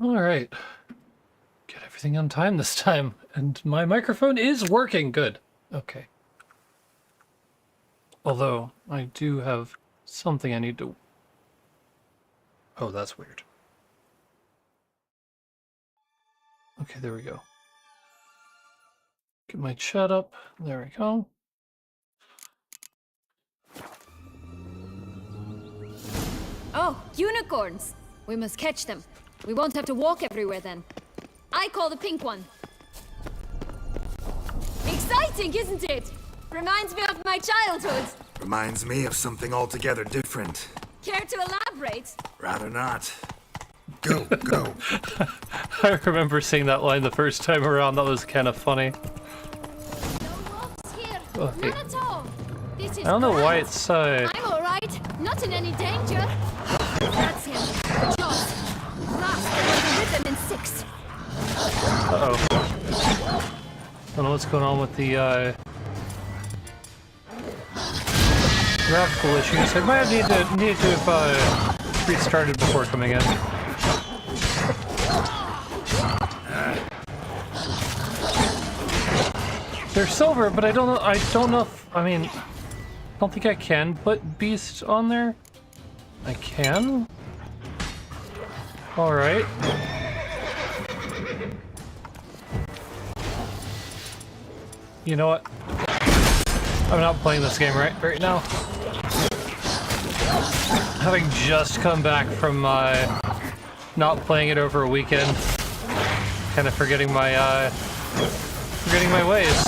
Alright. Get everything on time this time. And my microphone is working good. Okay. Although, I do have something I need to... Oh, that's weird. Okay, there we go. Get my chat up. There we go. Oh, unicorns! We must catch them. We won't have to walk everywhere then. I call the pink one. Exciting, isn't it? Reminds me of my childhood. Reminds me of something altogether different. Care to elaborate? Rather not. Go, go. I remember seeing that line the first time around. That was kind of funny. No wolves here. Okay. Not at all. This is I don't know why grand. it's I'm alright. Not in any danger. That's him. Jaws. Last, we'll be with them in 6. Uh-oh. Don't know what's going on with the graphical issues. I might need to have restarted before coming in. They're silver, but I don't know if, I mean, I don't think I can put Beast on there. I can? Alright. You know what? I'm not playing this game right now. Having just come back from not playing it over a weekend, kind of forgetting my ways.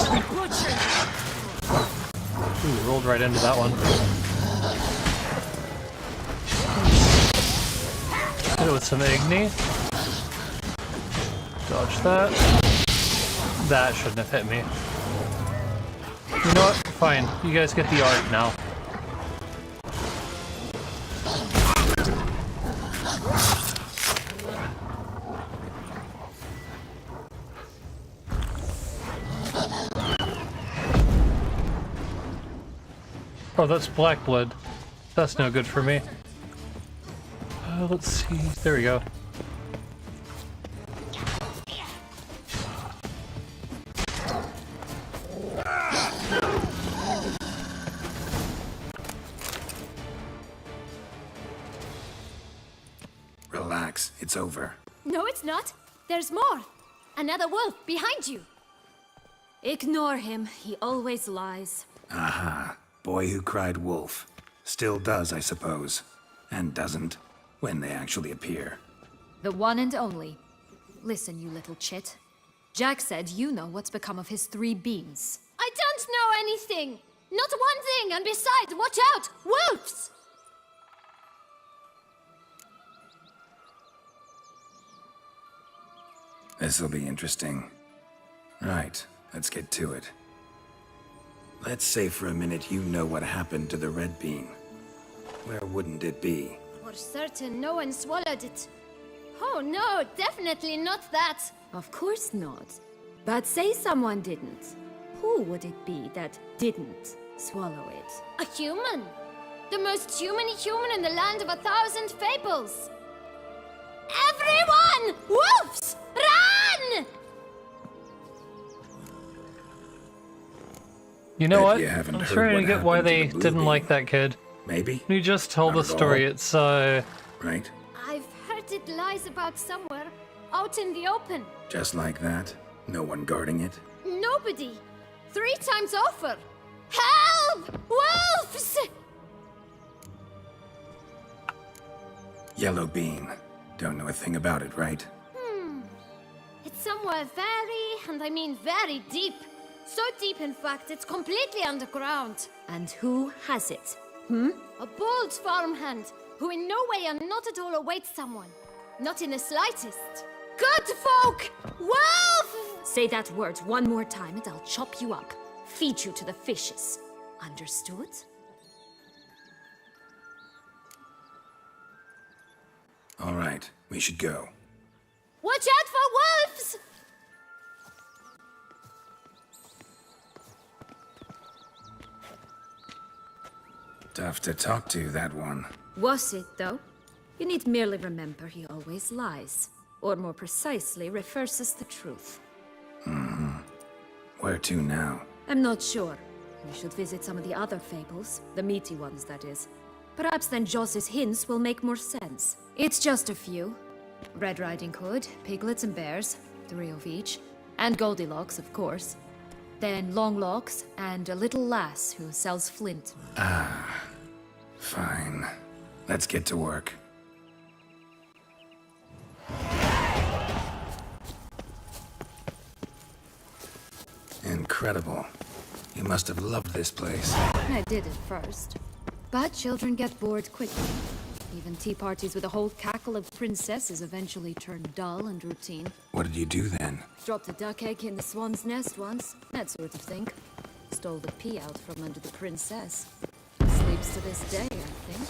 Ooh, rolled right into that one. Hit it with some Igni. Dodge that. That shouldn't have hit me. You know what? Fine. You guys get the art now. Oh, that's black blood. That's no good for me. Let's see. There we go. Relax, it's over. No, it's not. There's more. Another wolf behind you. Ignore him. He always lies. Aha. Boy who cried wolf. Still does, I suppose. And doesn't, when they actually appear. The one and only. Listen, you little chit. Jack said you know what's become of his 3 beams. I don't know anything! Not one thing, and besides, watch out! Wolves! This'll be interesting. Right, let's get to it. Let's say for a minute you know what happened to the red bean. Where wouldn't it be? For certain, no one swallowed it. Oh no, definitely not that. Of course not. But say someone didn't. Who would it be that didn't swallow it? A human. The most human-y human in the land of 1,000 fables. Everyone! Wolves! Run! You know what? You haven't I'm heard trying to what get why happened to they the blue didn't bean. like that kid. Maybe? You just told Not the at story. all. It's Right? I've heard it lies about somewhere, out in the open. Just like that? No one guarding it? Nobody. 3 times over. Help! Wolves! Yellow bean. Don't know a thing about it, right? It's somewhere very, and I mean very deep. So deep, in fact, it's completely underground. And who has it? A bold farmhand, who in no way and not at all awaits someone. Not in the slightest. Good folk! Wolf! Say that word one more time and I'll chop you up. Feed you to the fishes. Understood? All right, we should go. Watch out for wolves! Tough to talk to, that one. Was it, though? You need merely remember he always lies. or more precisely, refers us the truth. Where to now? I'm not sure. We should visit some of the other fables, the meaty ones, that is. Perhaps then Joss's hints will make more sense. It's just a few. Red Riding Hood, piglets and bears, 3 of each. And Goldilocks, of course. Then Longlocks, and a little lass who sells flint. Fine. Let's get to work. Incredible. You must have loved this place. I did at first. But children get bored quickly. Even tea parties with a whole cackle of princesses eventually turn dull and routine. What did you do then? Dropped a duck egg in the swan's nest once, that sort of thing. Stole the pea out from under the princess. Sleeps to this day, I think.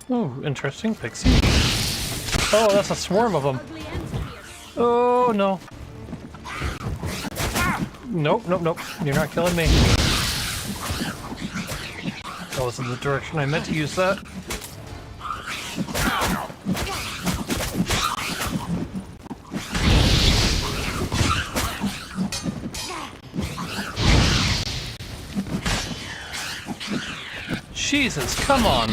Oh, interesting. Pixie. Oh, that's a swarm of them. Oh, no. Nope, nope, nope. You're not killing me. That wasn't the direction I meant to use that. Jesus, come on.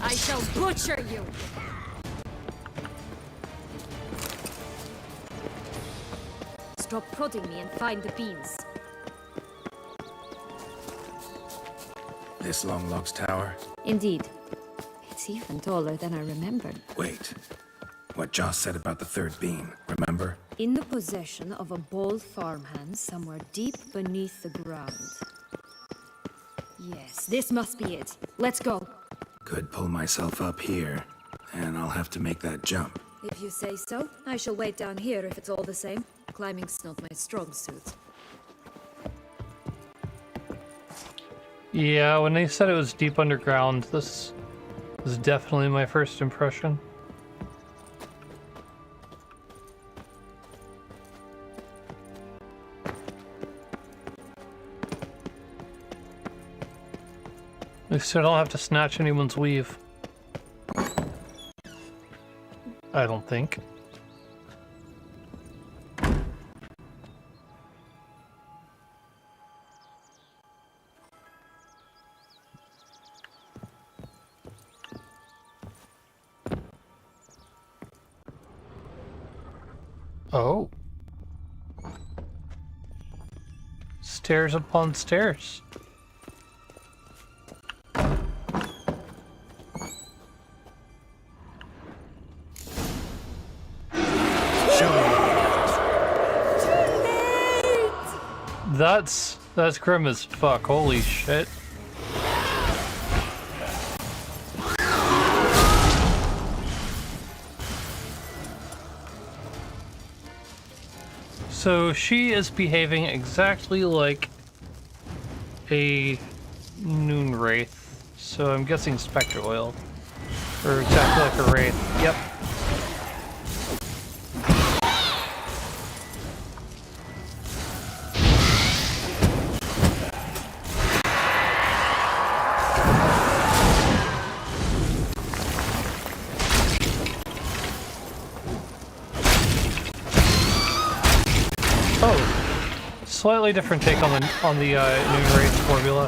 I shall butcher you! Stop prodding me and find the beans. This Longlock's tower? Indeed. It's even taller than I remembered. Wait. What Joss said about the third beam, remember? In the possession of a bold farmhand somewhere deep beneath the ground. Yes, this must be it. Let's go. Could pull myself up here, and I'll have to make that jump. If you say so, I shall wait down here if it's all the same. Climbing's not my strong suit. Yeah, when they said it was deep underground, this was definitely my first impression. At least I don't have to snatch anyone's weave. I don't think. Oh. Stairs upon stairs. That's grim as fuck. Holy shit. So she is behaving exactly like a noon wraith. So I'm guessing spectre oil. Or exactly like a wraith. Yep. Slightly different take on the noon wraith formula.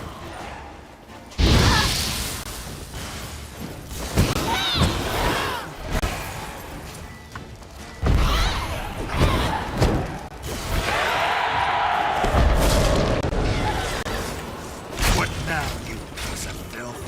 What now, you piece of filth?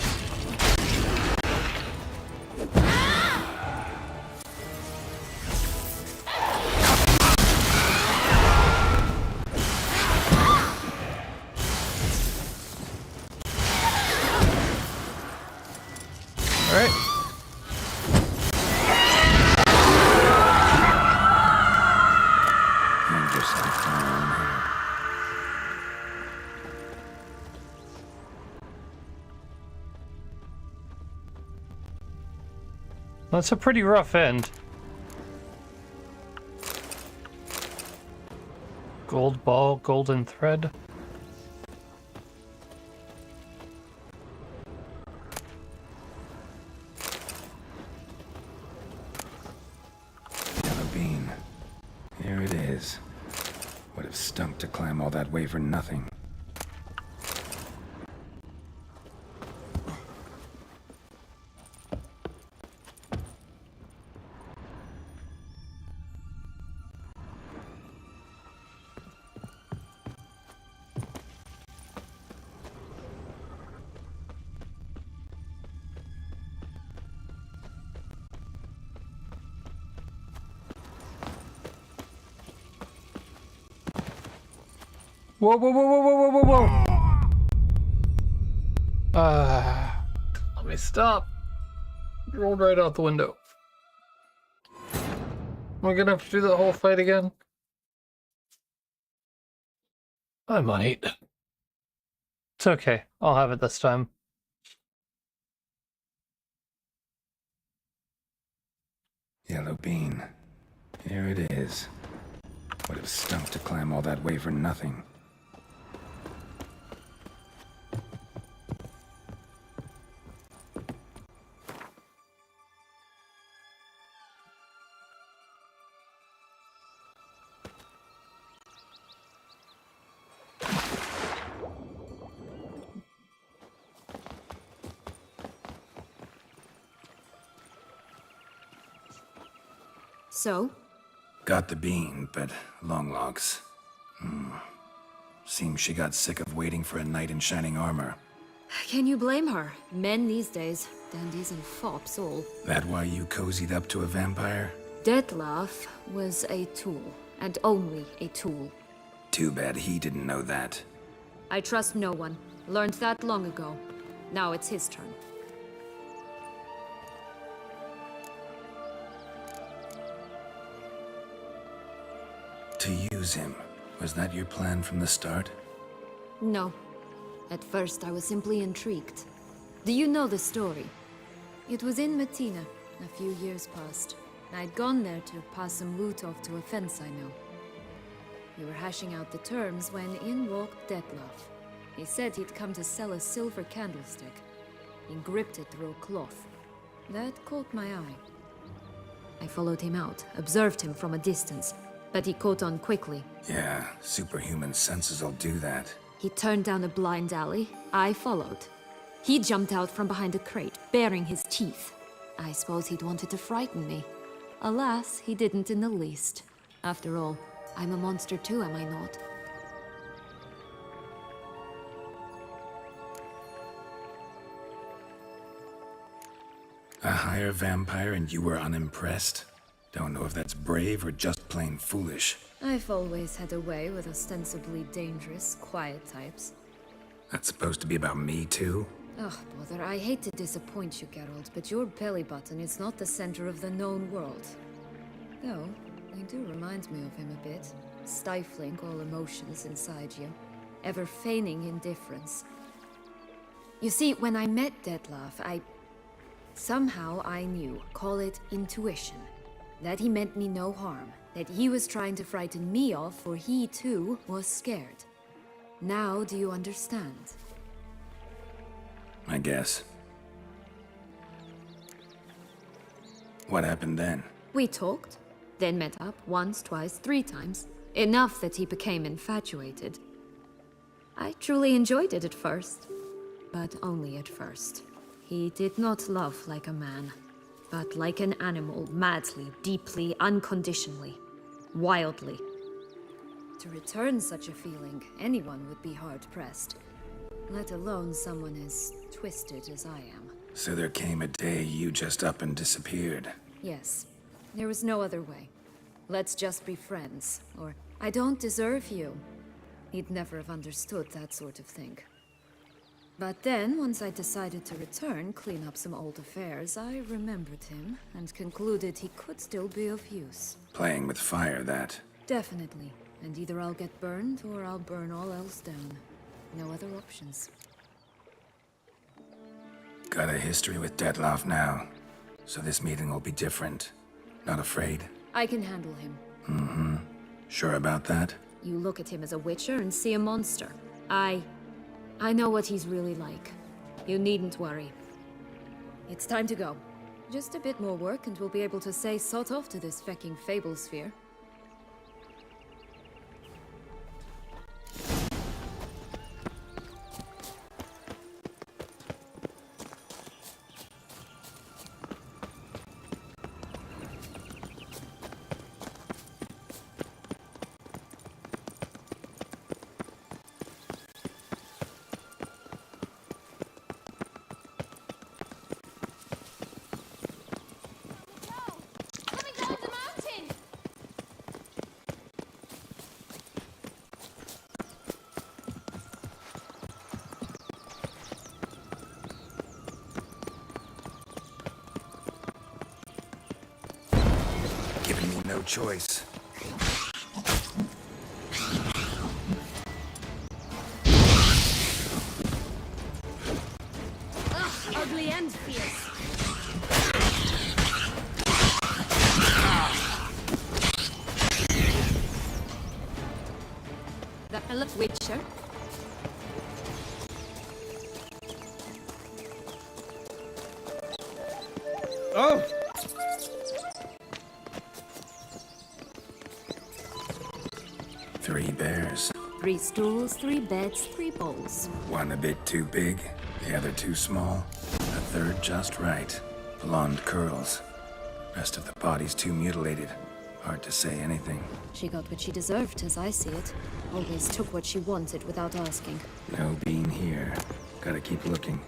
That's a pretty rough end. Gold ball, golden thread. stunk to climb all that way for nothing. Whoa, whoa, whoa, whoa, whoa, whoa, whoa, whoa! Let me stop. Rolled right out the window. Am I gonna have to do that whole fight again? I might. It's okay. I'll have it this time. Yellow bean. Here it is. Would have stunk to climb all that way for nothing. So? Got the bean, but long logs. Seems she got sick of waiting for a knight in shining armor. Can you blame her? Men these days, dandies and fops all. That why you cozied up to a vampire? Detlef was a tool, and only a tool. Too bad he didn't know that. I trust no one. Learned that long ago. Now it's his turn. To use him. Was that your plan from the start? No. At first, I was simply intrigued. Do you know the story? It was in Matina, a few years past. I'd gone there to pass some loot off to a fence I know. We were hashing out the terms when in walked Detlef. He said he'd come to sell a silver candlestick. He gripped it through a cloth. That caught my eye. I followed him out, observed him from a distance, but he caught on quickly. Yeah, superhuman senses will do that. He turned down a blind alley. I followed. He jumped out from behind a crate, baring his teeth. I suppose he'd wanted to frighten me. Alas, he didn't in the least. After all, I'm a monster too, am I not? A higher vampire and you were unimpressed? Don't know if that's brave or just plain foolish. I've always had a way with ostensibly dangerous, quiet types. That's supposed to be about me too? Ugh, bother, I hate to disappoint you, Geralt, but your belly button is not the center of the known world. Though, you do remind me of him a bit. Stifling all emotions inside you. Ever feigning indifference. You see, when I met Detlef, somehow I knew, call it intuition, that he meant me no harm, that he was trying to frighten me off, for he too was scared. Now do you understand? I guess. What happened then? We talked, then met up once, twice, 3 times. Enough that he became infatuated. I truly enjoyed it at first, but only at first. He did not love like a man, but like an animal, madly, deeply, unconditionally, wildly. To return such a feeling, anyone would be hard-pressed, let alone someone as twisted as I am. So there came a day you just up and disappeared. Yes, there was no other way. Let's just be friends, or I don't deserve you. He'd never have understood that sort of thing. But then, once I decided to return, clean up some old affairs, I remembered him and concluded he could still be of use. Playing with fire, that. Definitely. And either I'll get burned, or I'll burn all else down. No other options. Got a history with Detlef now, so this meeting will be different. Not afraid? I can handle him. Mm-hmm. Sure about that? You look at him as a witcher and see a monster. I know what he's really like. You needn't worry. It's time to go. Just a bit more work and we'll be able to say sod off to this fecking fable sphere. no choice. Ugh, ugly and fierce. The fellow Witcher. Oh! Three bears. 3 stools, 3 beds, 3 bowls. One a bit too big, the other too small, the third just right. Blonde curls. Rest of the body's too mutilated. Hard to say anything. She got what she deserved, as I see it. Always took what she wanted without asking. No bean here. Gotta keep looking.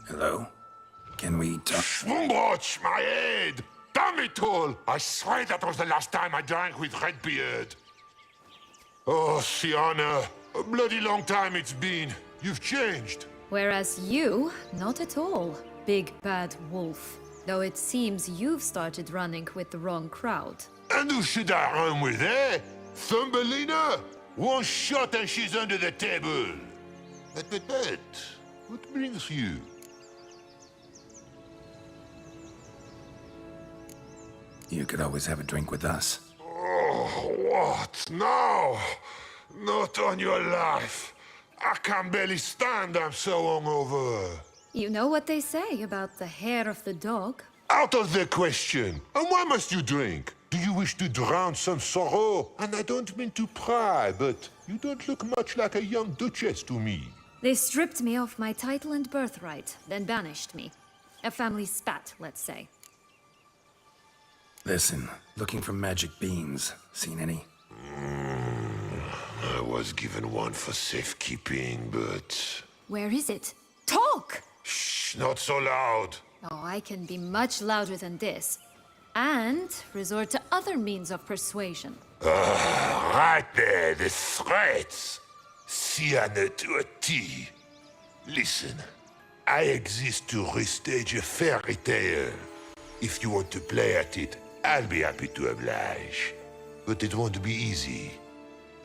Hello? Can we talk? Schwumbroch, my head! Damn it all! I swear that was the last time I drank with Redbeard. Oh, Sienna, a bloody long time it's been. You've changed. Whereas you, not at all, big bad wolf. Though it seems you've started running with the wrong crowd. And who should I run with, eh? Thumbelina? One shot and she's under the table. But, what brings you? You could always have a drink with us. Oh, what now? Not on your life. I can barely stand, I'm so hungover. You know what they say about the hair of the dog? Out of the question. And why must you drink? Do you wish to drown some sorrow? And I don't mean to pry, but you don't look much like a young duchess to me. They stripped me of my title and birthright, then banished me. A family spat, let's say. Listen, looking for magic beans. Seen any? I was given one for safekeeping, but... Where is it? Talk! Shh, not so loud. Oh, I can be much louder than this. And resort to other means of persuasion. Right there, the threats. Sienna to a T. Listen, I exist to restage a fairy tale. If you want to play at it, I'll be happy to oblige. But it won't be easy.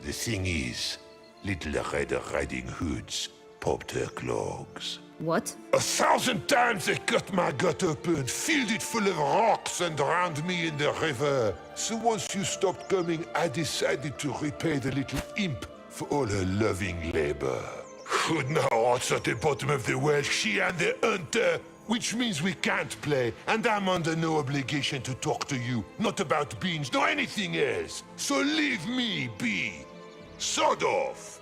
The thing is, little Red Riding Hoods popped her clogs. What? 1,000 times they cut my gut open, filled it full of rocks and drowned me in the river. So once you stopped coming, I decided to repay the little imp for all her loving labor. Good now, what's at the bottom of the well, she and the hunter, which means we can't play, and I'm under no obligation to talk to you, not about beans, nor anything else. So leave me be. Sod off.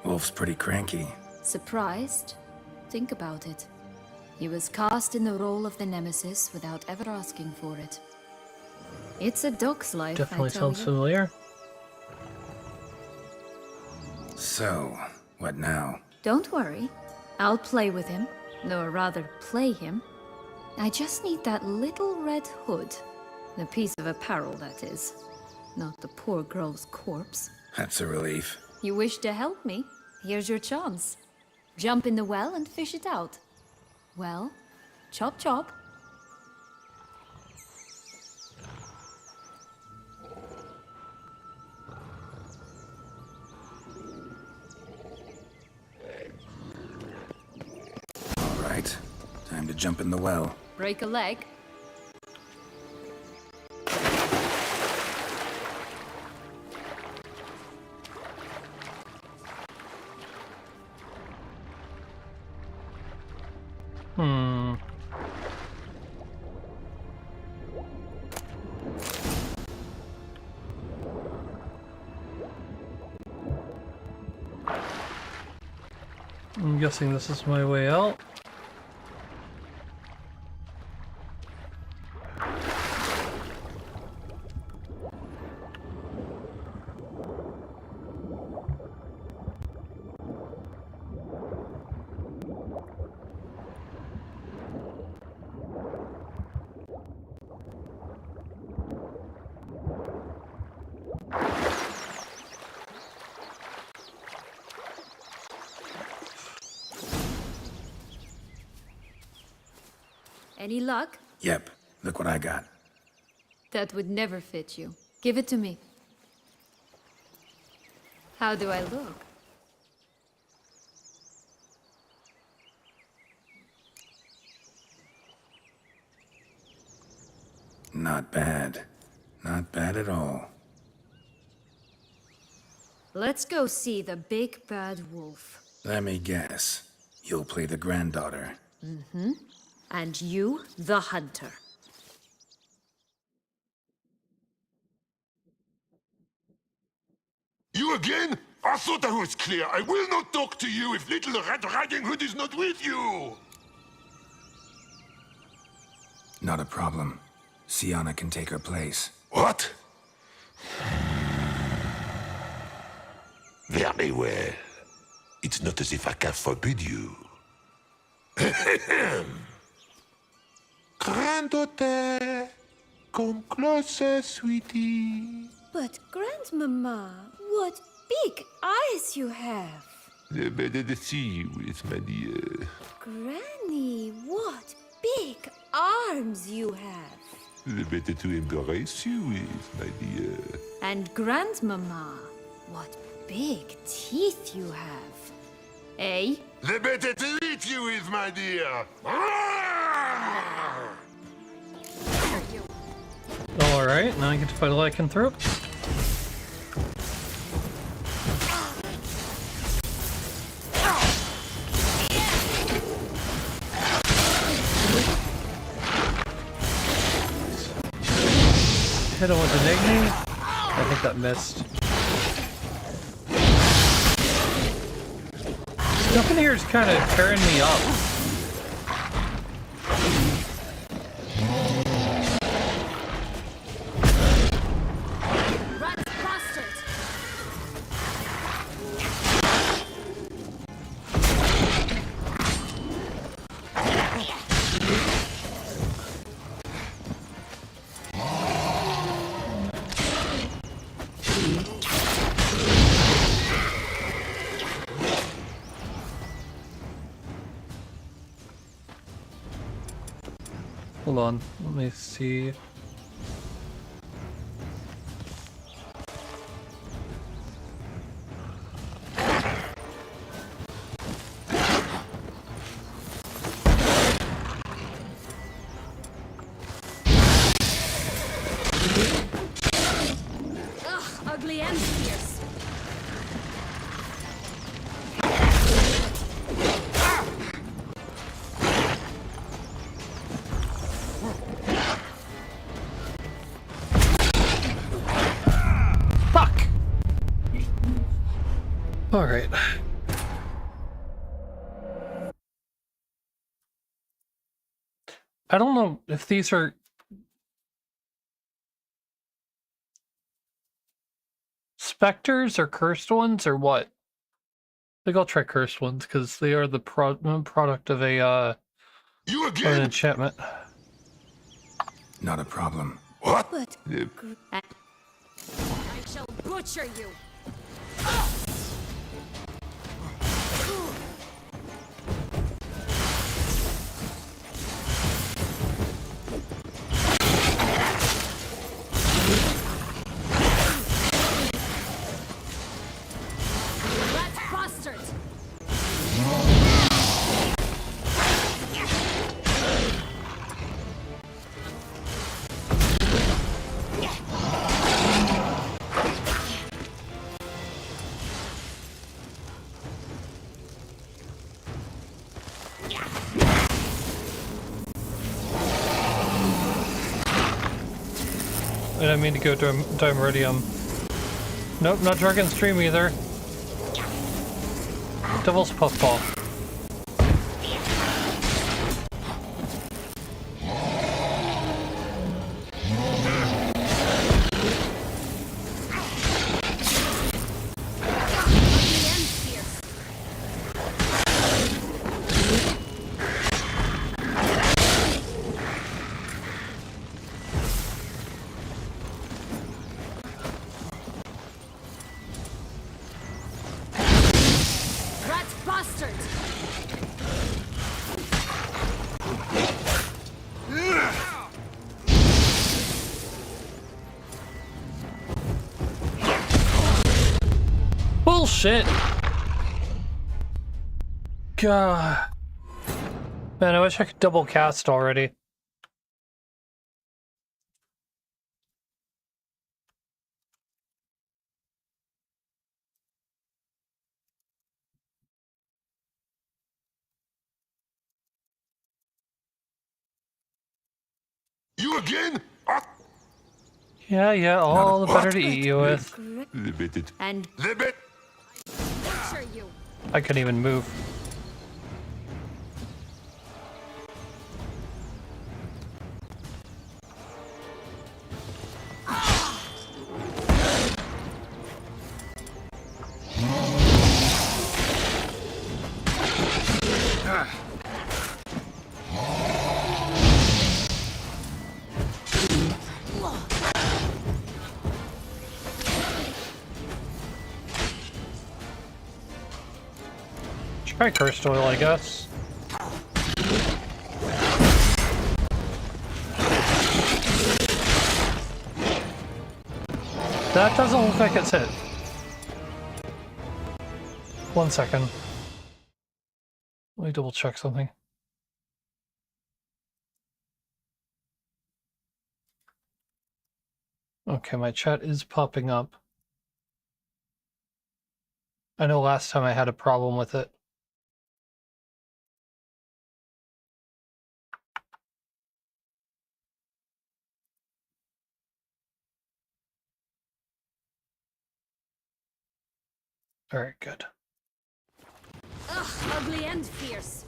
Wolf's pretty cranky. Surprised? Think about it. He was cast in the role of the Nemesis without ever asking for it. It's a dog's life, Definitely I tell sounds you. familiar. So, what now? Don't worry. I'll play with him. Or rather, play him. I just need that little red hood. The piece of apparel, that is. Not the poor girl's corpse. That's a relief. You wish to help me? Here's your chance. Jump in the well and fish it out. Well, chop chop. jump in the well. Break a leg? I'm guessing this is my way out. Any luck? Yep, look what I got. That would never fit you. Give it to me. How do I look? Not bad. Not bad at all. Let's go see the big bad wolf. Let me guess. You'll play the granddaughter. And you, the hunter. You again? I thought I was clear. I will not talk to you if Little Red Riding Hood is not with you! Not a problem. Sienna can take her place. What? Very well. It's not as if I can forbid you. Granddaughter, come closer, sweetie. But Grandmama, what big eyes you have! The better to see you with, my dear. Granny, what big arms you have! The better to embrace you with, my dear. And Grandmama, what big teeth you have. Eh? The better to eat you with, my dear. Alright, now I get to fight a lycanthrope. Hit him with an igni. I think that missed. Stuff in here is kind of tearing me up. Hold on, let me see. Ugh, ugly and fierce. All right. I don't know if these are specters or cursed ones or what. I think I'll try cursed ones because they are the product of a You of an again? enchantment. Not a problem. What? But I shall butcher you. Rat bastard! didn't mean to go to Dimeridium. Nope, not Dragon Stream either. Devil's Puffball. Bullshit! God. Man, I wish I could double cast already. You again? Ah, Yeah, all the better to eat you with. limited. And Limit. Butcher you. I couldn't even move. Try Cursed Oil, I guess. That doesn't look like it's hit. 1 second. Let me double check something. Okay, my chat is popping up. I know last time I had a problem with it. Alright, good. Ugh, ugly and fierce.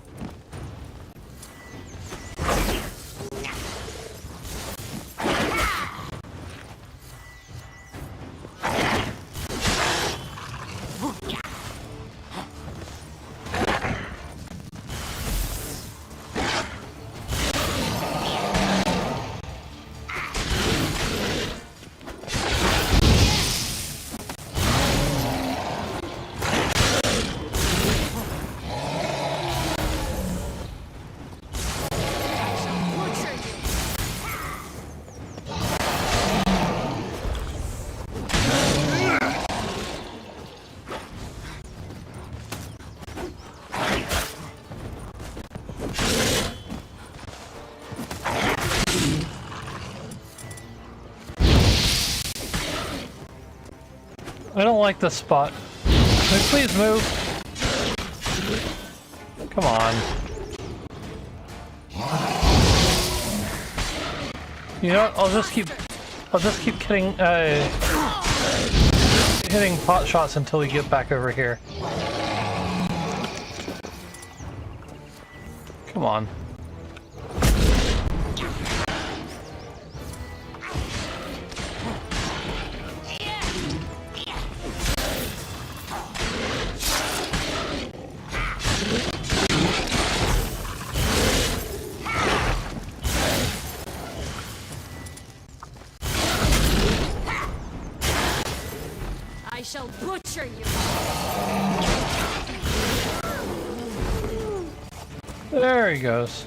I don't like this spot. Can we please move? Come on. You know what? I'll just keep hitting hitting pot shots until we get back over here. Come on. I shall butcher you. There he goes.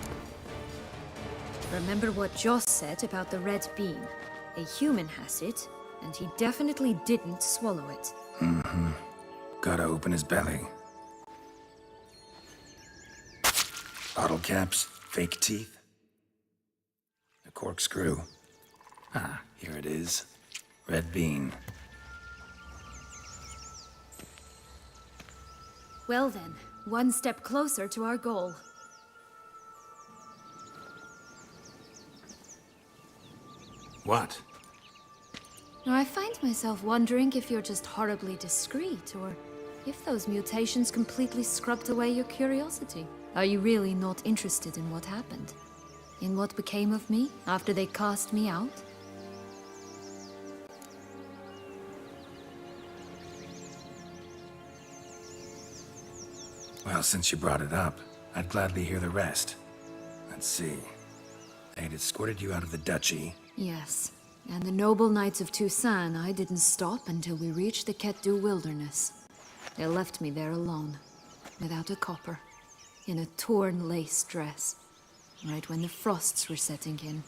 remember what Joss said about the red bean. A human has it, and he definitely didn't swallow it. Mm-hmm. Gotta open his belly. Bottle caps, fake teeth. A corkscrew. Ah, here it is. Red bean. Well then, one step closer to our goal. What? I find myself wondering if you're just horribly discreet, or if those mutations completely scrubbed away your curiosity. Are you really not interested in what happened? In what became of me after they cast me out? Well, since you brought it up, I'd gladly hear the rest. Let's see. They'd escorted you out of the duchy. Yes. And the noble knights of Toussaint, I didn't stop until we reached the Ketdu wilderness. They left me there alone, without a copper, in a torn lace dress, right when the frosts were setting in.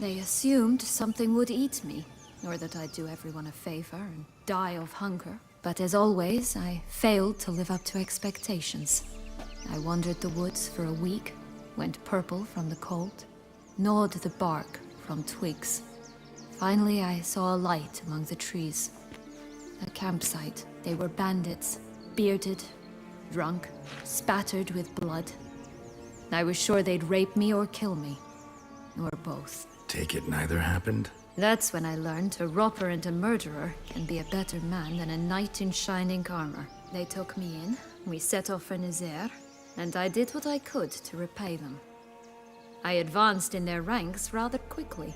They assumed something would eat me, or that I'd do everyone a favor and die of hunger. But as always, I failed to live up to expectations. I wandered the woods for a week, went purple from the cold, gnawed the bark from twigs. Finally, I saw a light among the trees. A campsite. They were bandits, bearded, drunk, spattered with blood. I was sure they'd rape me or kill me, or both. Take it neither happened? That's when I learned a robber and a murderer can be a better man than a knight in shining armor. They took me in, we set off for Nazaire, and I did what I could to repay them. I advanced in their ranks rather quickly.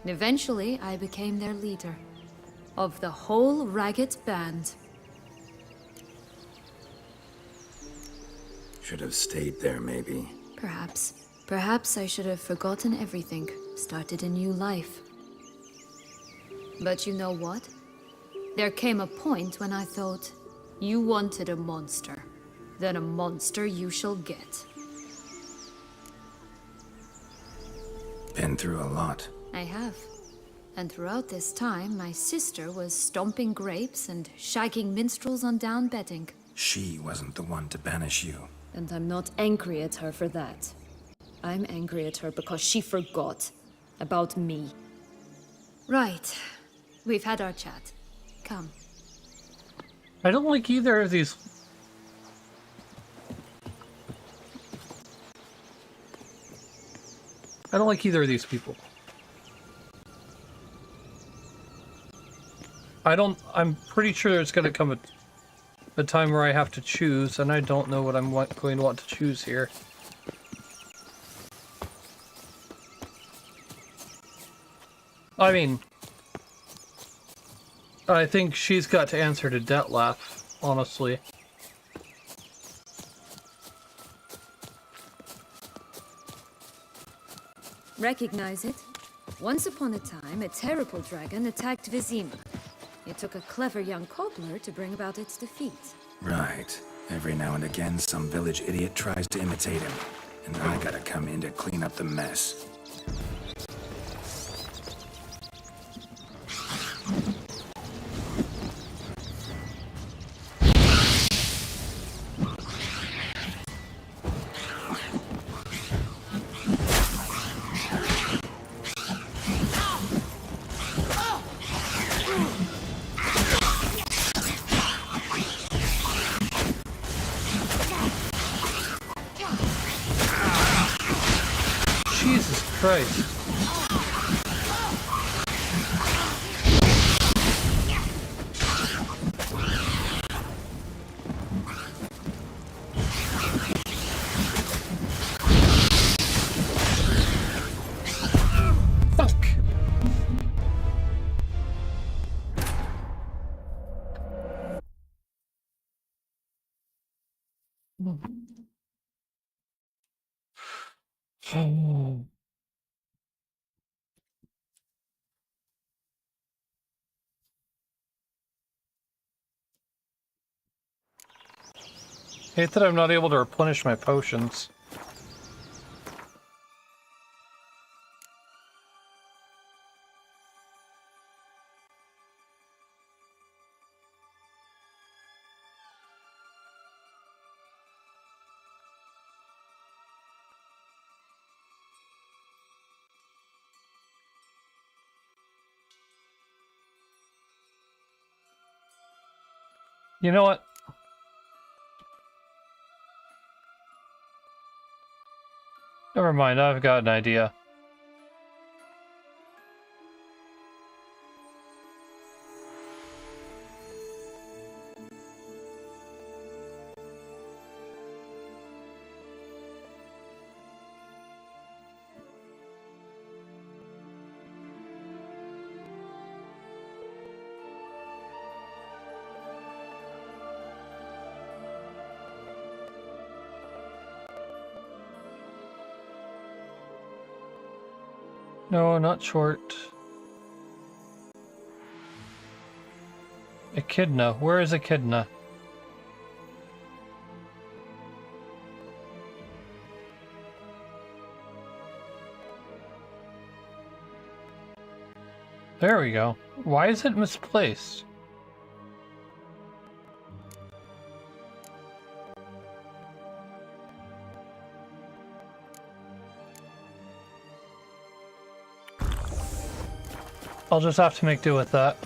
Eventually, I became their leader. Of the whole ragged band. Should have stayed there, maybe. Perhaps. Perhaps I should have forgotten everything, started a new life. But you know what? There came a point when I thought, you wanted a monster. Then a monster you shall get. Been through a lot. I have. And throughout this time, my sister was stomping grapes and shagging minstrels on down bedding. She wasn't the one to banish you. And I'm not angry at her for that. I'm angry at her because she forgot about me. Right. We've had our chat. Come. I don't like either of these. I don't like either of these people. I'm pretty sure there's going to come a time where I have to choose, and I don't know what I'm going to want to choose here. I mean, I think she's got to answer to Detlef, honestly. Recognize it? Once upon a time, a terrible dragon attacked Vizima. It took a clever young cobbler to bring about its defeat. Right. Every now and again, some village idiot tries to imitate him, and I gotta come in to clean up the mess. Jesus Christ. Fuck. Oh. Hate that I'm not able to replenish my potions. You know what? Never mind, I've got an idea. No, not short. Echidna. Where is Echidna? There we go. Why is it misplaced? I'll just have to make do with that.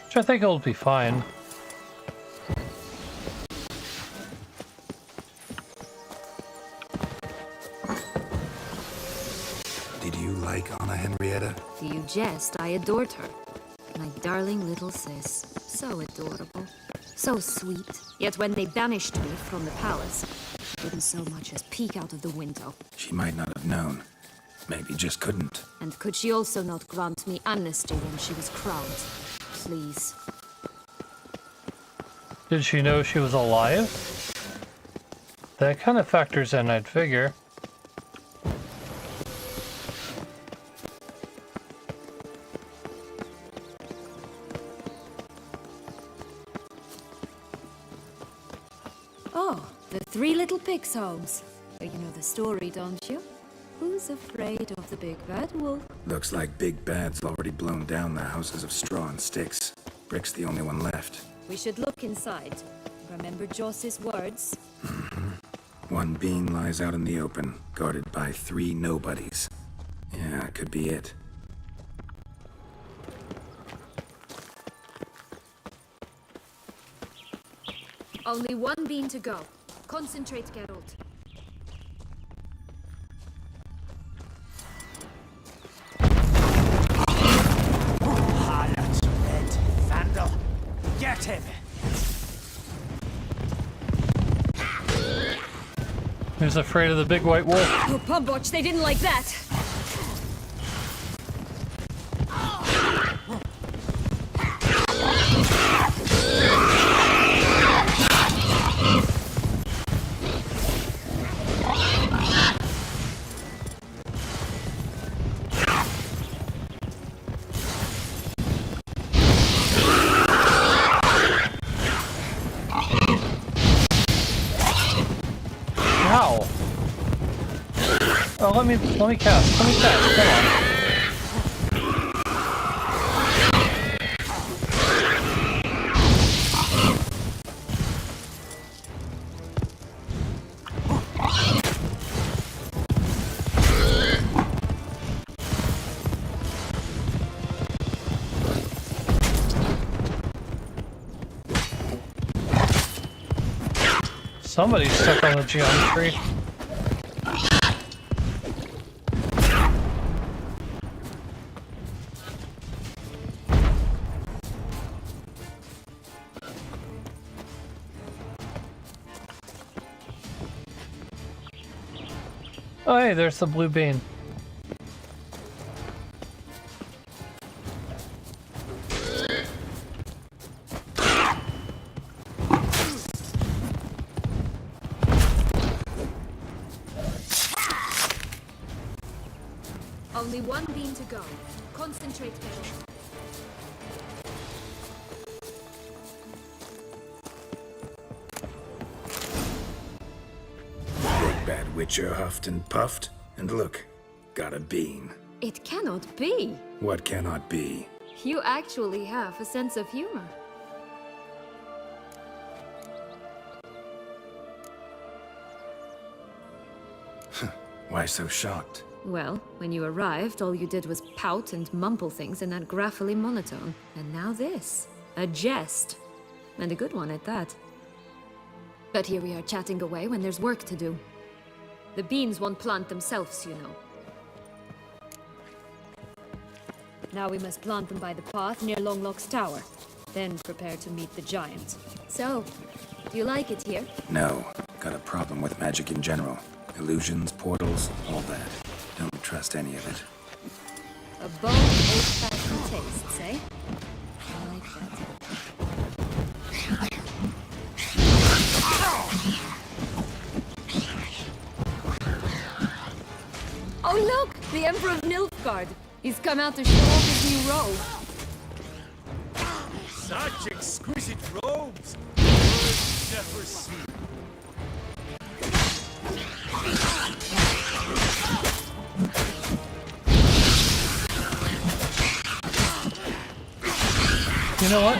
Which I think it'll be fine. Did you like Anna Henrietta? Do you jest? I adored her. My darling little sis. So adorable. So sweet. Yet when they banished me from the palace, she didn't so much as peek out of the window. She might not have known. Maybe just couldn't. And could she also not grant me amnesty when she was crowned? Please. Did she know she was alive? That kind of factors in, I'd figure. Oh, the Three Little Pigs homes. You know the story, don't you? Who's afraid of the big bad wolf? Looks like Big Bad's already blown down the houses of straw and sticks. Brick's the only one left. We should look inside. Remember Joss's words? One bean lies out in the open, guarded by 3 nobodies. Yeah, could be it. Only one bean to go. Concentrate, Geralt. Harlot, red, vandal, get him! Who's afraid of the big white wolf? Oh, Pumbotch, they didn't like that! How? Oh, let me cast. Let me cast. Come on. Somebody's stuck on the geometry. Oh hey, there's the blue bean. Only one bean to go. Concentrate, Geralt. Big Bad Witcher huffed and puffed, and look, got a bean. It cannot be. What cannot be? You actually have a sense of humor. Why so shocked? Well, when you arrived, all you did was pout and mumble things in that graphically monotone. And now this. A jest. And a good one at that. But here we are chatting away when there's work to do. The beans won't plant themselves, you know. Now we must plant them by the path near Longlock's tower. Then prepare to meet the giant. So, do you like it here? No. Got a problem with magic in general. Illusions, portals, all that. Don't trust any of it. A bold, old-fashioned taste, eh? I like that. Oh look! The Emperor of Nilf guard. He's come out to show off his new robe. Such exquisite robes! Words never seen. You know what?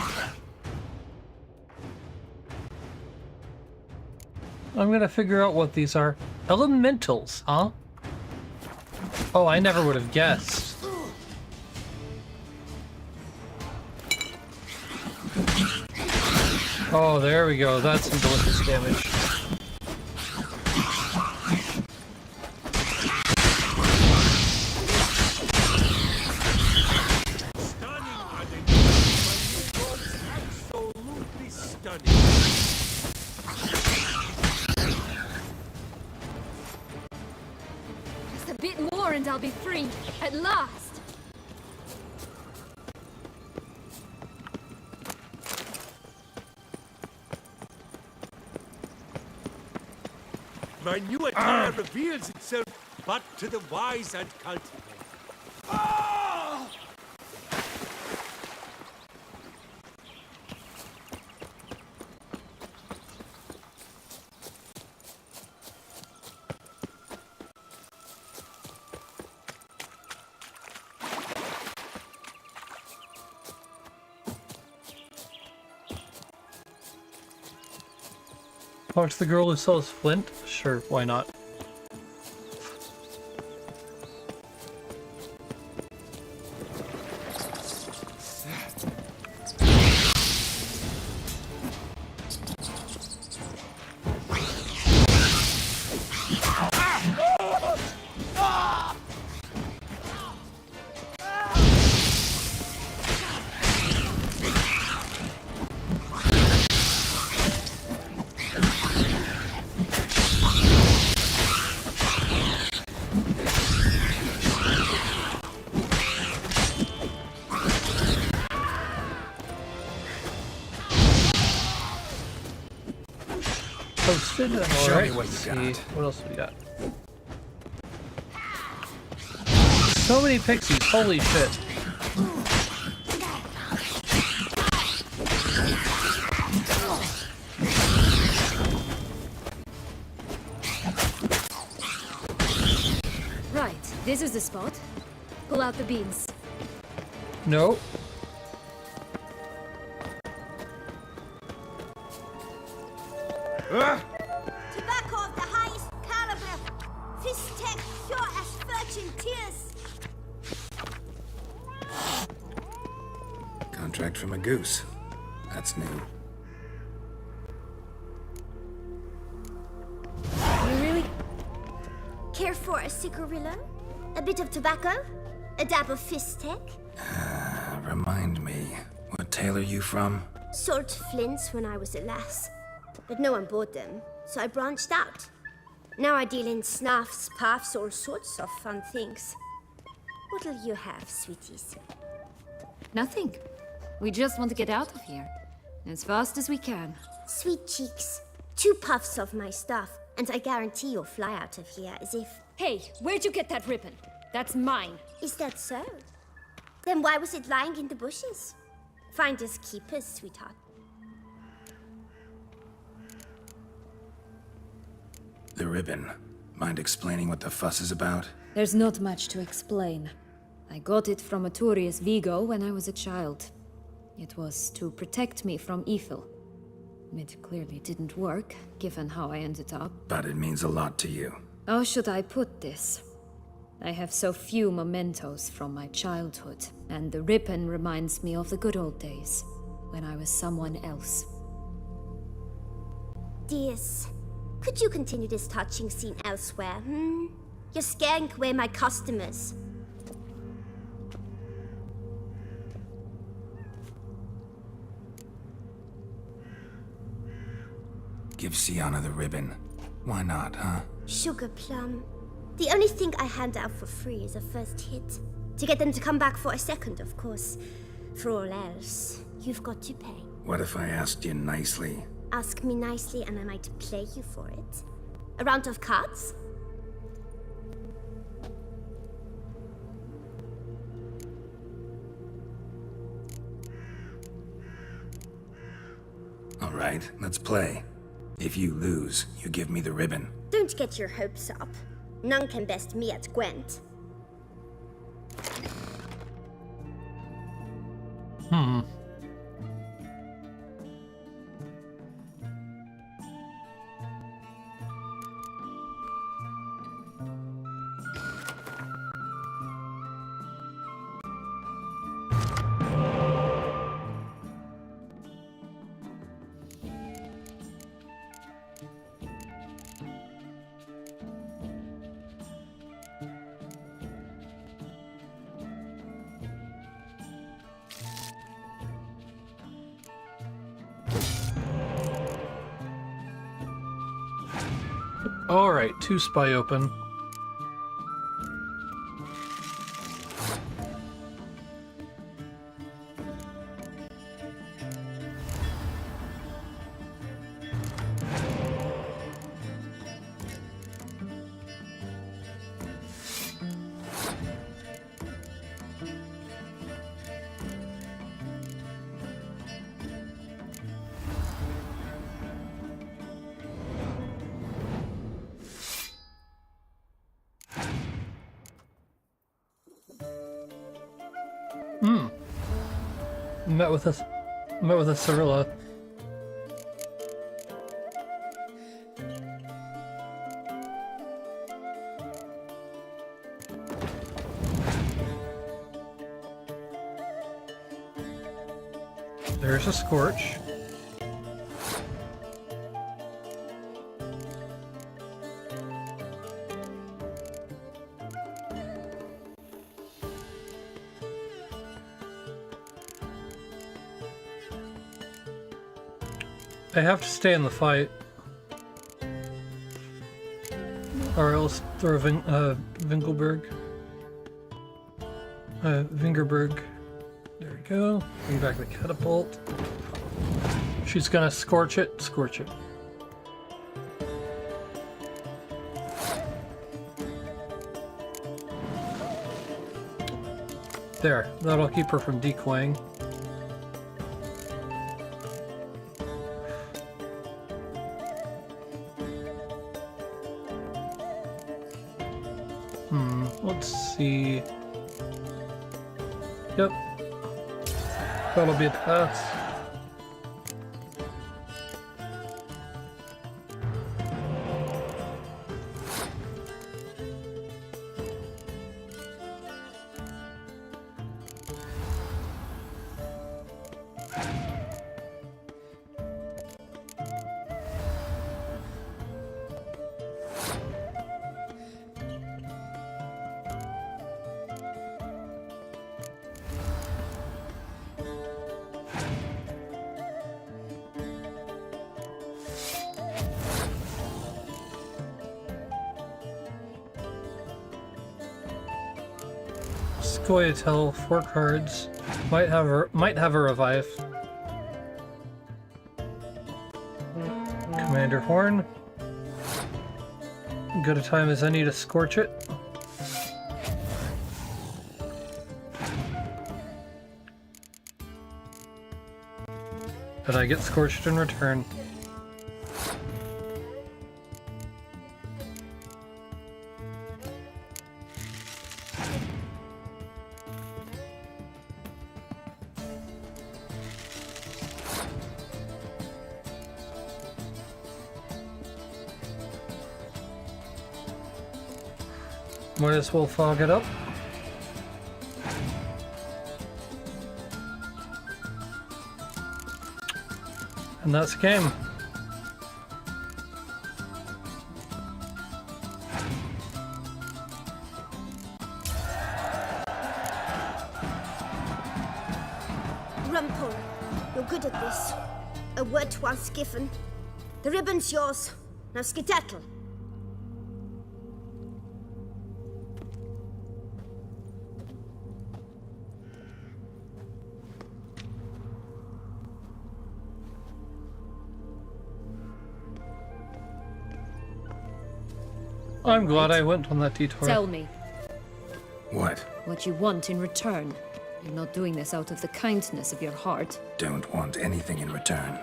I'm gonna figure out what these are. Elementals, huh? Oh, I never would have guessed. Oh, there we go. That's some delicious damage. Stunning, are they? My new robes, absolutely stunning. Just a bit more and I'll be free. At last. My new attire reveals itself but to the wise and cultivated. Ah! Watch the girl who sells flint? Sure, why not? Posted. Show me Alright, what let's you see. got. What else we got? So many pixies, holy shit. Right, this is the spot. Pull out the beans. No. Tobacco of the highest caliber. Fist tech pure as virgin tears. Contract from a goose. That's new. You really care for a cigarillo? A bit of tobacco? A dab of fist tech? Remind me, what tale are you from? Sold flints when I was a lass. But no one bought them, so I branched out. Now I deal in snuffs, puffs, all sorts of fun things. What'll you have, sweeties? Nothing. We just want to get out of here. As fast as we can. Sweet cheeks. 2 puffs of my stuff, and I guarantee you'll fly out of here as if... Hey, where'd you get that ribbon? That's mine. Is that so? Then why was it lying in the bushes? Finders keepers, sweetheart. The ribbon. Mind explaining what the fuss is about? There's not much to explain. I got it from Aturius Vigo when I was a child. It was to protect me from evil. It clearly didn't work, given how I ended up. But it means a lot to you. How should I put this? I have so few mementos from my childhood, and the ribbon reminds me of the good old days, when I was someone else. Dears, could you continue this touching scene elsewhere, You're scaring away my customers. Give Sienna the ribbon. Why not, huh? Sugar plum. The only thing I hand out for free is a first hit. To get them to come back for a second, of course. For all else, you've got to pay. What if I asked you nicely? Ask me nicely and I might play you for it. A round of cards? All right, let's play. If you lose, you give me the ribbon. Don't get your hopes up. None can best me at Gwent. Alright, 2 spy open. Met with a Cirilla. There's a Scorch. I have to stay in the fight, or else throw Vingelberg. Vingerberg. There we go. Bring back the catapult. She's gonna scorch it. Scorch it. There. That'll keep her from decoying. Let's see. Yep. That'll be a pass. Scoia'tael, 4 cards. Might have a revive. Commander Horn. Good a time as any to scorch it. But I get scorched in return. Might as well fog it up. And that's game. Rumpole, you're good at this. A word once given. The ribbon's yours. Now skedaddle. I'm glad I went on that detour. Tell me What you want in return. You're not doing this out of the kindness of your heart. Don't want anything in return.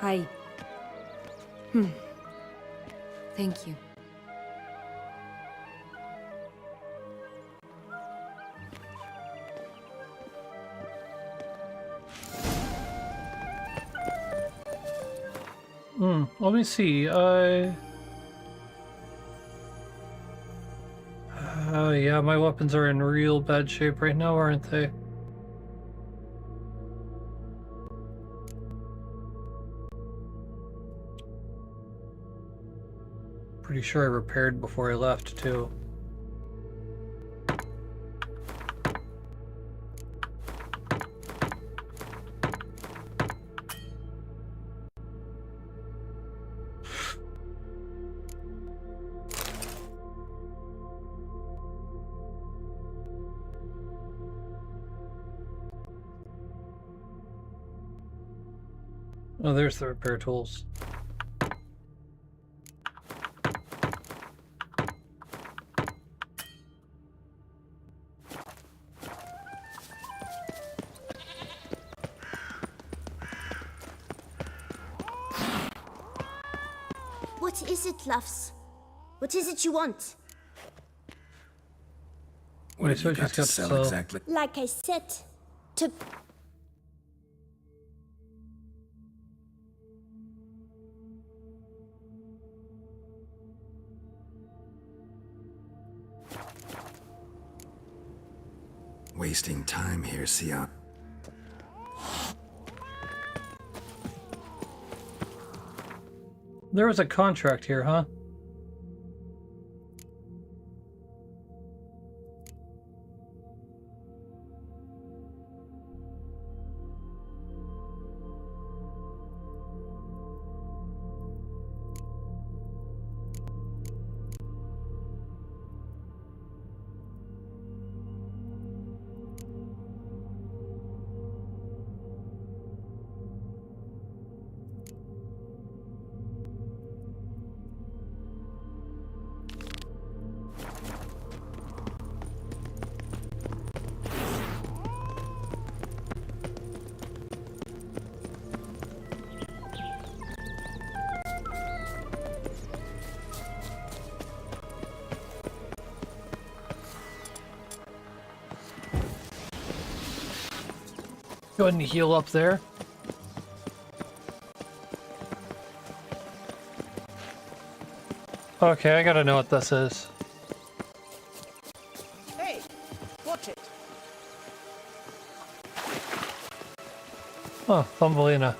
I... Thank you. Let me see. Yeah, my weapons are in real bad shape right now, aren't they? Pretty sure I repaired before I left, too. Oh, there's the repair tools. What is it, loves? What is it you want? What Wait, have you so got she's to got sell to sell. exactly? Like I said, to... Wasting time here, Sia. There was a contract here, huh? Go ahead and heal up there. Okay, I gotta know what this is. Hey, watch it. Oh, Thumbelina.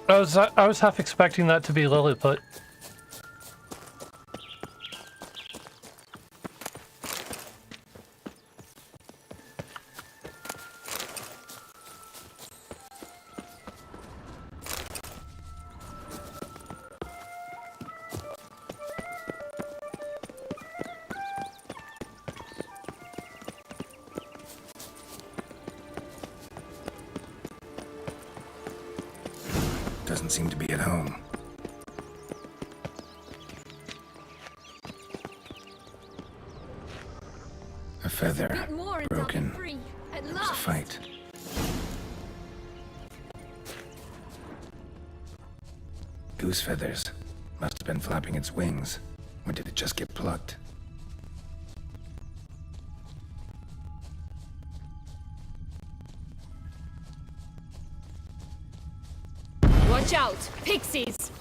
I was half expecting that to be Lilliput. Doesn't seem to be at home. A feather. Broken. It was a fight. Goose feathers. Must have been flapping its wings. Or did it just get plucked? Watch out! Pixies!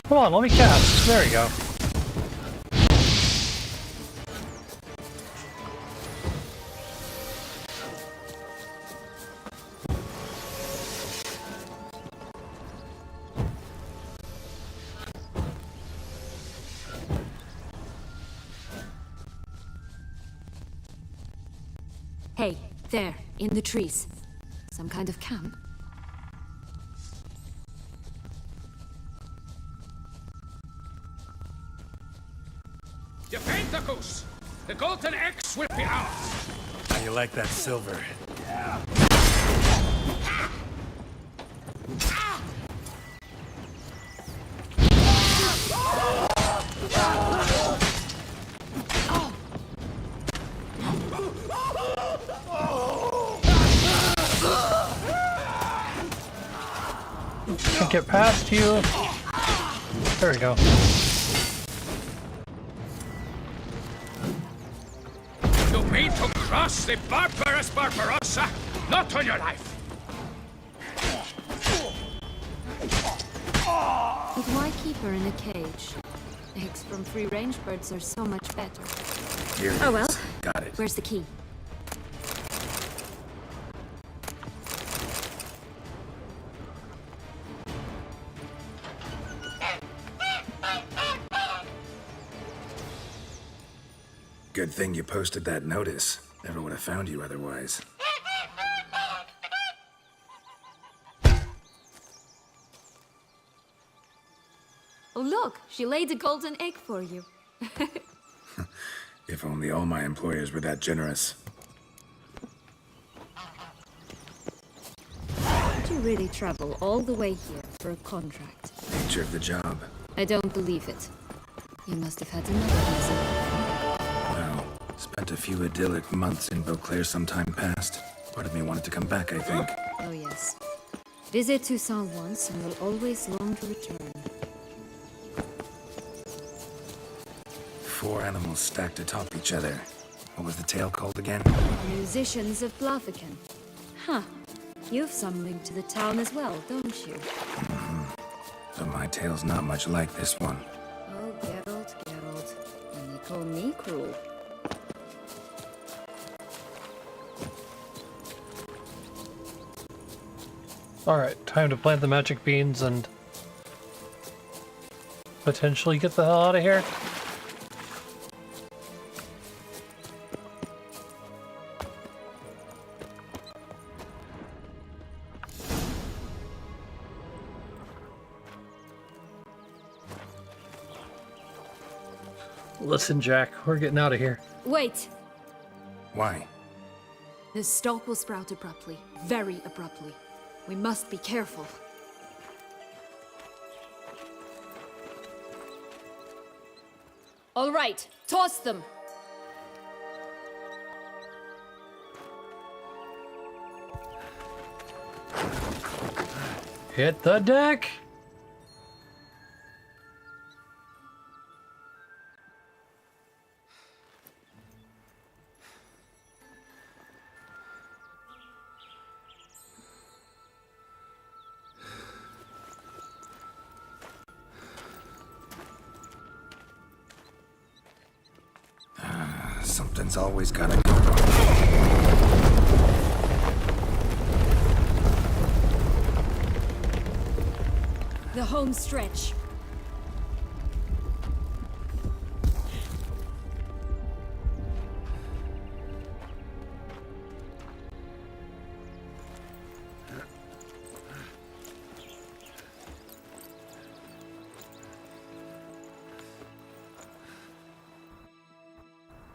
Come on, let me cast. There we go. Hey, there, in the trees. Some kind of camp? Defend the goose! The golden X will be ours! How you like that silver? Can't get past you. There we go. You mean to cross the barbarous Barbarossa? Not on your life! But why keep her in a cage? Eggs from free-range birds are so much better. Here it Oh well. is. Got it. Where's the key? Good thing you posted that notice. Never would have found you otherwise. Oh look, she laid a golden egg for you. If only all my employers were that generous. Did you really travel all the way here for a contract? Nature of the job. I don't believe it. You must have had another reason. Well, spent a few idyllic months in Beauclair some time past. Part of me wanted to come back, I think. Oh yes. Visit Toussaint once and will always long to return. 4 animals stacked atop each other. What was the tale called again? Musicians of Blaviken. Huh. You've some link to the town as well, don't you? But my tale's not much like this one. Oh, Geralt, Geralt. And they call me cruel. Alright, time to plant the magic beans and potentially get the hell out of here. Listen, Jack, we're getting out of here. Wait! Why? The stalk will sprout abruptly. Very abruptly. We must be careful. All right, toss them! Hit the deck! Something's always gotta go wrong. The home stretch.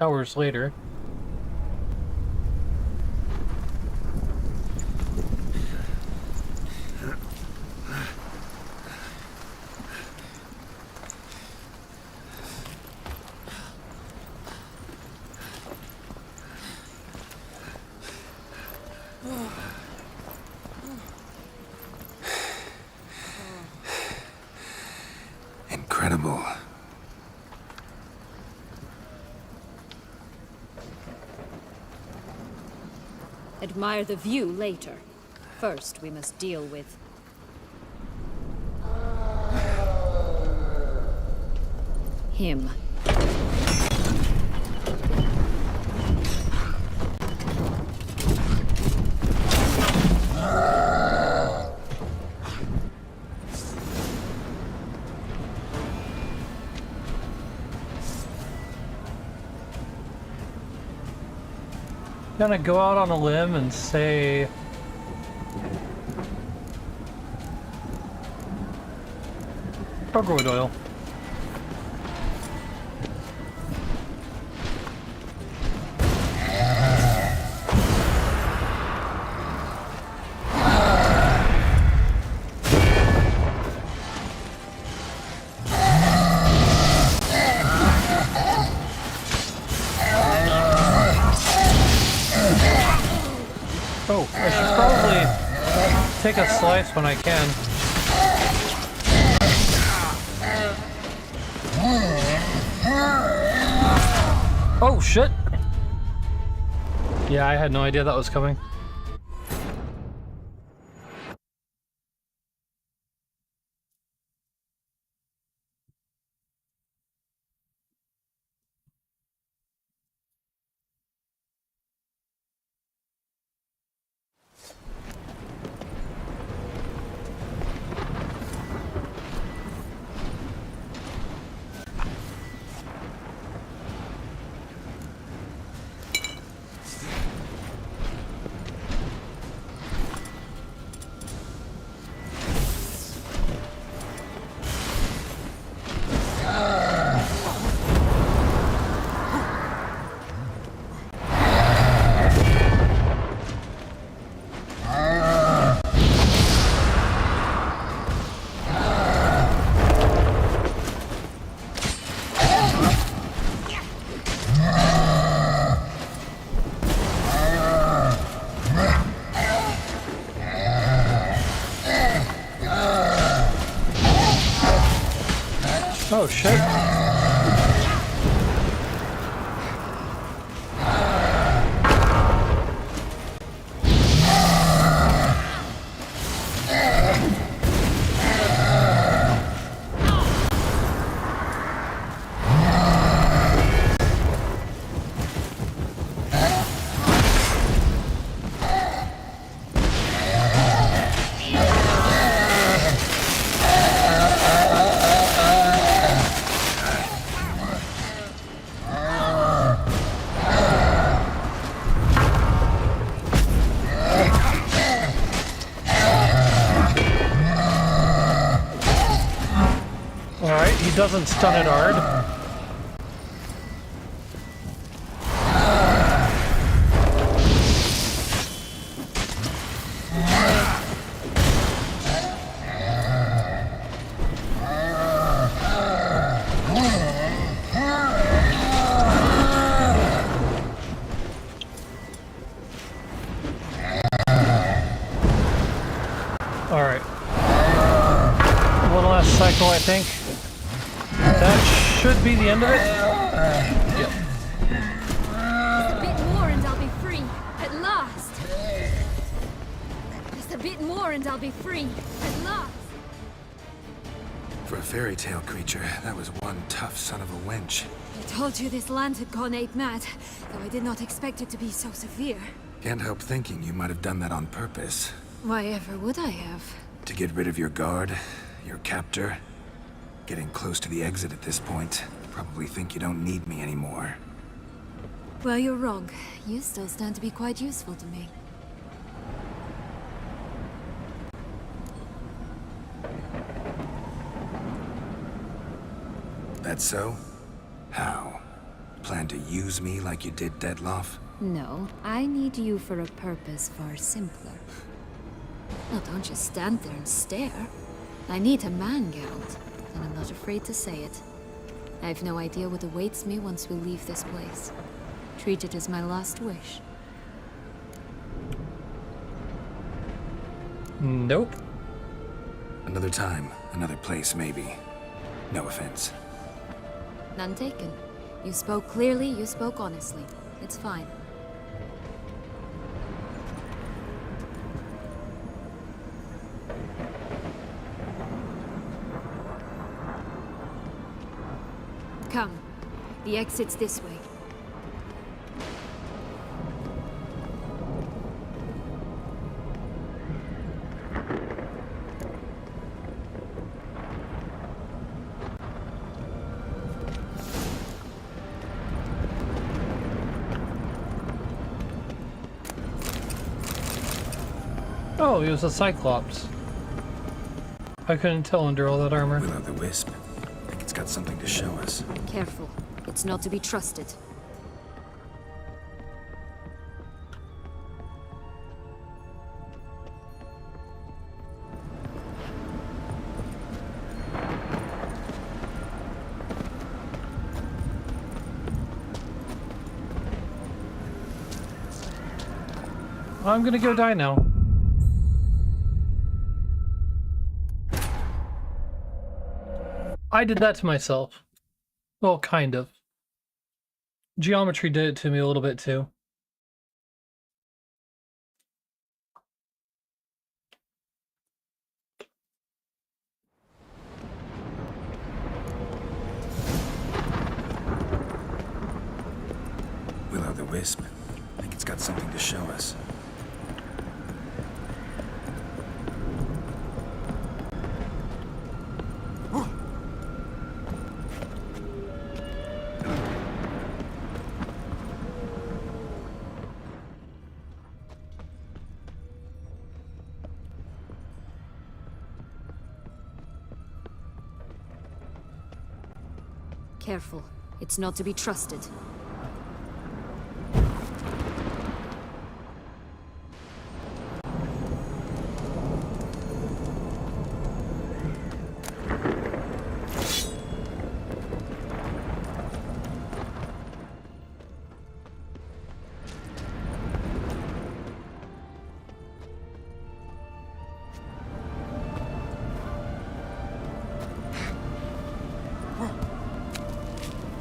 Hours later. Incredible. Admire the view later. First, we must deal with... him. Gonna go out on a limb and say gargoyle. Oh, I should probably take a slice when I can. Oh shit! Yeah, I had no idea that was coming. Oh shit. Alright, he doesn't stun it hard. Alright. One last cycle, I think. That should be the end of it. Yep. Just a bit more and I'll be free. At last. Just a bit more and I'll be free. At last. For a fairy tale creature, that was one tough son of a wench. I told you this land had gone ape mad, though I did not expect it to be so severe. Can't help thinking you might have done that on purpose. Why ever would I have? To get rid of your guard, your captor. Getting close to the exit at this point. Probably think you don't need me anymore. Well, you're wrong. You still stand to be quite useful to me. That so? How? Plan to use me like you did Detloff? No, I need you for a purpose far simpler. Well, don't just stand there and stare. I need a man, Geralt, and I'm not afraid to say it. I have no idea what awaits me once we leave this place. Treat it as my last wish. Nope. Another time, another place, maybe. No offense. None taken. You spoke clearly, you spoke honestly. It's fine. Come. The exit's this way. Oh, he was a Cyclops. I couldn't tell under all that armor. Will-o'-the-wisp. I think it's got something to show us. Careful. It's not to be trusted. I'm gonna go die now. I did that to myself. Well, kind of. Geometry did it to me a little bit too. Will-o'-the-wisp. I think it's got something to show us. Careful. It's not to be trusted.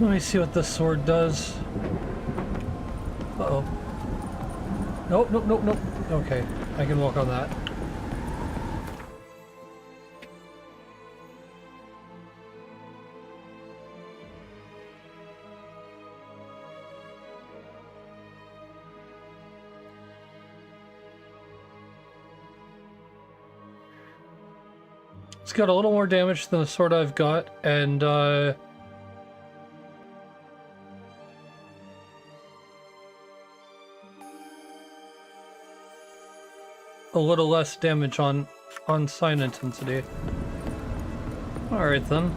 Let me see what this sword does. Uh-oh. Nope, nope, nope, nope. Okay, I can walk on that. It's got a little more damage than the sword I've got, and a little less damage on sign intensity. Alright then.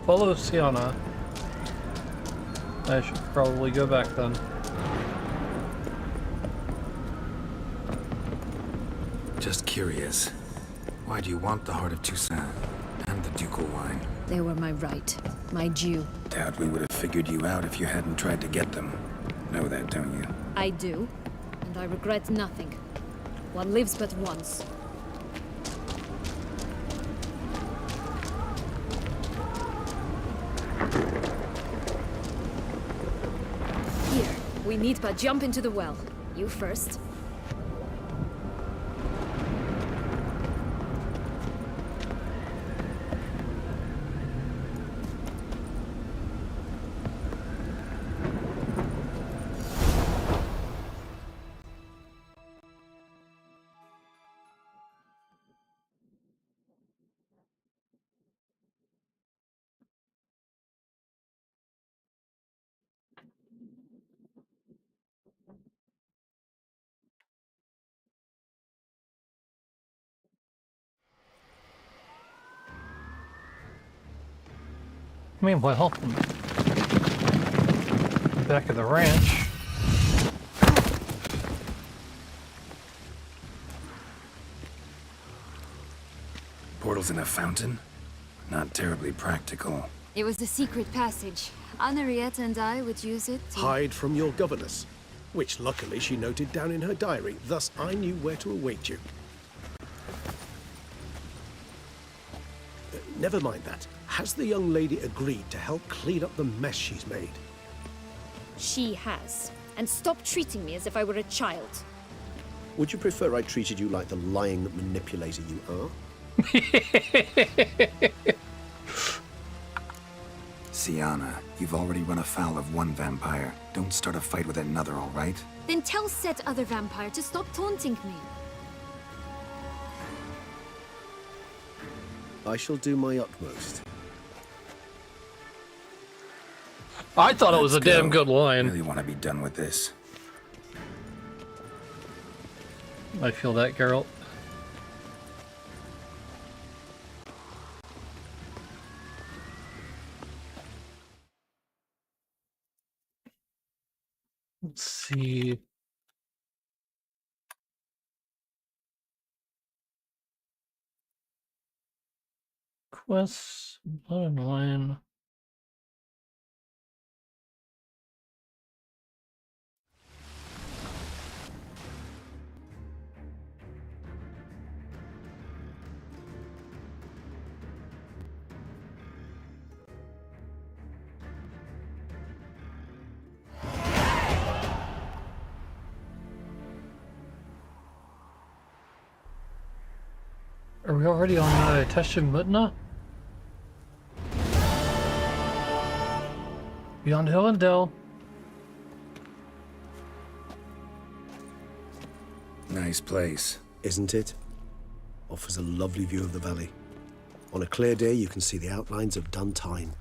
Follow Sienna. I should probably go back then. Just curious. Why do you want the Heart of Toussaint and the ducal wine? They were my right. My due. Doubt we would have figured you out if you hadn't tried to get them. Know that, don't you? I do. And I regret nothing. One lives but once. Here. We need but jump into the well. You first. Meanwhile, back at the ranch. Portals in a fountain? Not terribly practical. It was the secret passage. Henriette and I would use it to... Hide from your governess, which luckily she noted down in her diary, thus I knew where to await you. Never mind that. Has the young lady agreed to help clean up the mess she's made? She has. And stop treating me as if I were a child. Would you prefer I treated you like the lying manipulator you are? Sienna, you've already run afoul of one vampire. Don't start a fight with another, all right? Then tell said other vampire to stop taunting me. I shall do my utmost. I thought it was a Let's damn go. good line. Really want to be done with this. I feel that, Geralt. Let's see. Quests, bottom line. Are we already on Teshin Mutna? Beyond Hill and Dell. Nice place. Isn't it? Offers a lovely view of the valley. On a clear day, you can see the outlines of Duntine.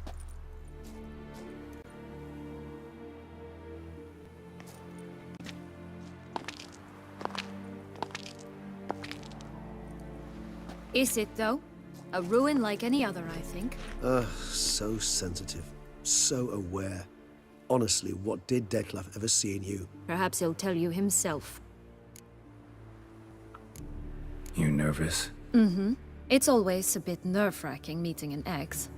Is it, though? A ruin like any other, I think. So sensitive. So aware. Honestly, what did Detlef ever see in you? Perhaps he'll tell you himself. You nervous? Mm-hmm. It's always a bit nerve-wracking meeting an ex.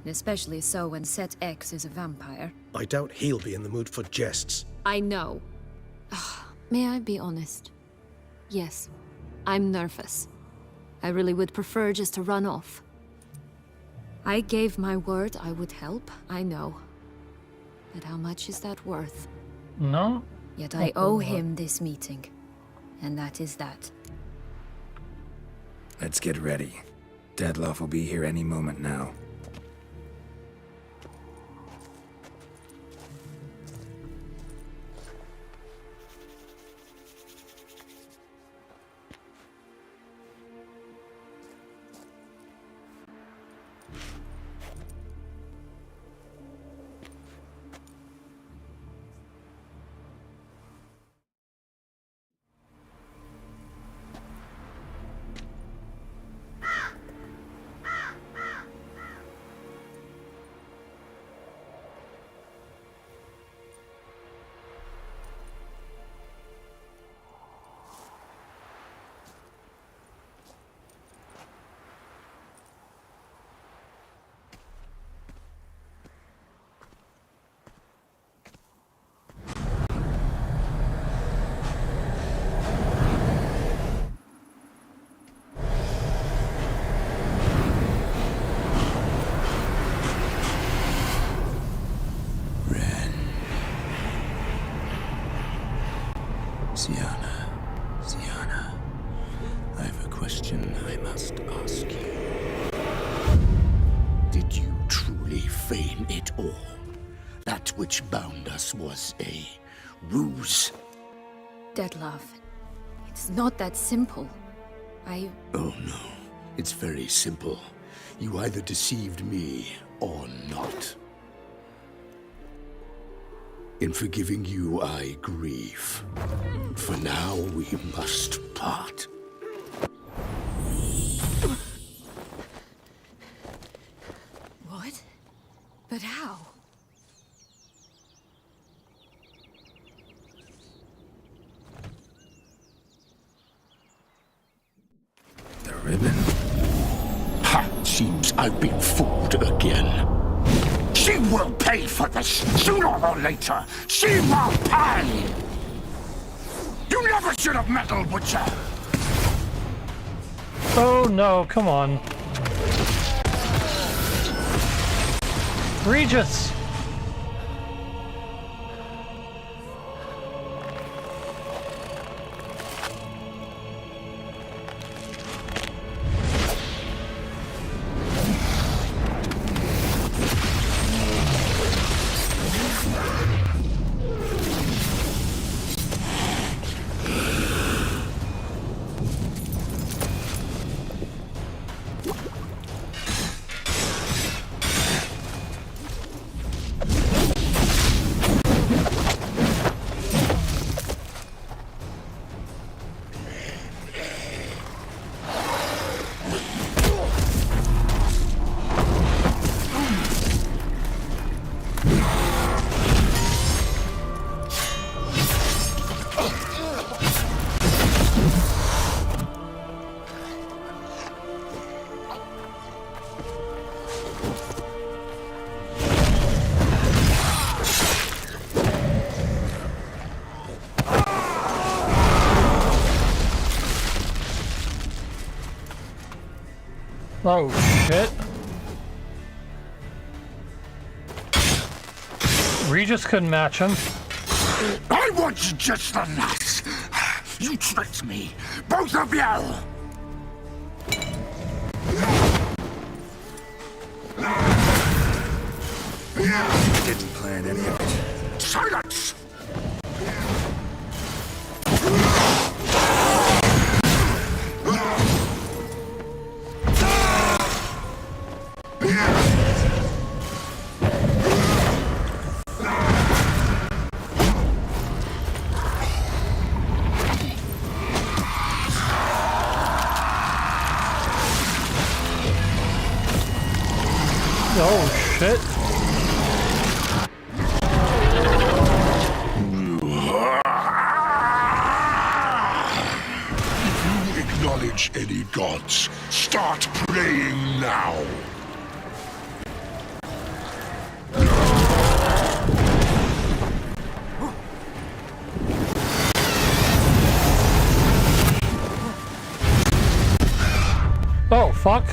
Especially so when Set X is a vampire. I doubt he'll be in the mood for jests. I know. May I be honest? Yes, I'm nervous. I really would prefer just to run off. I gave my word I would help, I know. But how much is that worth? No? Yet I owe him this meeting. And that is that. Let's get ready. Detlef will be here any moment now. Sienna, I have a question I must ask you. Did you truly feign it all? That which bound us was a ruse? Detlef, it's not that simple. Oh no, it's very simple. You either deceived me or not. In forgiving you, I grieve. For now, we must part. What? But how? The ribbon? Ha! Seems I've been fooled again. She will pay for this, sooner or later. She will pay! You never should have meddled, Witcher! Oh no, come on. Regis! Oh, shit. Regis couldn't match him. I was just the lass. You tricked me, both of you. Didn't plan any of it. Silence! Oh, shit. If you acknowledge any gods, start praying now. Oh, fuck.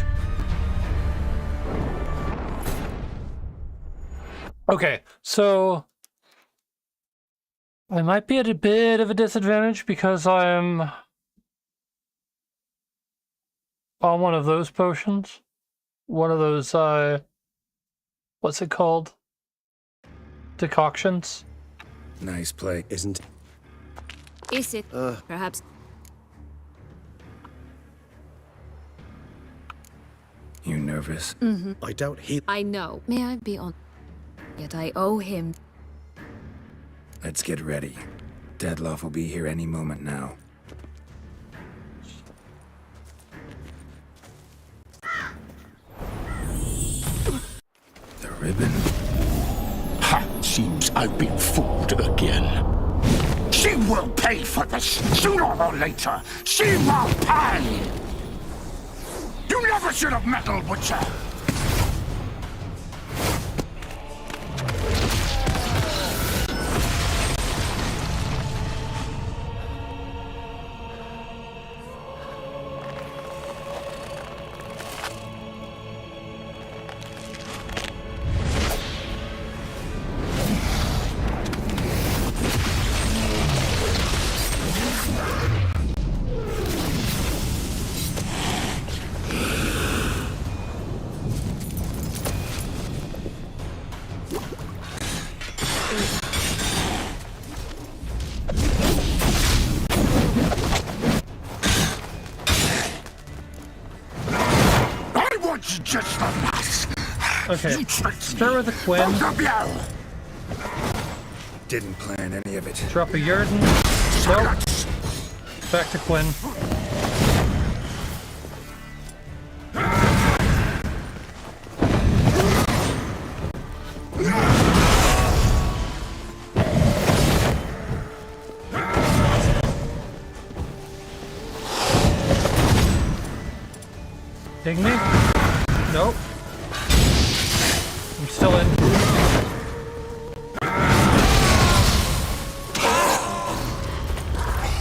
Okay, so I might be at a bit of a disadvantage because I'm on one of those potions. One of those, what's it called? Decoctions. Nice play, isn't it? Is it? Perhaps. You nervous? I doubt he... I know. May I be on? Yet I owe him. Let's get ready. Deadloff will be here any moment now. The ribbon. Ha! Seems I've been fooled again. She will pay for this, sooner or later. She will pay! You never should have meddled with her. Just the last. Okay, start with a Quinn. Didn't plan any of it. Drop a Yarden. Nope. Back to Quinn. Ding me? Nope. I'm still in.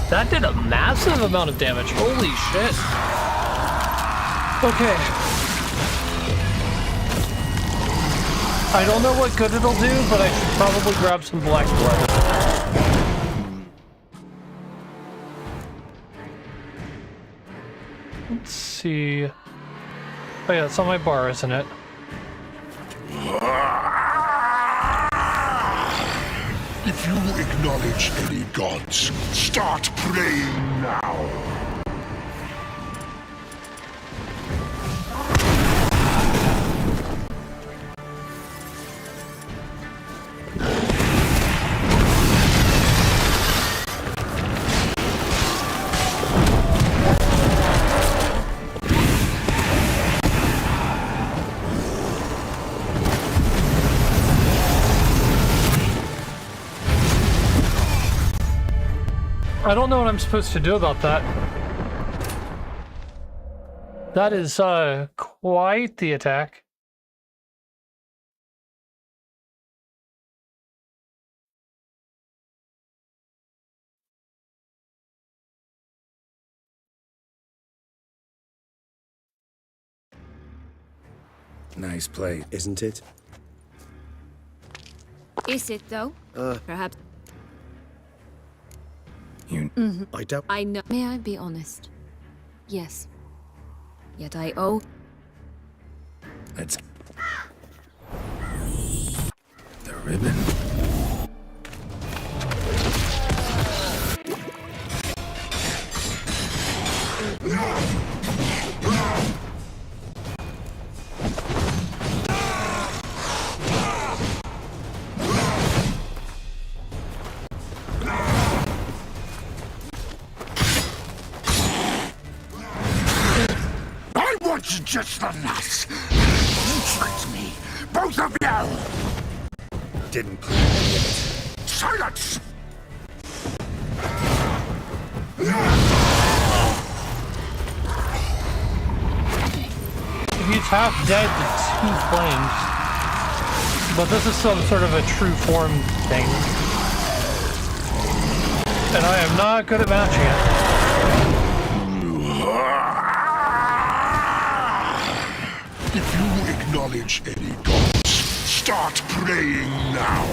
That did a massive amount of damage. Holy shit. Okay. I don't know what good it'll do, but I should probably grab some black blood. Let's see. Oh yeah, it's on my bar, isn't it? If you acknowledge any gods, start praying now. I don't know what I'm supposed to do about that. That is, quite the attack. Nice play, Isn't it? Is it, though? Perhaps. I doubt. I know. May I be honest? Yes. Yet I owe. Let's... The ribbon. I want you just the last. You tricked me, both of you! Didn't plan any of it. Silence! He's half dead to two flames. But this is some sort of a true form thing. And I am not good at matching it. If you acknowledge any gods, start praying now.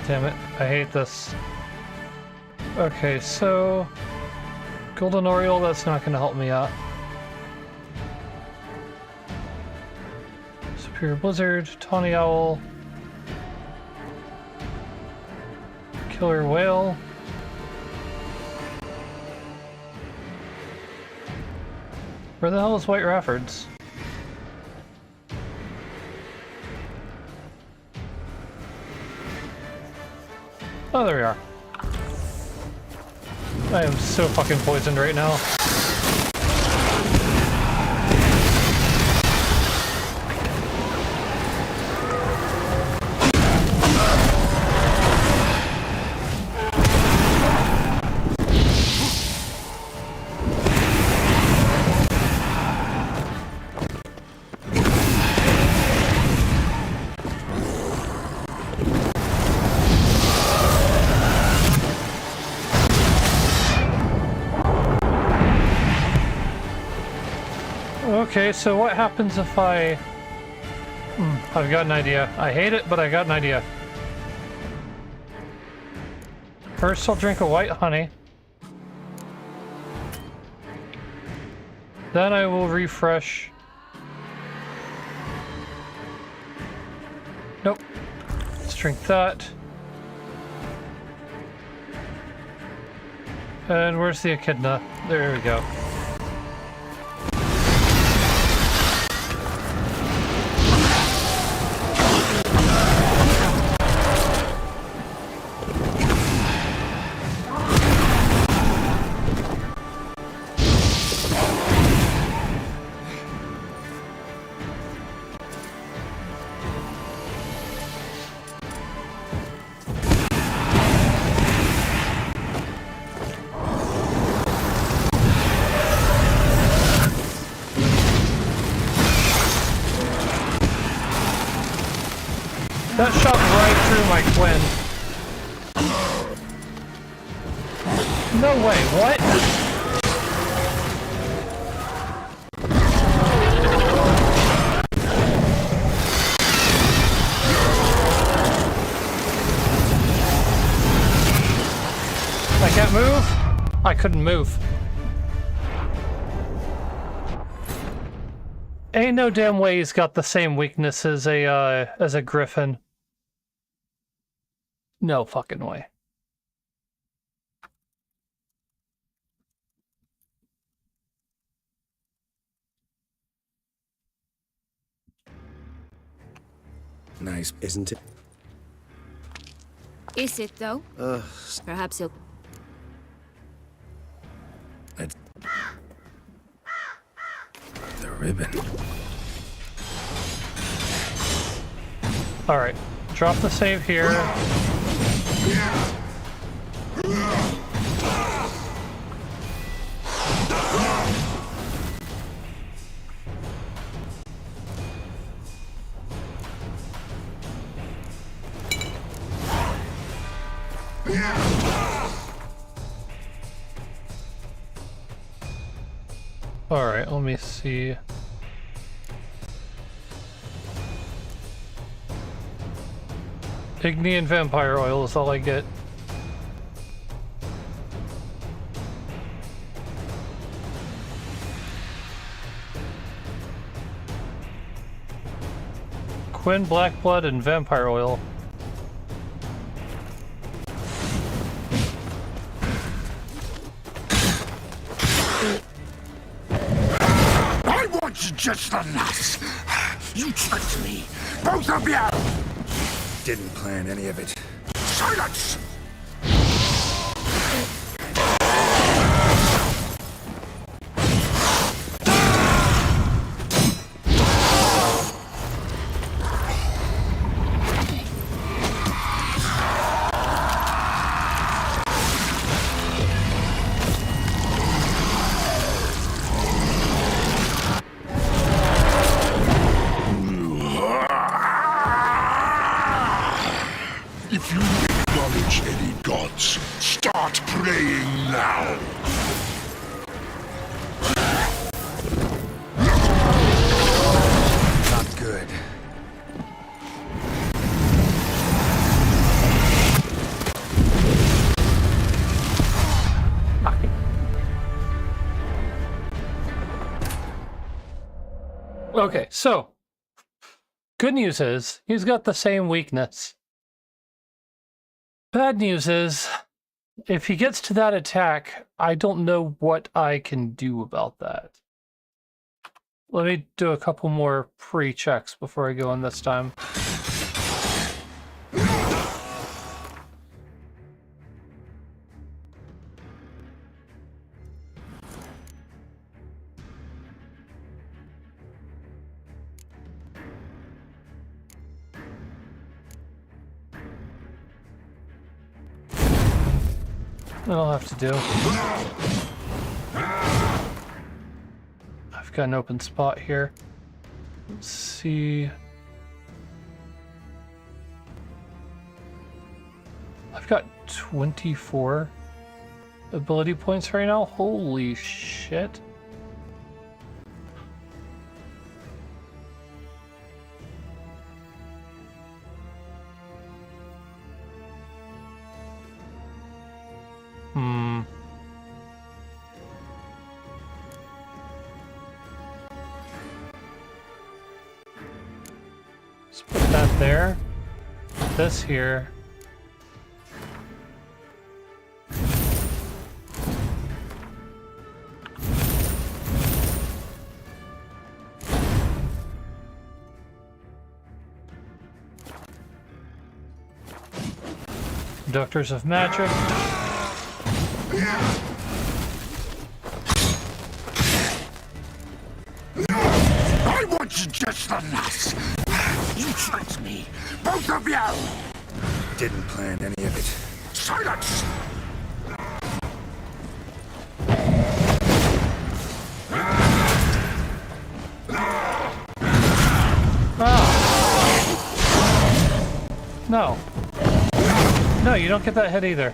Damn it, I hate this. Okay, so... Golden Oriole, that's not gonna help me out. Superior Blizzard, Tawny Owl. Killer Whale. Where the hell is White Raffords? Oh, there we are. I am so fucking poisoned right now. Okay, so what happens if I... I've got an idea. I hate it, but I got an idea. First, I'll drink a white honey. Then I will refresh. Nope. Let's drink that. And where's the echidna? There we go. That shot right through my twin. No way, what? I can't move? I couldn't move. Ain't no damn way he's got the same weakness as a griffin. No fucking way. Nice, isn't it? Is it, though? Perhaps you'll... Let's... ribbon. Alright, drop the save here. Alright, let me see. Igni and vampire oil is all I get. Quinn, black blood, and vampire oil. I want you just the nuts. You tricked me, both of you. Didn't plan any of it. Silence! If you acknowledge any gods, start praying now. Not good. Okay, so good news is he's got the same weakness. Bad news is if he gets to that attack, I don't know what I can do about that. Let me do a couple more pre-checks before I go in this time. That'll have to do. I've got an open spot here. Let's see. I've got 24 ability points right now. Holy shit. Let's put that there. This here. Conductors of magic. I want you just the nuts. You tricked me, both of you. Didn't plan any of it. Silence! No. No, you don't get that hit either.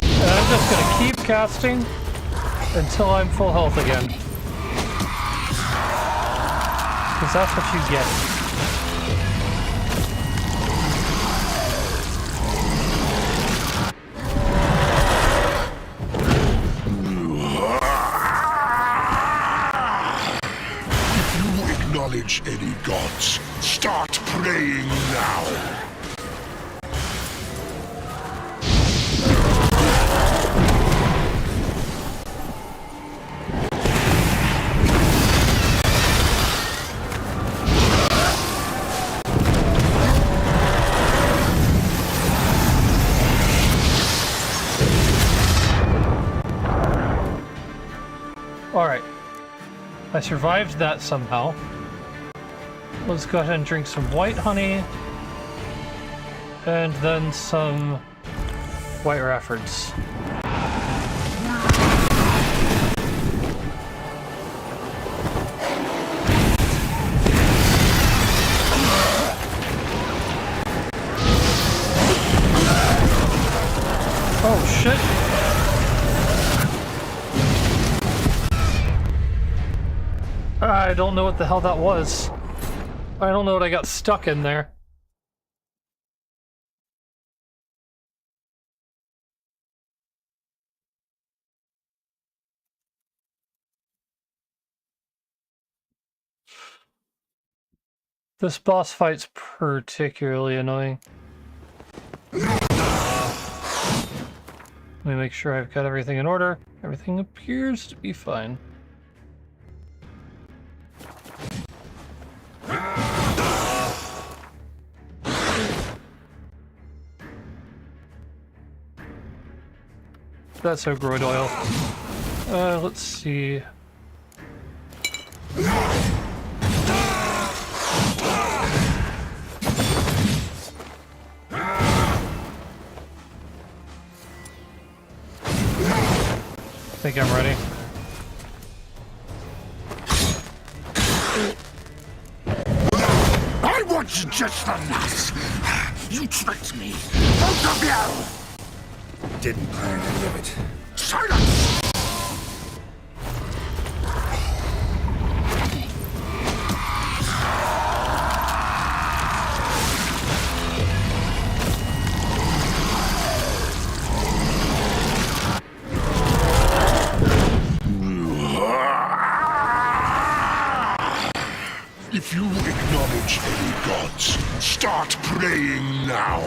And I'm just gonna keep casting until I'm full health again. Because that's what you get. If you acknowledge any gods, start praying now. I survived that somehow. Let's go ahead and drink some white honey. And then some White Raffords. Oh shit! I don't know what the hell that was. I don't know what I got stuck in there. This boss fight's particularly annoying. Let me make sure I've got everything in order. Everything appears to be fine. That's ogroid oil. Let's see. I think I'm ready. I want you just enough. You tricked me. Both of you! Didn't plan any of it. Silence! If you acknowledge any gods, start praying now.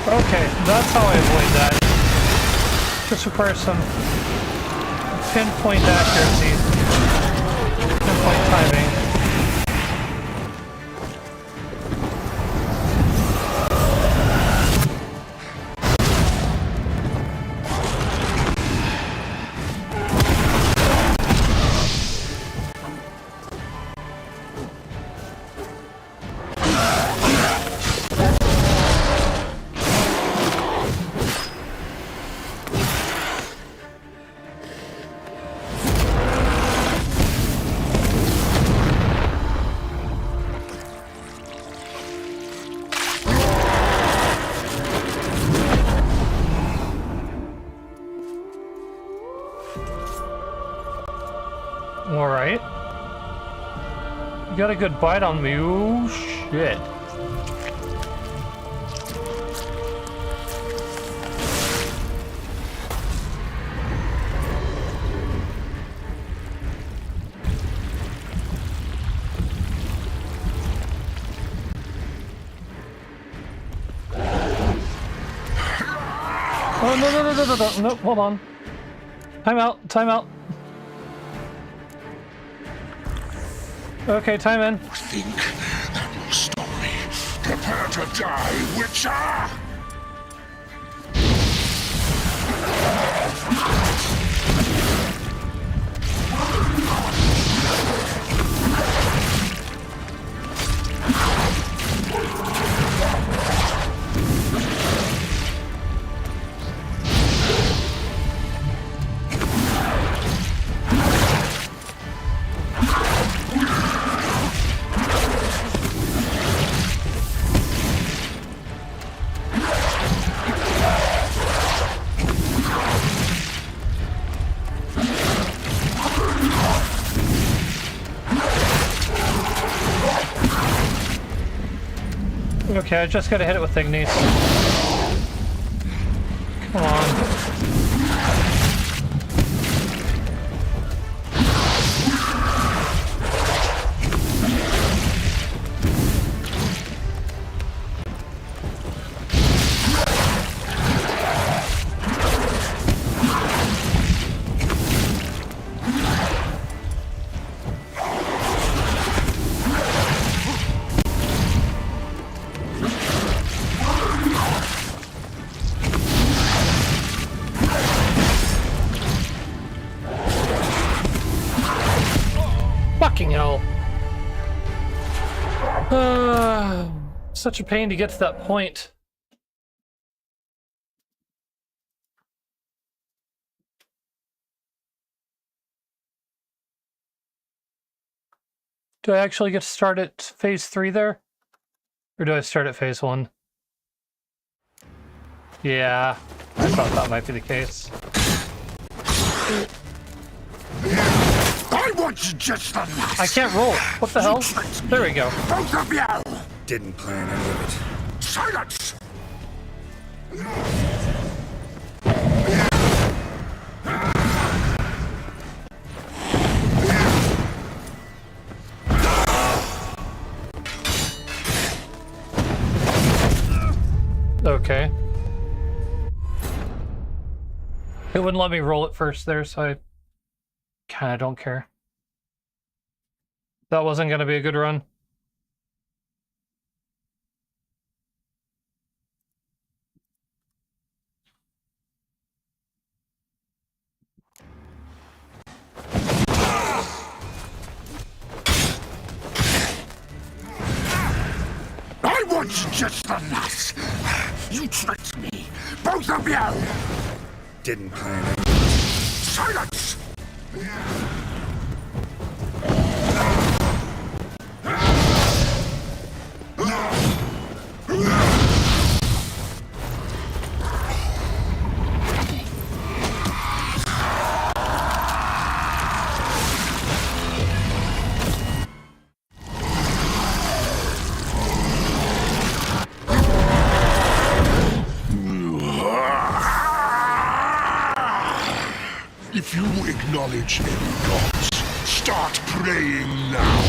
Okay, that's how I avoid that. Just requires some pinpoint accuracy, pinpoint timing. Alright. You got a good bite on me. Oh shit. Oh no, hold on. Time out, time out. Okay, time in. Think that will stop me. Prepare to die, Witcher! Okay, I just gotta hit it with Ignis. Come on. Fucking hell. Such a pain to get to that point. Do I actually get to start at phase 3 there? Or do I start at phase 1? Yeah, I thought that might be the case. I want you just the last. I can't roll. What the hell? There we go. Both of you! Didn't plan any of it. Silence! Okay. It wouldn't let me roll it first there, so I kind of don't care. That wasn't going to be a good run. I want you just the last. You tricked me. Both of you! Didn't plan any of it. Silence! If you acknowledge any gods, start praying now.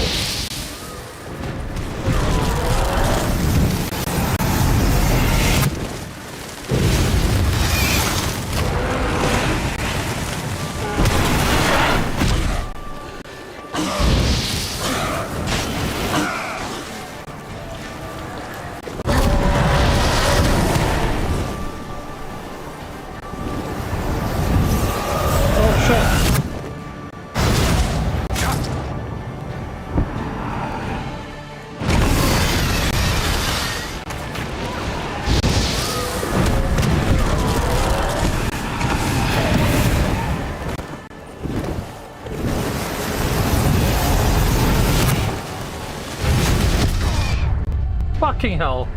Fucking hell.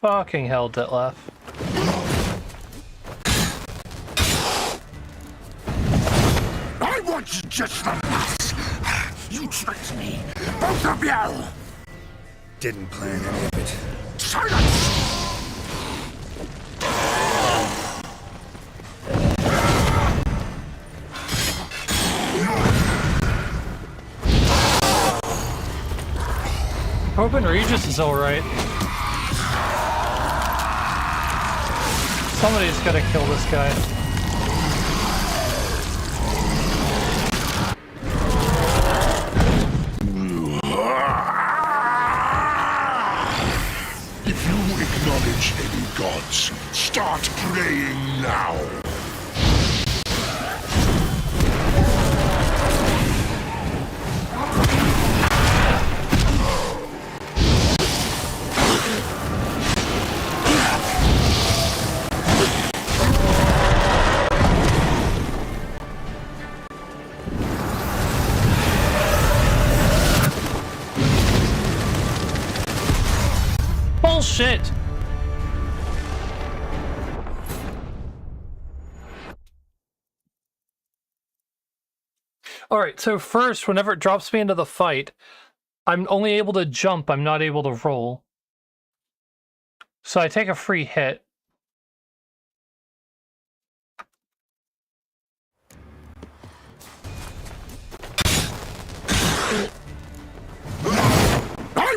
Fucking hell, Detlef. I want you just the last. You tricked me. Both of you! Didn't plan any of it. Silence! Hoping Regis is alright. Somebody's gotta kill this guy. If you acknowledge any gods, start praying now. Bullshit! Alright, so first, whenever it drops me into the fight, I'm only able to jump, I'm not able to roll. So I take a free hit.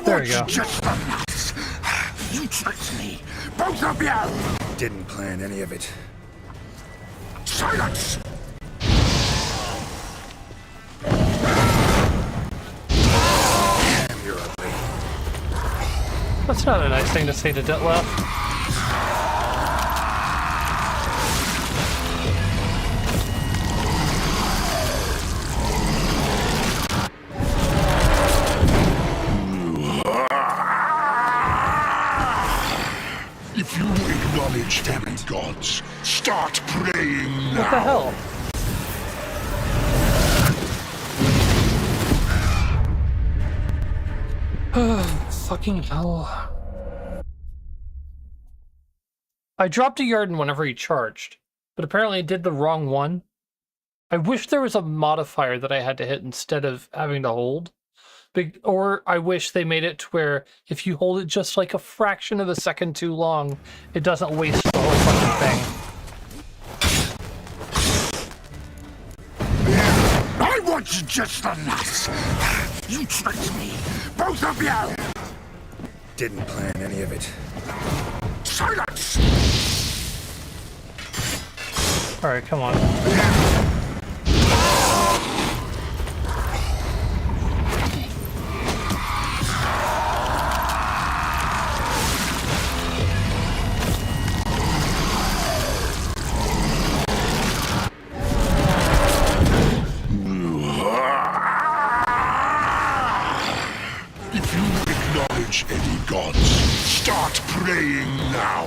There we go. Just the last. You tricked me. Both of you! Didn't plan any of it. Silence! That's not a nice thing to say to Detlef. If you acknowledge demigods, start praying now. What the hell? Fucking hell. I dropped a Yarden whenever he charged, but apparently I did the wrong one. I wish there was a modifier that I had to hit instead of having to hold. Or I wish they made it to where if you hold it just like a fraction of a second too long, it doesn't waste the whole fucking thing. I want you just the nuts. You tricked me, both of you. Didn't plan any of it. Silence! Alright, come on. If you acknowledge any gods, start praying now.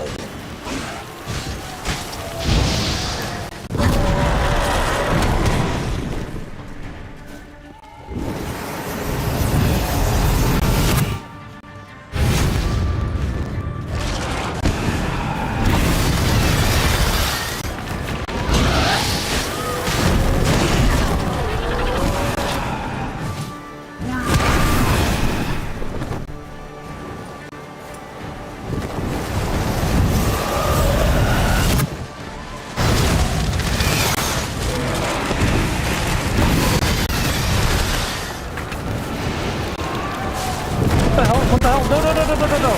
What the hell? No, no, no, no, no, no, no!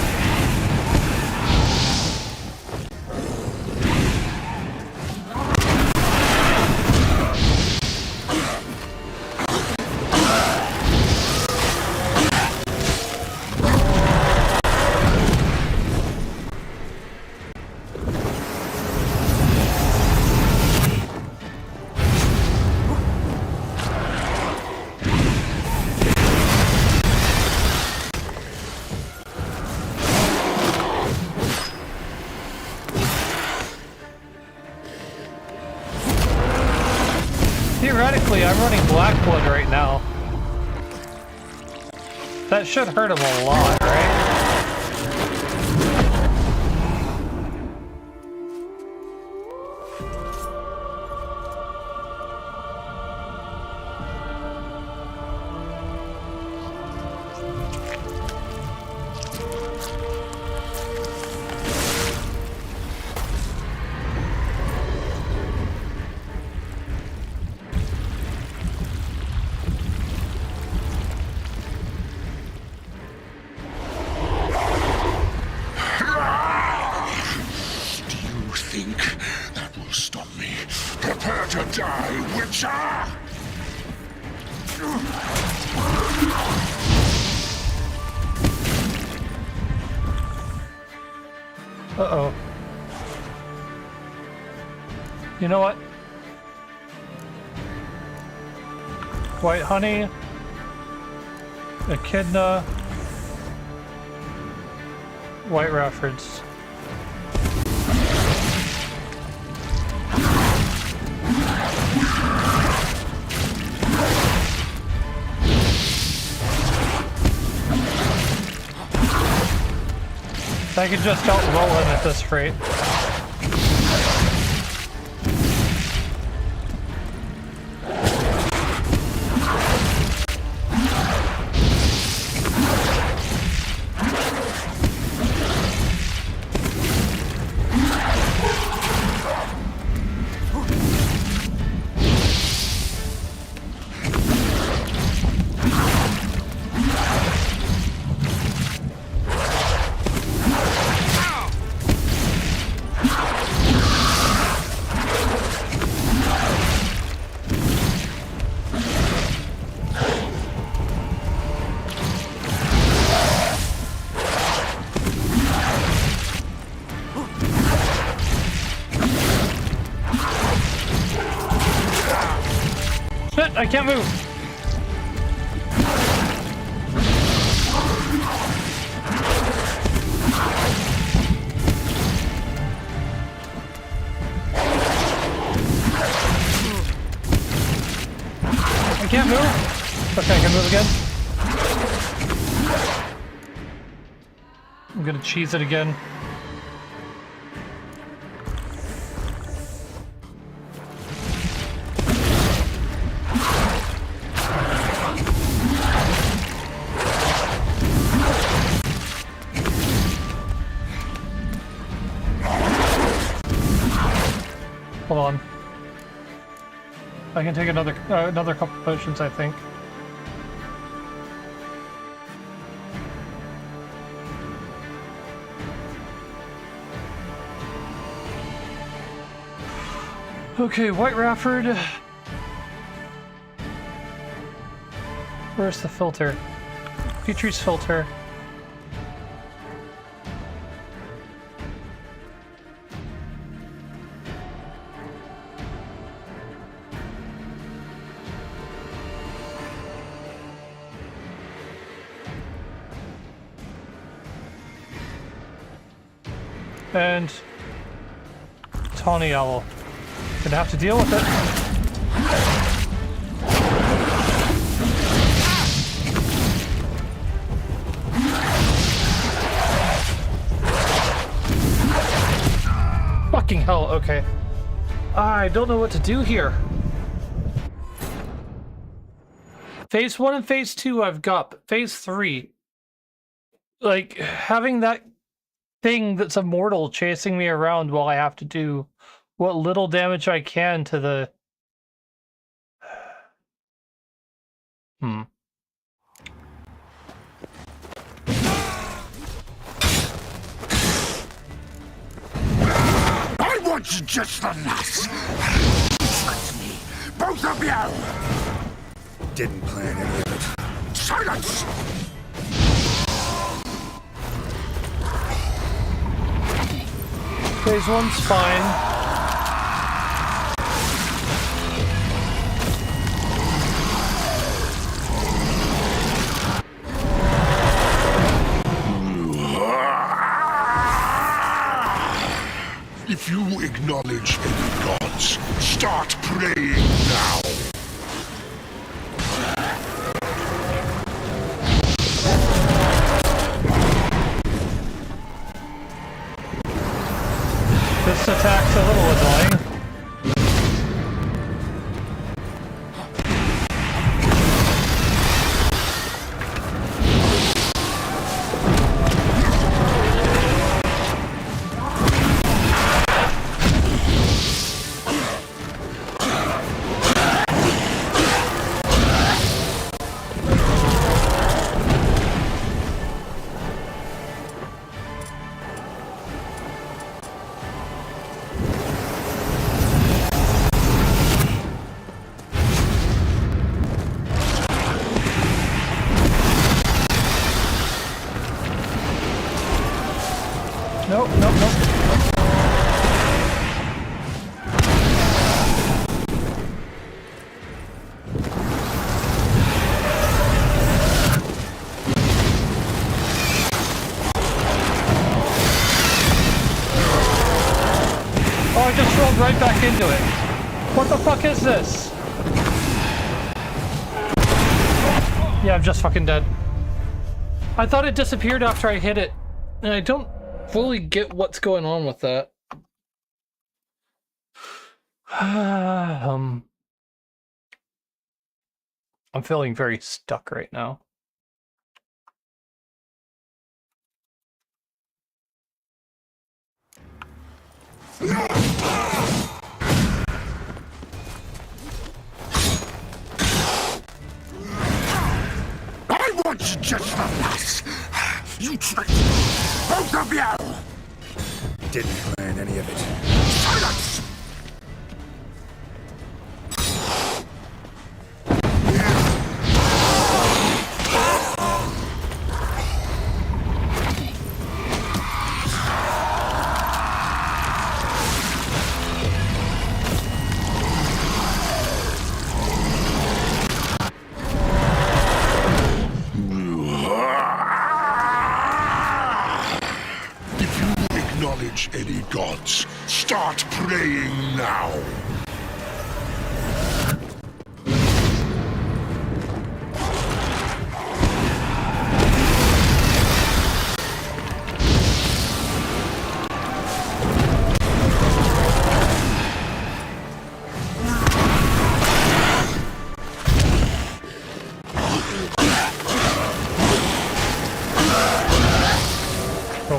Theoretically, I'm running Blackblood right now. That should hurt him a lot, right? Prepare to die, Witcher! Uh-oh. You know what? White honey, echidna, white Raffords. I could just outroll him at this rate. I can't move. I can't move. Okay, I can move again. I'm gonna cheese it again. Hold on. I can take another couple potions, I think. Okay, White Rafford. Where's the filter? Petrie's filter. And Tawny Owl. Gonna have to deal with it. Fucking hell, okay. I don't know what to do here. Phase 1 and Phase 2 I've got, but Phase 3... like, having that thing that's immortal chasing me around while I have to do what little damage I can to the... I want you just the last. Trust me, both of you. Didn't plan any of it. Silence! Phase 1's fine. If you acknowledge any gods, start praying now. This attack's a little annoying. Nope, nope, nope. Oh, I just rolled right back into it. What the fuck is this? Yeah, I'm just fucking dead. I thought it disappeared after I hit it, and I don't fully get what's going on with that. I'm feeling very stuck right now. I want you just the last. You tricked me, both of you. Didn't plan any of it. Silence! playing now?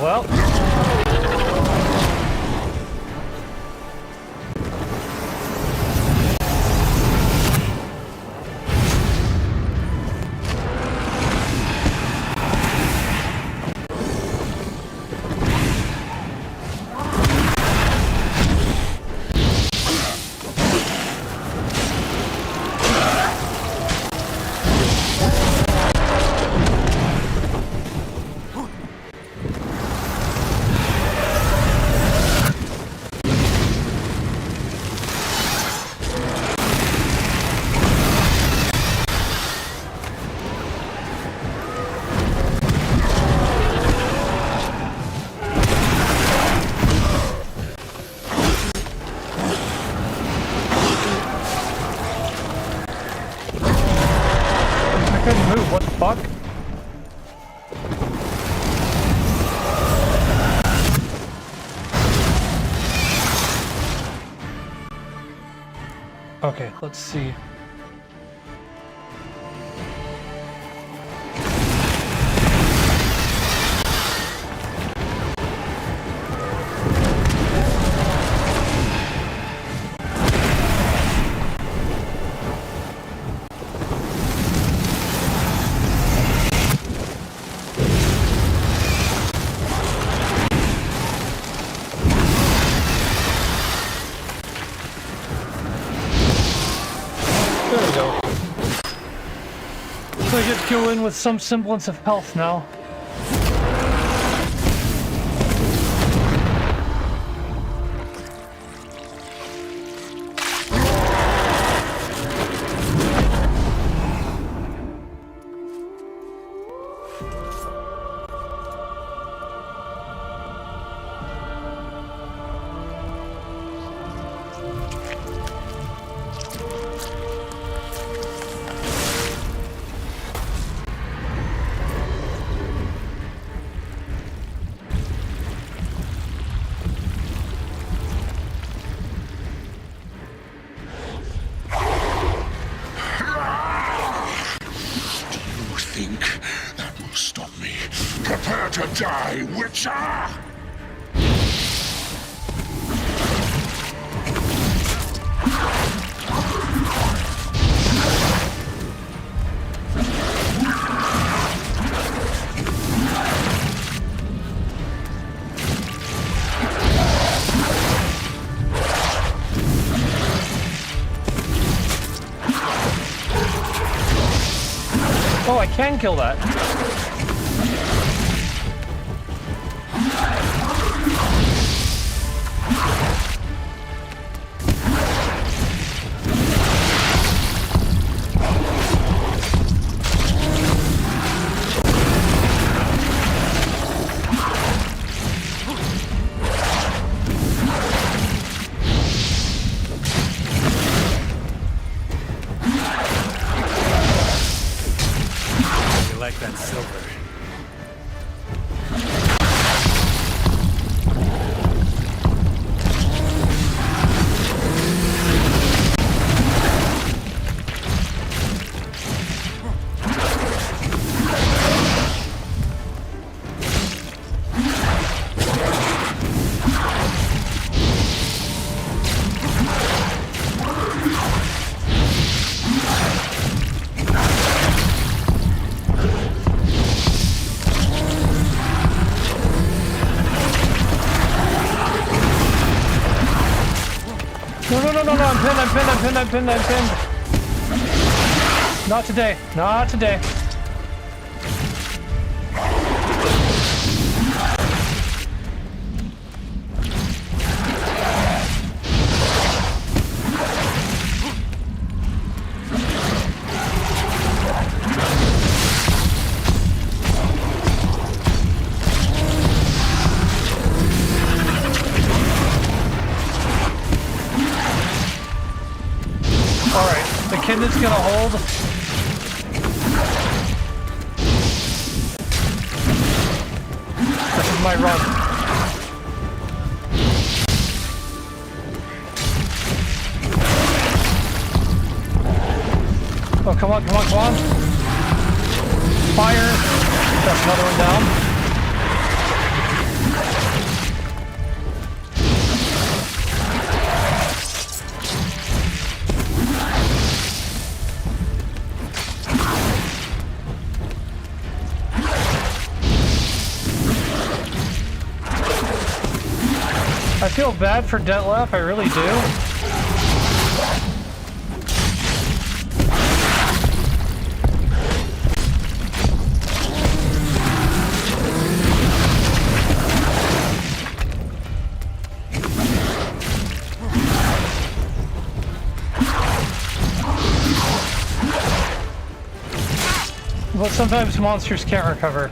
Well, I couldn't move. What the fuck? Okay, let's see. There we go. So I get to go in with some semblance of health now. You think that will stop me? Prepare to die, Witcher! Oh, I can kill that. You like that silver? No, I'm pinned. Not today. Not today. Kindred's gonna hold. This is my run. Oh, come on, come on, come on. Fire. That's another one down. I feel bad for Detlef, I really do. But sometimes monsters can't recover.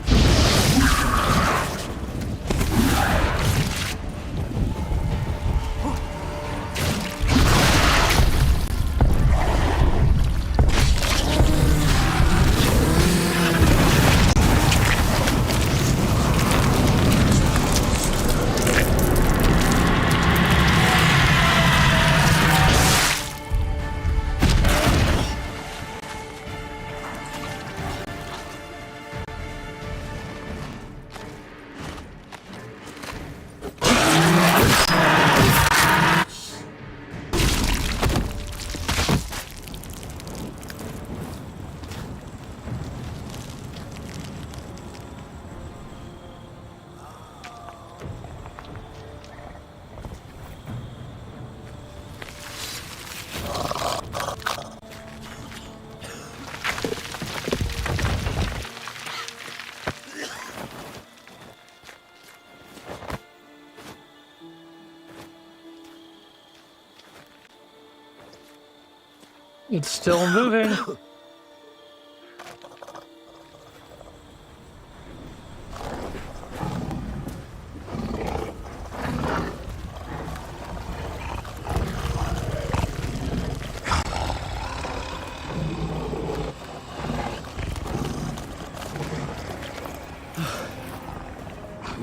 It's still moving.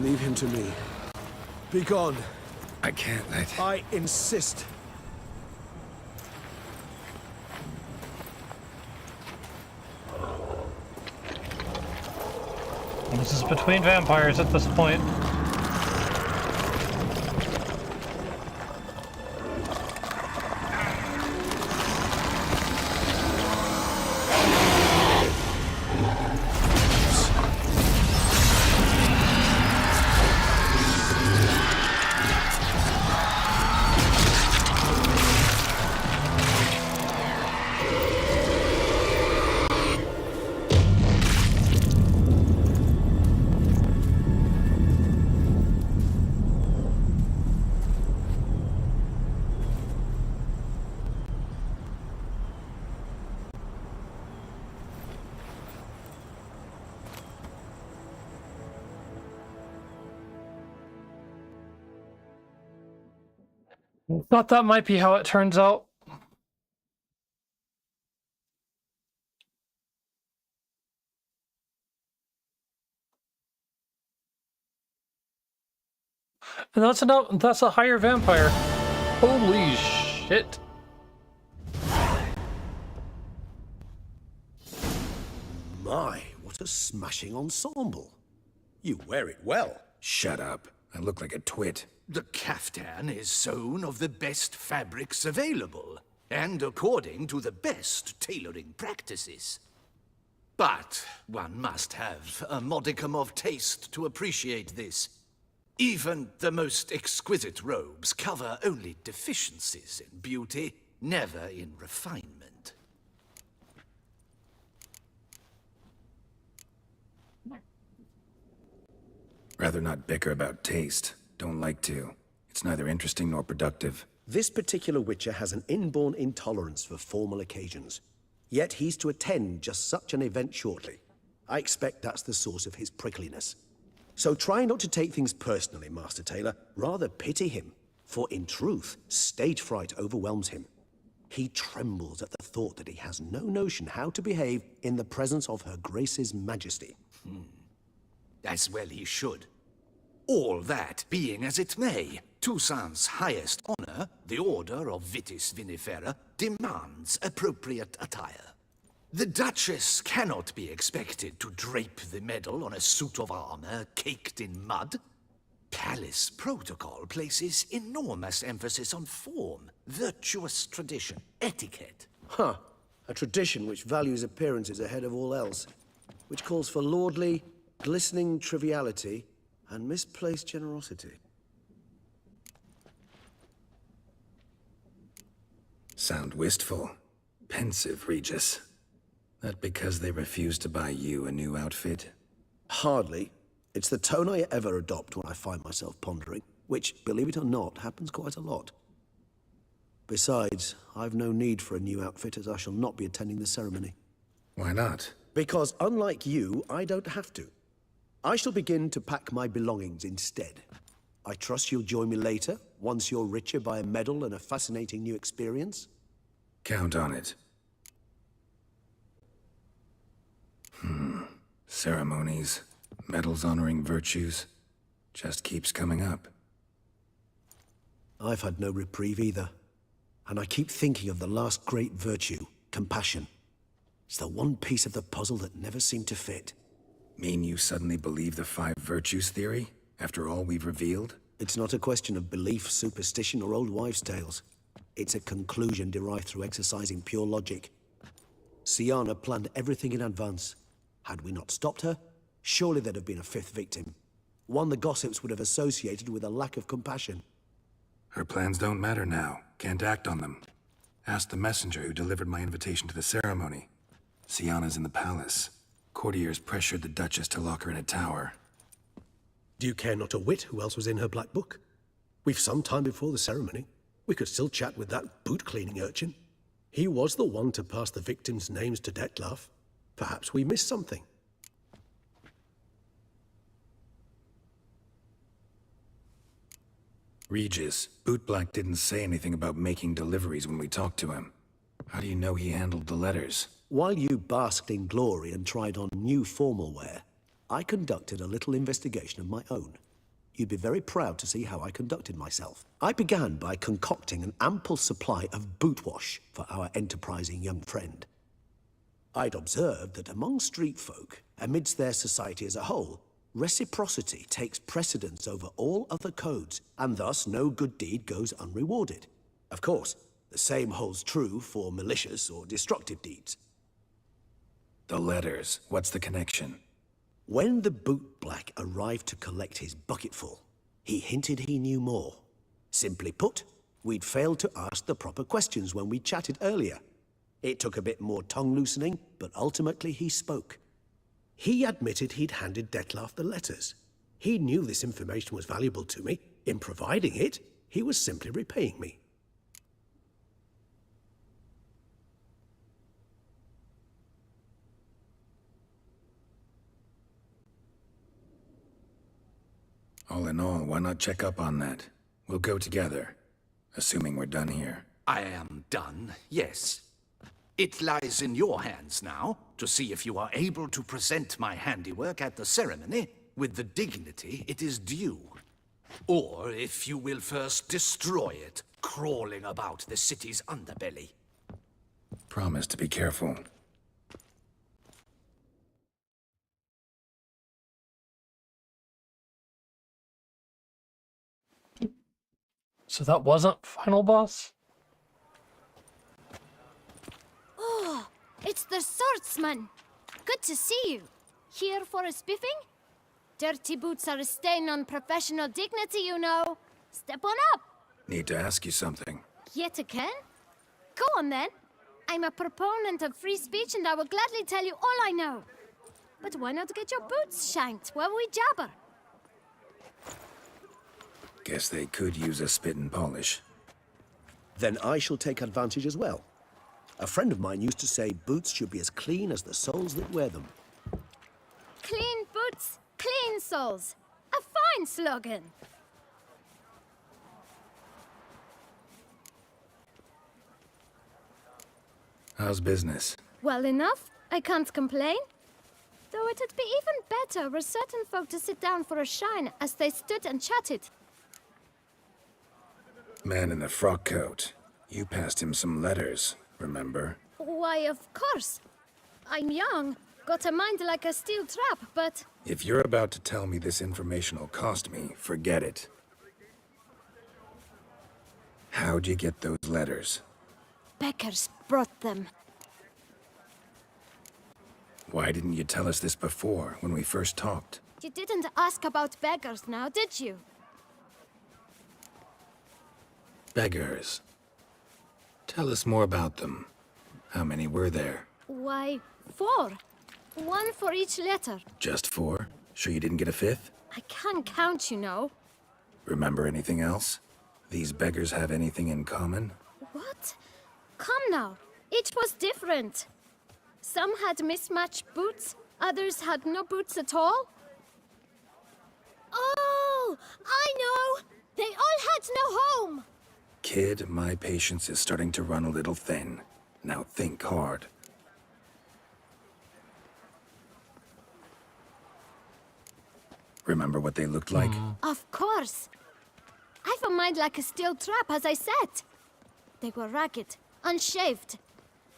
Leave him to me. Be gone. I can't let... I insist. This is between vampires at this point. Thought that might be how it turns out. And that's a higher vampire. Holy shit. My, what a smashing ensemble. You wear it well. Shut up. I look like a twit. The caftan is sewn of the best fabrics available, and according to the best tailoring practices. But one must have a modicum of taste to appreciate this. Even the most exquisite robes cover only deficiencies in beauty, never in refinement. Rather not bicker about taste. Don't like to. It's neither interesting nor productive. This particular Witcher has an inborn intolerance for formal occasions. Yet he's to attend just such an event shortly. I expect that's the source of his prickliness. So try not to take things personally, Master Taylor. Rather pity him. For in truth, stage fright overwhelms him. He trembles at the thought that he has no notion how to behave in the presence of Her Grace's Majesty. As well he should. All that being as it may, Toussaint's highest honor, the Order of Vitis Vinifera, demands appropriate attire. The Duchess cannot be expected to drape the medal on a suit of armor caked in mud. Palace protocol places enormous emphasis on form, virtuous tradition, etiquette. Huh. A tradition which values appearances ahead of all else, which calls for lordly, glistening triviality and misplaced generosity. Sound wistful. Pensive, Regis. That because they refused to buy you a new outfit? Hardly. It's the tone I ever adopt when I find myself pondering, which, believe it or not, happens quite a lot. Besides, I've no need for a new outfit, as I shall not be attending the ceremony. Why not? Because, unlike you, I don't have to. I shall begin to pack my belongings instead. I trust you'll join me later, once you're richer by a medal and a fascinating new experience? Count on it. Ceremonies, medals honoring virtues, just keeps coming up. I've had no reprieve either. And I keep thinking of the last great virtue, compassion. It's the one piece of the puzzle that never seemed to fit. Mean you suddenly believe the 5 virtues theory, after all we've revealed? It's not a question of belief, superstition, or old wives' tales. It's a conclusion derived through exercising pure logic. Siana planned everything in advance. Had we not stopped her, surely there'd have been a 5th victim. One the gossips would have associated with a lack of compassion. Her plans don't matter now. Can't act on them. Ask the messenger who delivered my invitation to the ceremony. Siana's in the palace. Courtiers pressured the Duchess to lock her in a tower. Do you care not a whit who else was in her black book? We've some time before the ceremony. We could still chat with that boot-cleaning urchin. He was the one to pass the victims' names to Dettlaff. Perhaps we missed something. Regis, Bootblack didn't say anything about making deliveries when we talked to him. How do you know he handled the letters? While you basked in glory and tried on new formal wear, I conducted a little investigation of my own. You'd be very proud to see how I conducted myself. I began by concocting an ample supply of boot wash for our enterprising young friend. I'd observed that among street folk, amidst their society as a whole, reciprocity takes precedence over all other codes, and thus no good deed goes unrewarded. Of course, the same holds true for malicious or destructive deeds. The letters, what's the connection? When the bootblack arrived to collect his bucketful, he hinted he knew more. Simply put, we'd failed to ask the proper questions when we chatted earlier. It took a bit more tongue-loosening, but ultimately he spoke. He admitted he'd handed Dettlaff the letters. He knew this information was valuable to me. In providing it, he was simply repaying me. All in all, why not check up on that? We'll go together, assuming we're done here. I am done, yes. It lies in your hands now to see if you are able to present my handiwork at the ceremony with the dignity it is due. Or if you will first destroy it, crawling about the city's underbelly. Promise to be careful. So that wasn't final boss? Oh, it's the swordsman. Good to see you. Here for a spiffing? Dirty boots are a stain on professional dignity, you know. Step on up. Need to ask you something. Yet again? Go on then. I'm a proponent of free speech and I will gladly tell you all I know. But why not get your boots shanked while we jabber? Guess they could use a spit and polish. Then I shall take advantage as well. A friend of mine used to say boots should be as clean as the soles that wear them. Clean boots, clean soles. A fine slogan. How's business? Well enough. I can't complain. Though it'd be even better were certain folk to sit down for a shine as they stood and chatted. Man in the frock coat. You passed him some letters, remember? Why, of course. I'm young, got a mind like a steel trap, but... If you're about to tell me this information will cost me, forget it. How'd you get those letters? Beggars brought them. Why didn't you tell us this before, when we first talked? You didn't ask about beggars now, did you? Beggars. Tell us more about them. How many were there? Why, 4. 1 for each letter. Just 4? Sure you didn't get a 5th? I can't count, you know. Remember anything else? These beggars have anything in common? What? Come now. Each was different. Some had mismatched boots, others had no boots at all. Oh, I know! They all had no home! Kid, my patience is starting to run a little thin. Now think hard. Remember what they looked like? Of course. I've a mind like a steel trap, as I said. They were ragged, unshaved.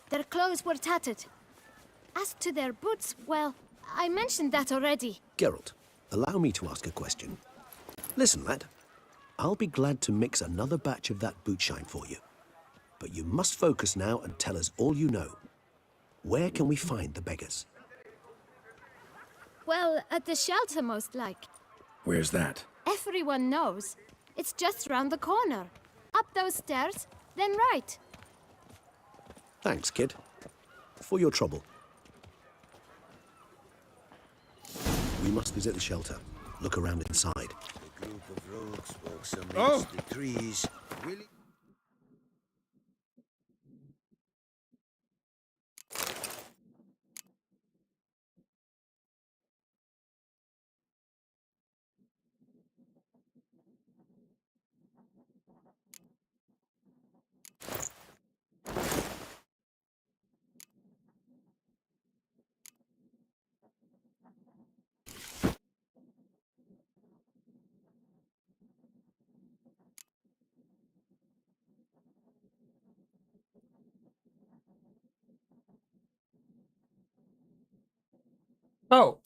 Their clothes were tattered. As to their boots, well, I mentioned that already. Geralt, allow me to ask a question. Listen, lad. I'll be glad to mix another batch of that boot shine for you. But you must focus now and tell us all you know. Where can we find the beggars? Well, at the shelter, most like. Where's that? Everyone knows. It's just round the corner. Up those stairs, then right. Thanks, kid. For your trouble. We must visit the shelter. Look around inside. The group of rogues walks amidst the trees. Really? Oh.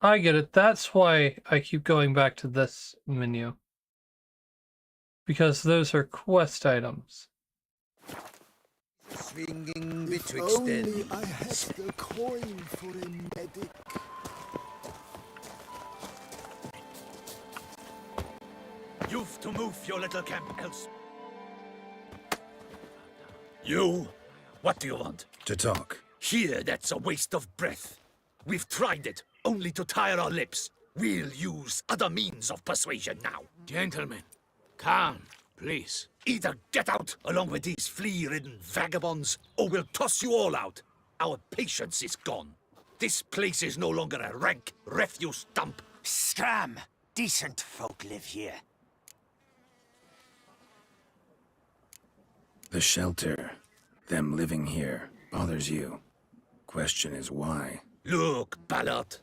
I get it. That's why I keep going back to this menu. Because those are quest items. Swinging betwixt them. I had the coin for a medic. You've to move your little camp else. You? What do you want? To talk. Here, that's a waste of breath. We've tried it, only to tire our lips. We'll use other means of persuasion now. Gentlemen, calm, please. Either get out along with these flea-ridden vagabonds, or we'll toss you all out. Our patience is gone. This place is no longer a rank refuse dump. Scram! Decent folk live here. The shelter, them living here, bothers you. Question is why? Look, Ballard.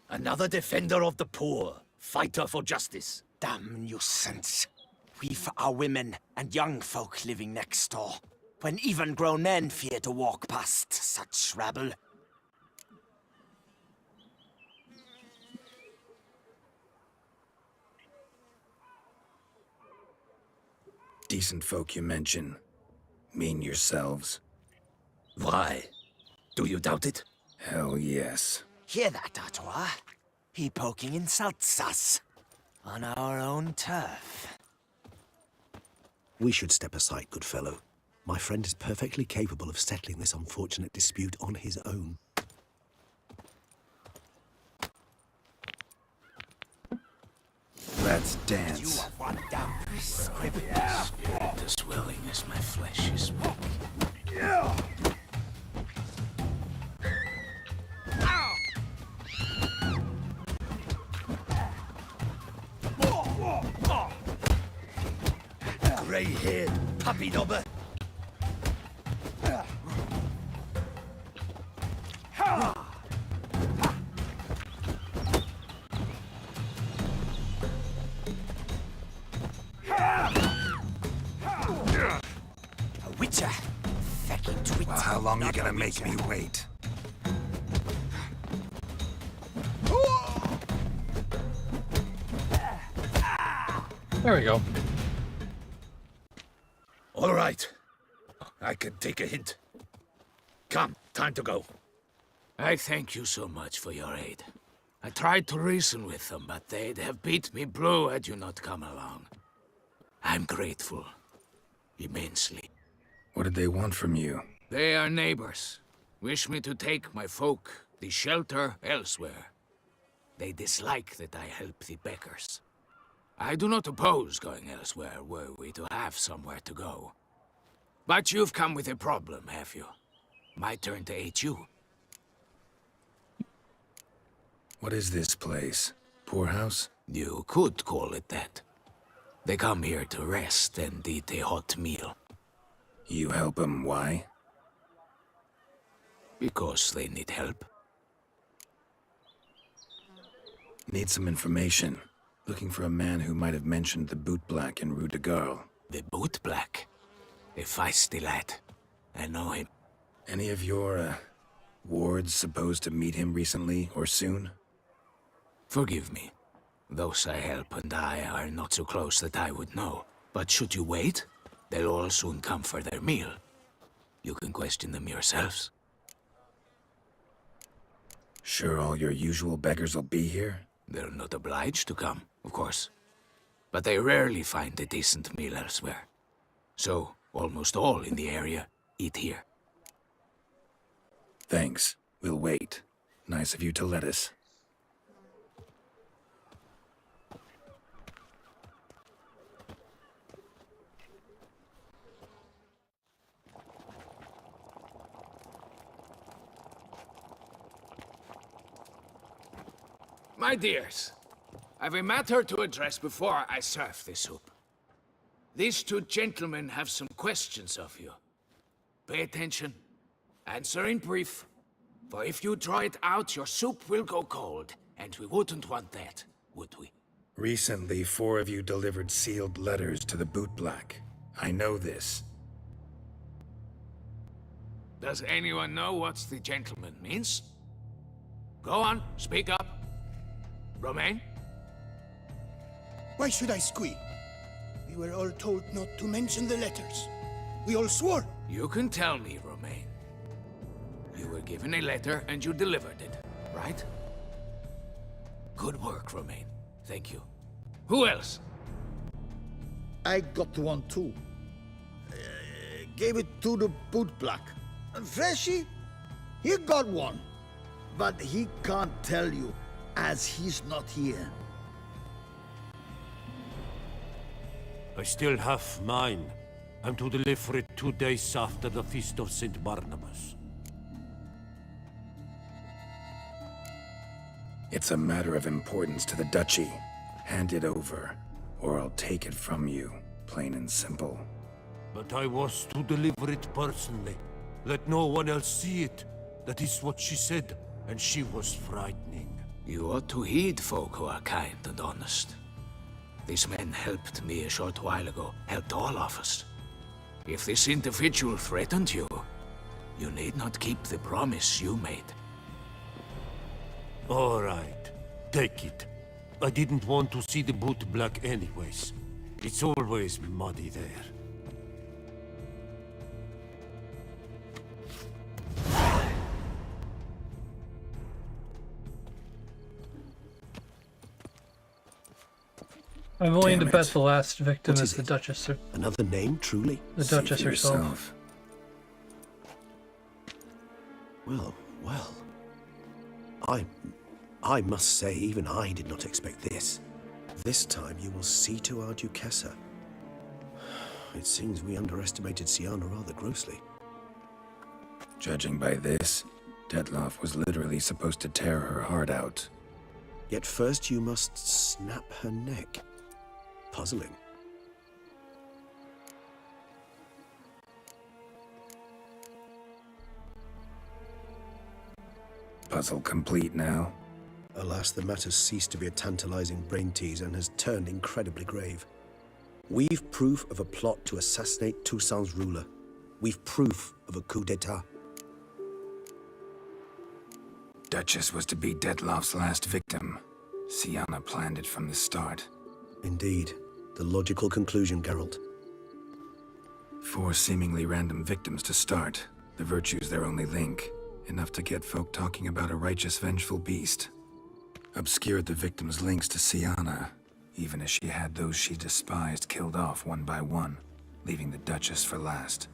Another defender of the poor. Fighter for justice. Damn nuisance. We've our women and young folk living next door, when even grown men fear to walk past such rabble. Decent folk you mention. Mean yourselves? Why? Do you doubt it? Hell yes. Hear that, Artois? He poking insults us. On our own turf. We should step aside, good fellow. My friend is perfectly capable of settling this unfortunate dispute on his own. Let's dance. You are one damn scribbler. Spirit is willing as my flesh is weak. grey-haired puppy knobber. A witcher. Fucking twit. Well, how long are you gonna make me wait? There we go. All right. I can take a hint. Come, time to go. I thank you so much for your aid. I tried to reason with them, but they'd have beat me blue had you not come along. I'm grateful. Immensely. What did they want from you? They are neighbors. Wish me to take my folk, the shelter, elsewhere. They dislike that I help the beggars. I do not oppose going elsewhere were we to have somewhere to go. But you've come with a problem, have you? My turn to aid you. What is this place? Poorhouse? You could call it that. They come here to rest and eat a hot meal. You help them, why? Because they need help. Need some information. Looking for a man who might have mentioned the boot black in Rue de Garl. The boot black? A feisty lad. I know him. Any of your, wards supposed to meet him recently or soon? Forgive me. Those I help and I are not so close that I would know. But should you wait, they'll all soon come for their meal. You can question them yourselves. Sure all your usual beggars will be here? They're not obliged to come, of course. But they rarely find a decent meal elsewhere. So, almost all in the area eat here. Thanks. We'll wait. Nice of you to let us. My dears, I've a matter to address before I serve the soup. These two gentlemen have some questions of you. Pay attention. Answer in brief. For if you draw it out, your soup will go cold, and we wouldn't want that, would we? Recently, 4 of you delivered sealed letters to the boot black. I know this. Does anyone know what the gentleman means? Go on, speak up. Romain? Why should I squeal? We were all told not to mention the letters. We all swore. You can tell me, Romain. You were given a letter and you delivered it, right? Good work, Romain. Thank you. Who else? I got one too. Gave it to the boot black. And Freshy, he got one. But he can't tell you, as he's not here. I still have mine. I'm to deliver it 2 days after the Feast of St. Barnabas. It's a matter of importance to the Duchy. Hand it over, or I'll take it from you, plain and simple. But I was to deliver it personally. Let no one else see it. That is what she said, and she was frightening. You ought to heed folk who are kind and honest. These men helped me a short while ago, helped all of us. If this individual threatened you, you need not keep the promise you made. All right, take it. I didn't want to see the boot black anyways. It's always muddy there. I'm willing to Damn bet it. the last victim What is is the it? Duchess. Another name, truly? The See Duchess for herself. yourself. Well. I must say, even I did not expect this. This time you will see to our Duchessa. It seems we underestimated Sienna rather grossly. Judging by this, Detloff was literally supposed to tear her heart out. Yet first you must snap her neck. Puzzling. Puzzle complete now? Alas, the matter's ceased to be a tantalizing brain tease and has turned incredibly grave. We've proof of a plot to assassinate Toussaint's ruler. We've proof of a coup d'etat. Duchess was to be Detloff's last victim. Siana planned it from the start. Indeed. The logical conclusion, Geralt. 4 seemingly random victims to start. The virtue's their only link. Enough to get folk talking about a righteous, vengeful beast. Obscured the victims' links to Siana, even as she had those she despised killed off one by one, leaving the Duchess for last.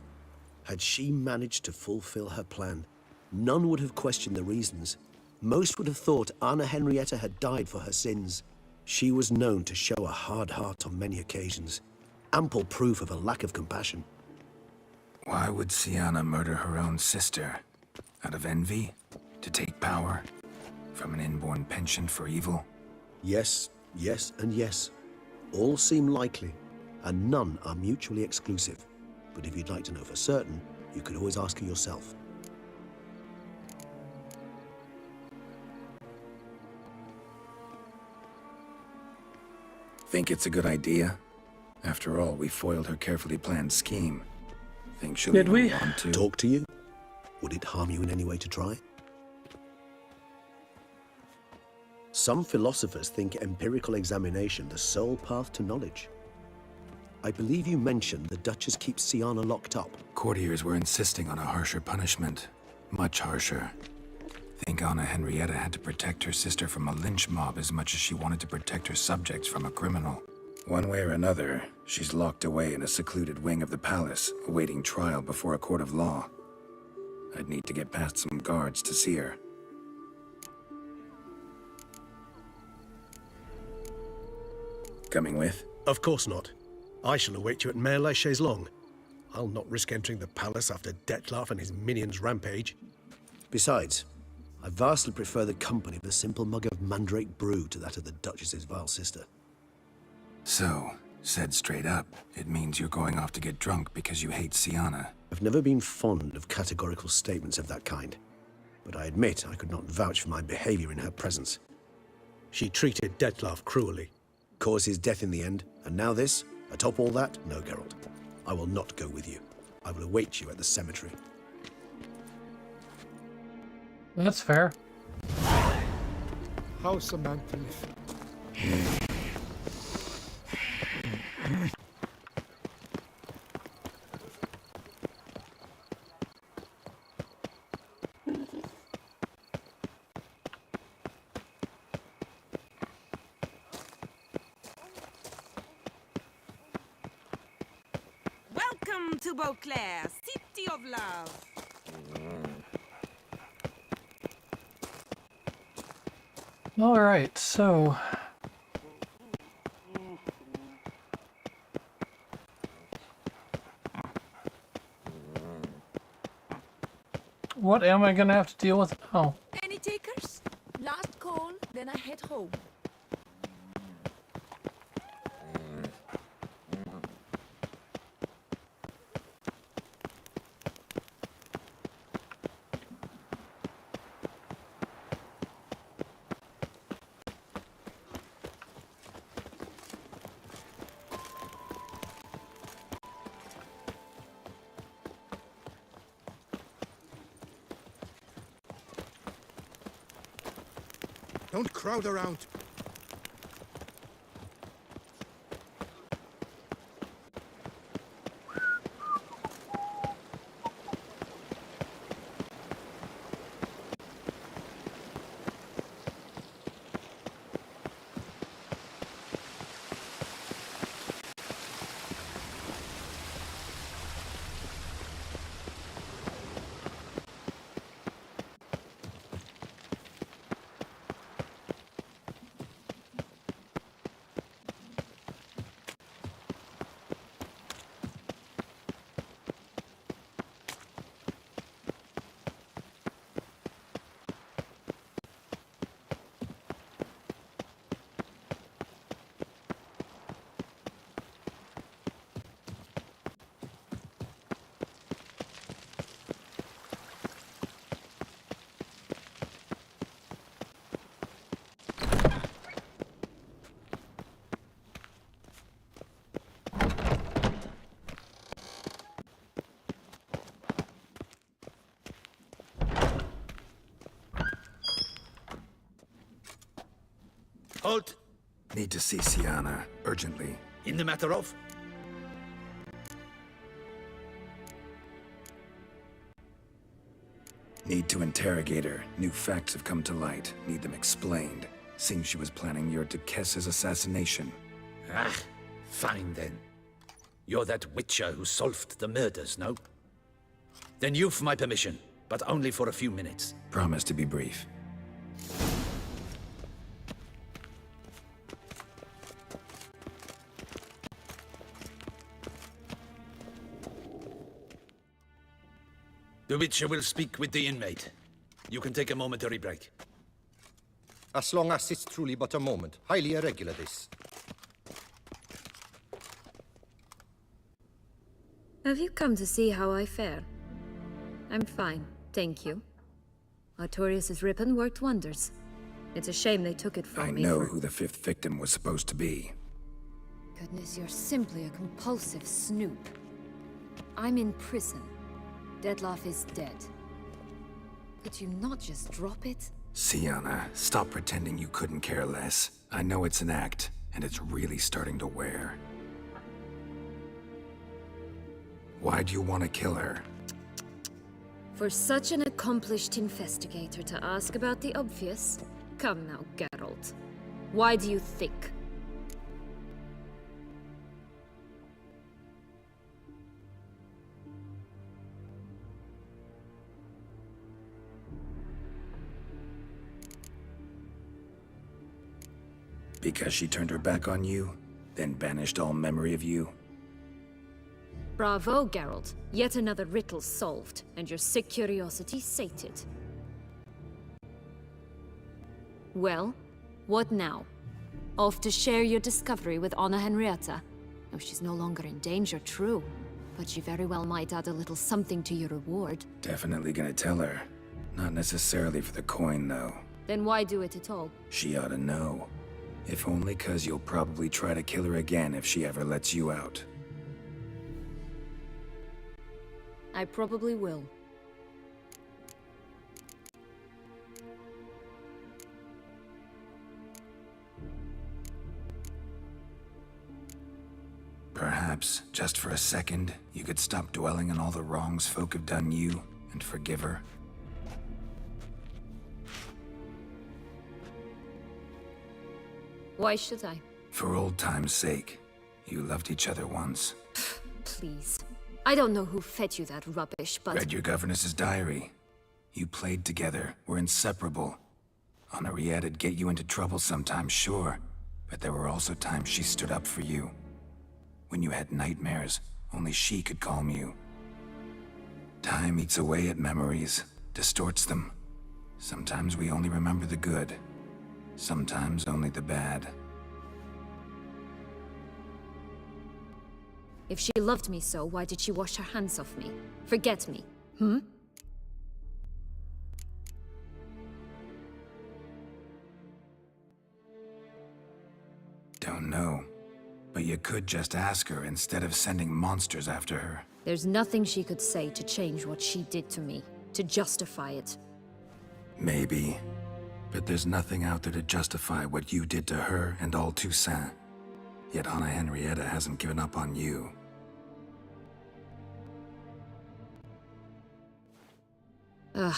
Had she managed to fulfill her plan, none would have questioned the reasons. Most would have thought Anna Henrietta had died for her sins. She was known to show a hard heart on many occasions. Ample proof of a lack of compassion. Why would Siana murder her own sister? Out of envy? To take power? From an inborn penchant for evil? Yes, yes, and yes. All seem likely, and none are mutually exclusive. But if you'd like to know for certain, you could always ask her yourself. Think it's a good idea? After all, we foiled her carefully planned scheme. Think she'll Did even we? want to? Talk to you? Would it harm you in any way to try? Some philosophers think empirical examination the sole path to knowledge. I believe you mentioned the Duchess keeps Siana locked up. Courtiers were insisting on a harsher punishment. Much harsher. Think Anna Henrietta had to protect her sister from a lynch mob as much as she wanted to protect her subjects from a criminal. One way or another, she's locked away in a secluded wing of the palace, awaiting trial before a court of law. I'd need to get past some guards to see her. Coming with? Of course not. I shall await you at Mare la Chaise-Longue. I'll not risk entering the palace after Detloff and his minions rampage. Besides, I vastly prefer the company of a simple mug of mandrake brew to that of the Duchess's vile sister. So, said straight up, it means you're going off to get drunk because you hate Siana. I've never been fond of categorical statements of that kind, but I admit I could not vouch for my behavior in her presence. She treated Detloff cruelly, caused his death in the end, and now this? Atop all that? No, Geralt. I will not go with you. I will await you at the cemetery. That's fair. How Samantha live. Welcome to Beauclair, City of Love. All right, so what am I gonna have to deal with now? Any takers? Last call, then I head home. Don't crowd around. Halt! Need to see Sienna, urgently. In the matter of? Need to interrogate her. New facts have come to light. Need them explained. Seems she was planning your Duquesse's assassination. Ah, fine then. You're that witcher who solved the murders, no? Then you've my permission, but only for a few minutes. Promise to be brief. The witcher will speak with the inmate. You can take a momentary break. As long as it's truly but a moment. Highly irregular, this. Have you come to see how I fare? I'm fine, thank you. Artorius' ribbon worked wonders. It's a shame they took it from me. I know who the fifth victim was supposed to be. Goodness, you're simply a compulsive snoop. I'm in prison. Detlef is dead. Could you not just drop it? Sienna, stop pretending you couldn't care less. I know it's an act, and it's really starting to wear. Why do you want to kill her? For such an accomplished investigator to ask about the obvious? Come now, Geralt. Why do you think? Because she turned her back on you, then banished all memory of you? Bravo, Geralt. Yet another riddle solved, and your sick curiosity sated. Well, what now? Off to share your discovery with Anna Henrietta? Oh, she's no longer in danger, true. But she very well might add a little something to your reward. Definitely gonna tell her. Not necessarily for the coin, though. Then why do it at all? She ought to know. If only 'cause you'll probably try to kill her again if she ever lets you out. I probably will. Perhaps, just for a second, you could stop dwelling on all the wrongs folk have done you and forgive her. Why should I? For old time's sake. You loved each other once. Please. I don't know who fed you that rubbish, but... Read your governess's diary. You played together, were inseparable. Henriette'd get you into trouble sometimes, sure. But there were also times she stood up for you. When you had nightmares, only she could calm you. Time eats away at memories, distorts them. Sometimes we only remember the good. Sometimes only the bad. If she loved me so, why did she wash her hands off me? Forget me, Don't know. But you could just ask her instead of sending monsters after her. There's nothing she could say to change what she did to me, to justify it. Maybe. But there's nothing out there to justify what you did to her and all Toussaint. Yet Anna Henrietta hasn't given up on you. Ugh.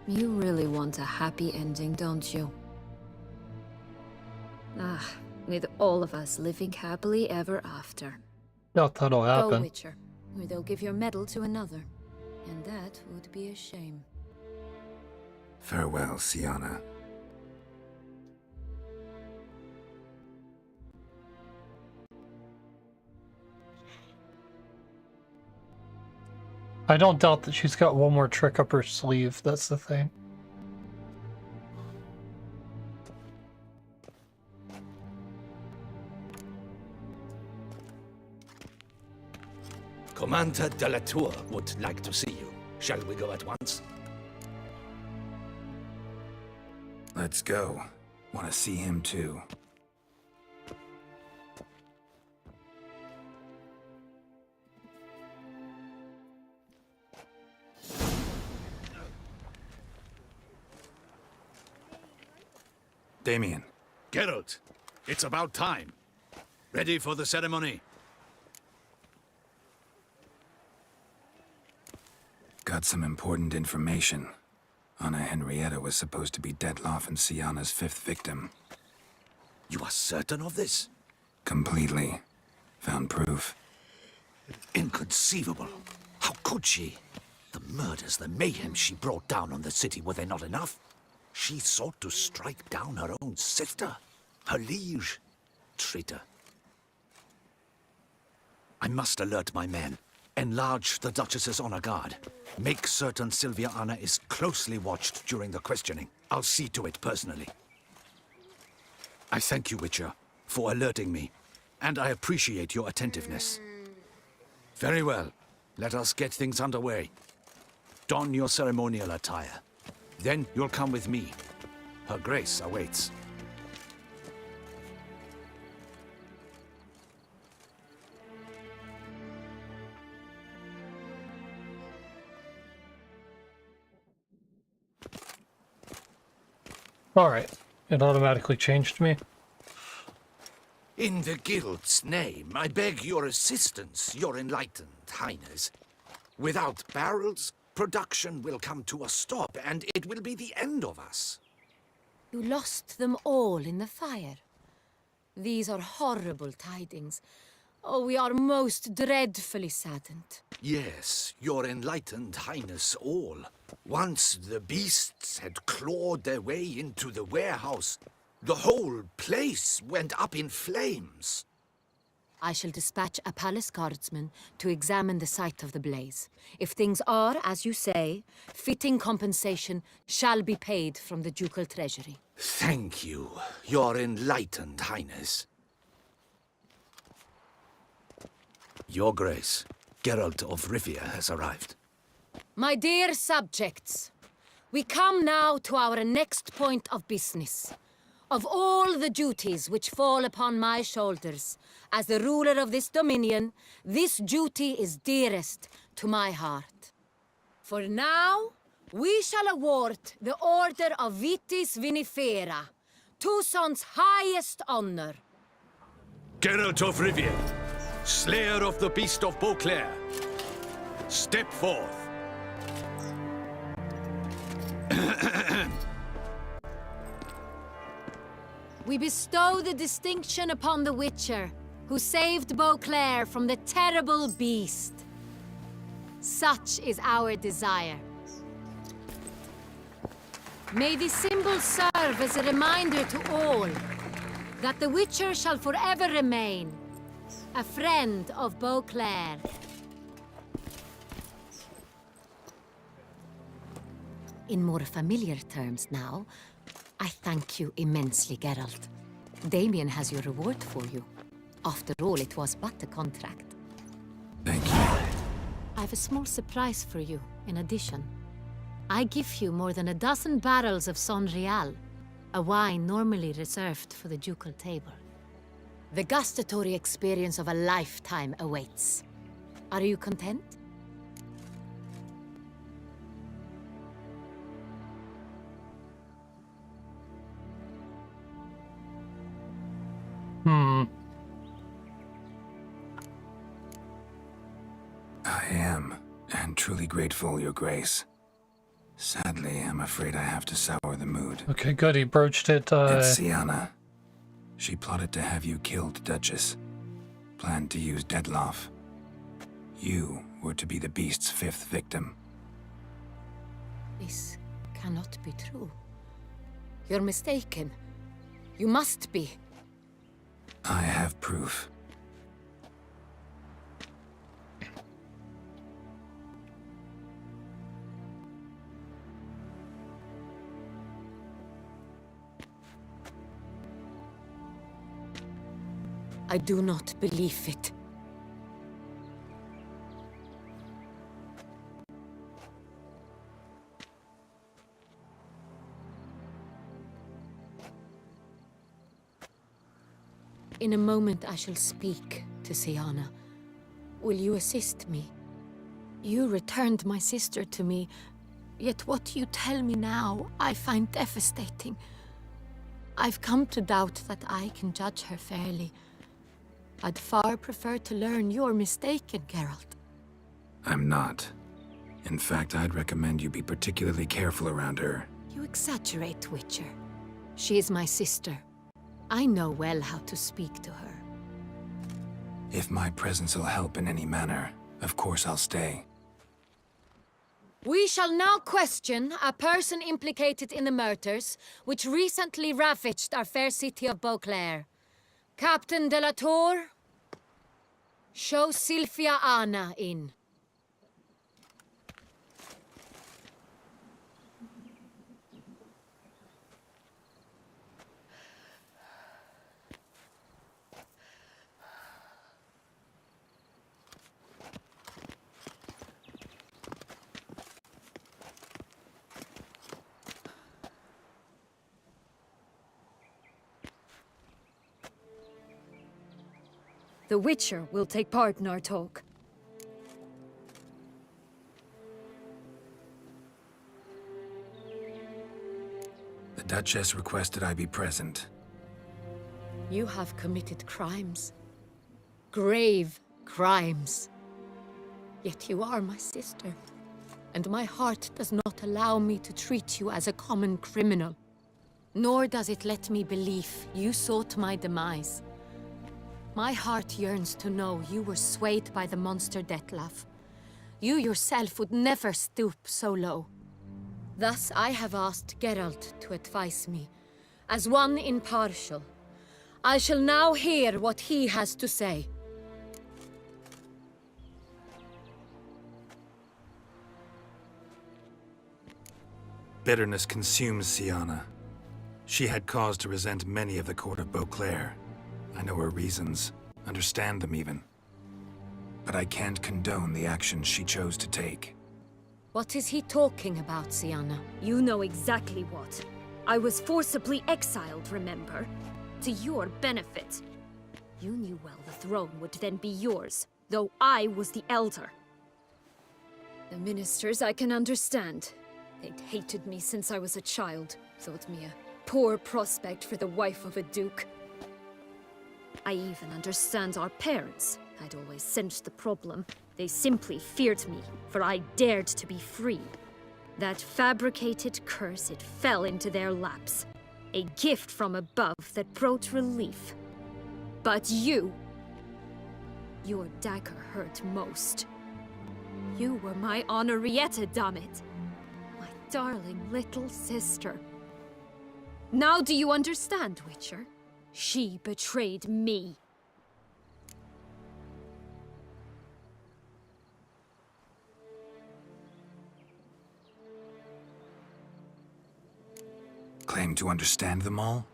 You really want a happy ending, don't you? With all of us living happily ever after. Doubt that'll Go, happen. Witcher, or they'll give your medal to another. And that would be a shame. Farewell, Sienna. I don't doubt that she's got one more trick up her sleeve, that's the thing. Commander de la Tour would like to see you. Shall we go at once? Let's go. Want to see him too. Damien, Geralt, it's about time. Ready for the ceremony? Got some important information. Anna Henrietta was supposed to be Detloff and Sienna's 5th victim. You are certain of this? Completely. Found proof. Inconceivable. How could she? The murders, the mayhem she brought down on the city, were they not enough? She sought to strike down her own sister, her liege. Traitor. I must alert my men. Enlarge the Duchess's honor guard. Make certain Sylvia Anna is closely watched during the questioning. I'll see to it personally. I thank you, Witcher, for alerting me, and I appreciate your attentiveness. Very well. Let us get things underway. Don your ceremonial attire. Then you'll come with me. Her Grace awaits. Alright. It automatically changed me. In the Guild's name, I beg your assistance, your enlightened highness. Without barrels, production will come to a stop, and it will be the end of us. You lost them all in the fire. These are horrible tidings. Oh, we are most dreadfully saddened. Yes, your enlightened highness all. Once the beasts had clawed their way into the warehouse, the whole place went up in flames. I shall dispatch a palace guardsman to examine the site of the blaze. If things are, as you say, fitting compensation shall be paid from the ducal treasury. Thank you, your enlightened highness. Your Grace, Geralt of Rivia has arrived. My dear subjects, we come now to our next point of business. Of all the duties which fall upon my shoulders, as the ruler of this dominion, this duty is dearest to my heart. For now, we shall award the Order of Vitis Vinifera, Tucson's highest honor. Geralt of Rivia, Slayer of the Beast of Beauclair, step forth. We bestow the distinction upon the Witcher, who saved Beauclair from the terrible beast. Such is our desire. May this symbol serve as a reminder to all that the Witcher shall forever remain a friend of Beauclair. In more familiar terms now, I thank you immensely, Geralt. Damien has your reward for you. After all, it was but a contract. Thank you. I have a small surprise for you, in addition. I give you more than a dozen barrels of Son Real, a wine normally reserved for the ducal table. The gustatory experience of a lifetime awaits. Are you content? I am, and truly grateful, Your Grace. Sadly, I'm afraid I have to sour the mood. Okay, good. He broached it. It's Sienna. She plotted to have you killed, Duchess. Planned to use Detloff. You were to be the beast's 5th victim. This cannot be true. You're mistaken. You must be. I have proof. I do not believe it. In a moment I shall speak to Sienna. Will you assist me? You returned my sister to me, yet what you tell me now I find devastating. I've come to doubt that I can judge her fairly. I'd far prefer to learn you're mistaken, Geralt. I'm not. In fact, I'd recommend you be particularly careful around her. You exaggerate, Witcher. She is my sister. I know well how to speak to her. If my presence will help in any manner, of course I'll stay. We shall now question a person implicated in the murders which recently ravaged our fair city of Beauclair. Captain de la Tour, show Sylvia Anna in. The Witcher will take part in our talk. The Duchess requested I be present. You have committed crimes. Grave crimes. Yet you are my sister, and my heart does not allow me to treat you as a common criminal. Nor does it let me believe you sought my demise. My heart yearns to know you were swayed by the monster Dettlaff. You yourself would never stoop so low. Thus I have asked Geralt to advise me, as one impartial. I shall now hear what he has to say. Bitterness consumes Siana. She had cause to resent many of the court of Beauclair. I know her reasons, understand them even. But I can't condone the actions she chose to take. What is he talking about, Siana? You know exactly what. I was forcibly exiled, remember? To your benefit. You knew well the throne would then be yours, though I was the elder. The ministers I can understand. They'd hated me since I was a child, thought me a poor prospect for the wife of a duke. I even understand our parents. I'd always sensed the problem. They simply feared me, for I dared to be free. That fabricated curse, it fell into their laps. A gift from above that brought relief. But you... your dagger hurt most. You were my Henrietta, dammit. My darling little sister. Now do you understand, Witcher? She betrayed me. Claim to understand them all?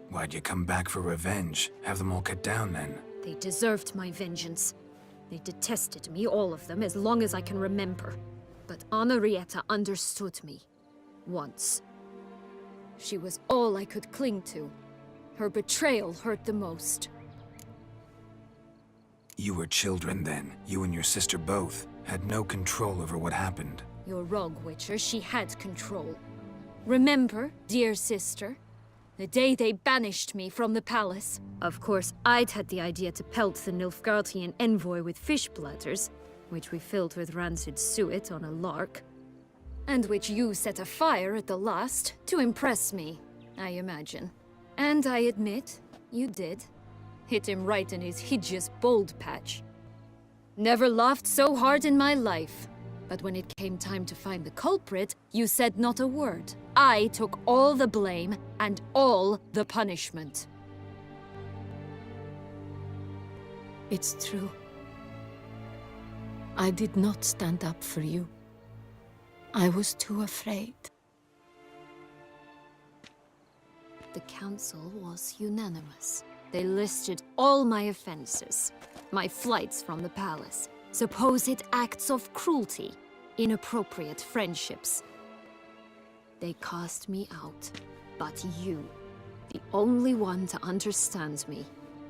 Why'd you come back for revenge? Have them all cut down then? They deserved my vengeance. They detested me, all of them, as long as I can remember. But Henrietta understood me. Once. She was all I could cling to. Her betrayal hurt the most. You were children then. You and your sister both had no control over what happened. You're wrong, Witcher. She had control. Remember, dear sister? The day they banished me from the palace. Of course, I'd had the idea to pelt the Nilfgaardian envoy with fish bladders, which we filled with rancid suet on a lark. And which you set afire at the last, to impress me, I imagine. And I admit, you did. Hit him right in his hideous bald patch. Never laughed so hard in my life. But when it came time to find the culprit, you said not a word. I took all the blame and all the punishment. It's true. I did not stand up for you. I was too afraid. The council was unanimous. They listed all my offenses. My flights from the palace, supposed acts of cruelty, inappropriate friendships. They cast me out. But you, the only one to understand me,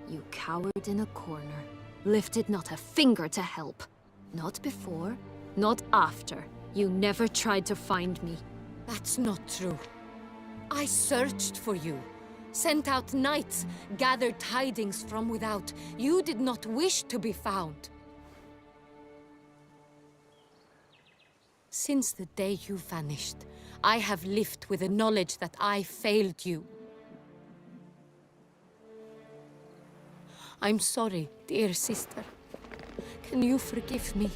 you cowered in a corner, lifted not a finger to help. Not before, not after. You never tried to find me. That's not true. I searched for you. sent out knights, gathered tidings from without. You did not wish to be found. Since the day you vanished, I have lived with the knowledge that I failed you. I'm sorry, dear sister. Can you forgive me?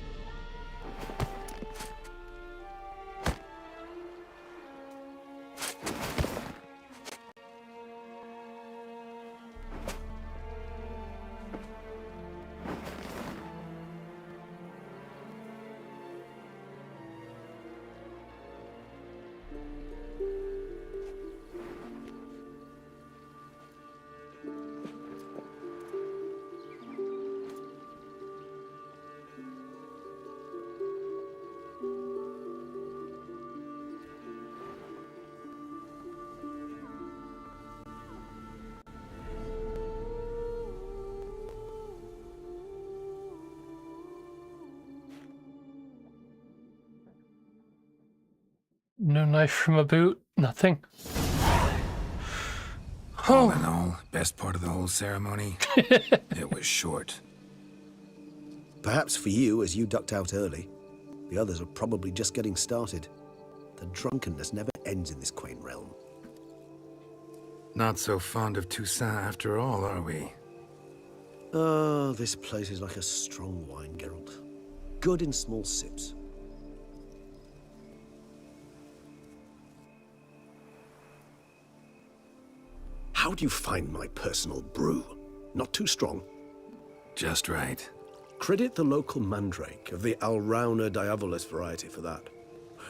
No knife from a boot, nothing. All in all, best part of the whole ceremony, it was short. Perhaps for you, as you ducked out early. The others are probably just getting started. The drunkenness never ends in this quaint realm. Not so fond of Toussaint after all, are we? Oh, this place is like a strong wine, Geralt. Good in small sips. How do you find my personal brew? Not too strong? Just right. Credit the local mandrake of the Alrauna diavolis variety for that.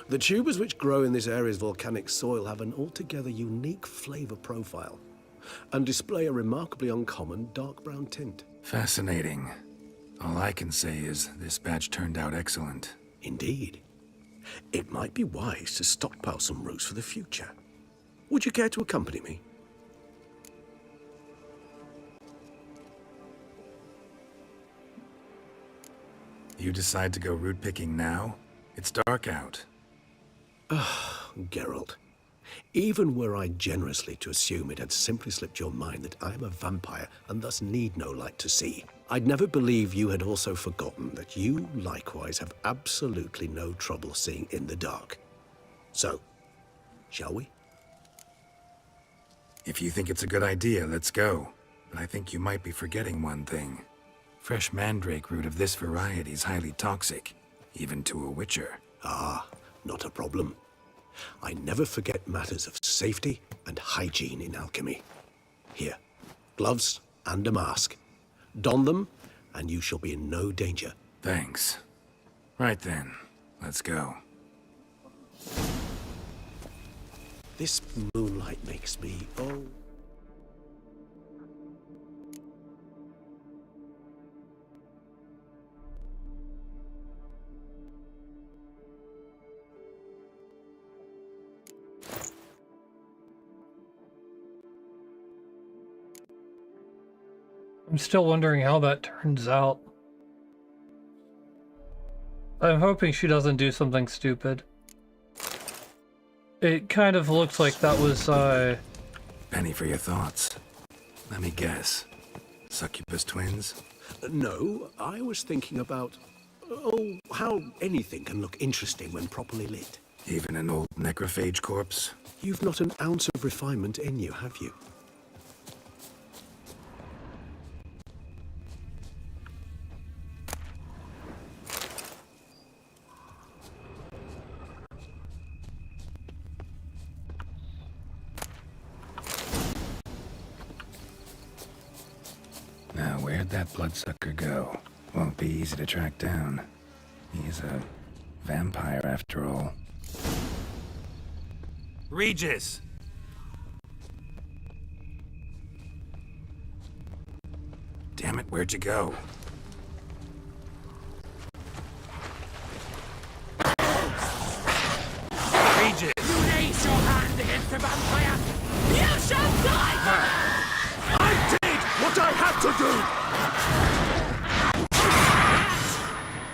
The tubers which grow in this area's volcanic soil have an altogether unique flavor profile and display a remarkably uncommon dark brown tint. Fascinating. All I can say is this batch turned out excellent. Indeed. It might be wise to stockpile some roots for the future. Would you care to accompany me? You decide to go root picking now? It's dark out. Ah, Geralt. Even were I generously to assume it had simply slipped your mind that I am a vampire and thus need no light to see, I'd never believe you had also forgotten that you likewise have absolutely no trouble seeing in the dark. So, shall we? If you think it's a good idea, let's go. But I think you might be forgetting one thing. Fresh mandrake root of this variety is highly toxic, even to a witcher. Ah, not a problem. I never forget matters of safety and hygiene in alchemy. Here, gloves and a mask. Don them, and you shall be in no danger. Thanks. Right then, let's go. This moonlight makes me, oh... I'm still wondering how that turns out. I'm hoping she doesn't do something stupid. It kind of looks like that was, Penny for your thoughts. Let me guess. Succubus twins? No, I was thinking about, oh, how anything can look interesting when properly lit. Even an old necrophage corpse? You've not an ounce of refinement in you, have you? Now, where'd that bloodsucker go? Won't be easy to track down. He's a vampire after all. Regis! Damn it, where'd you go? Regis! You raise your hand against the vampire! You shall die! I did what I had to do!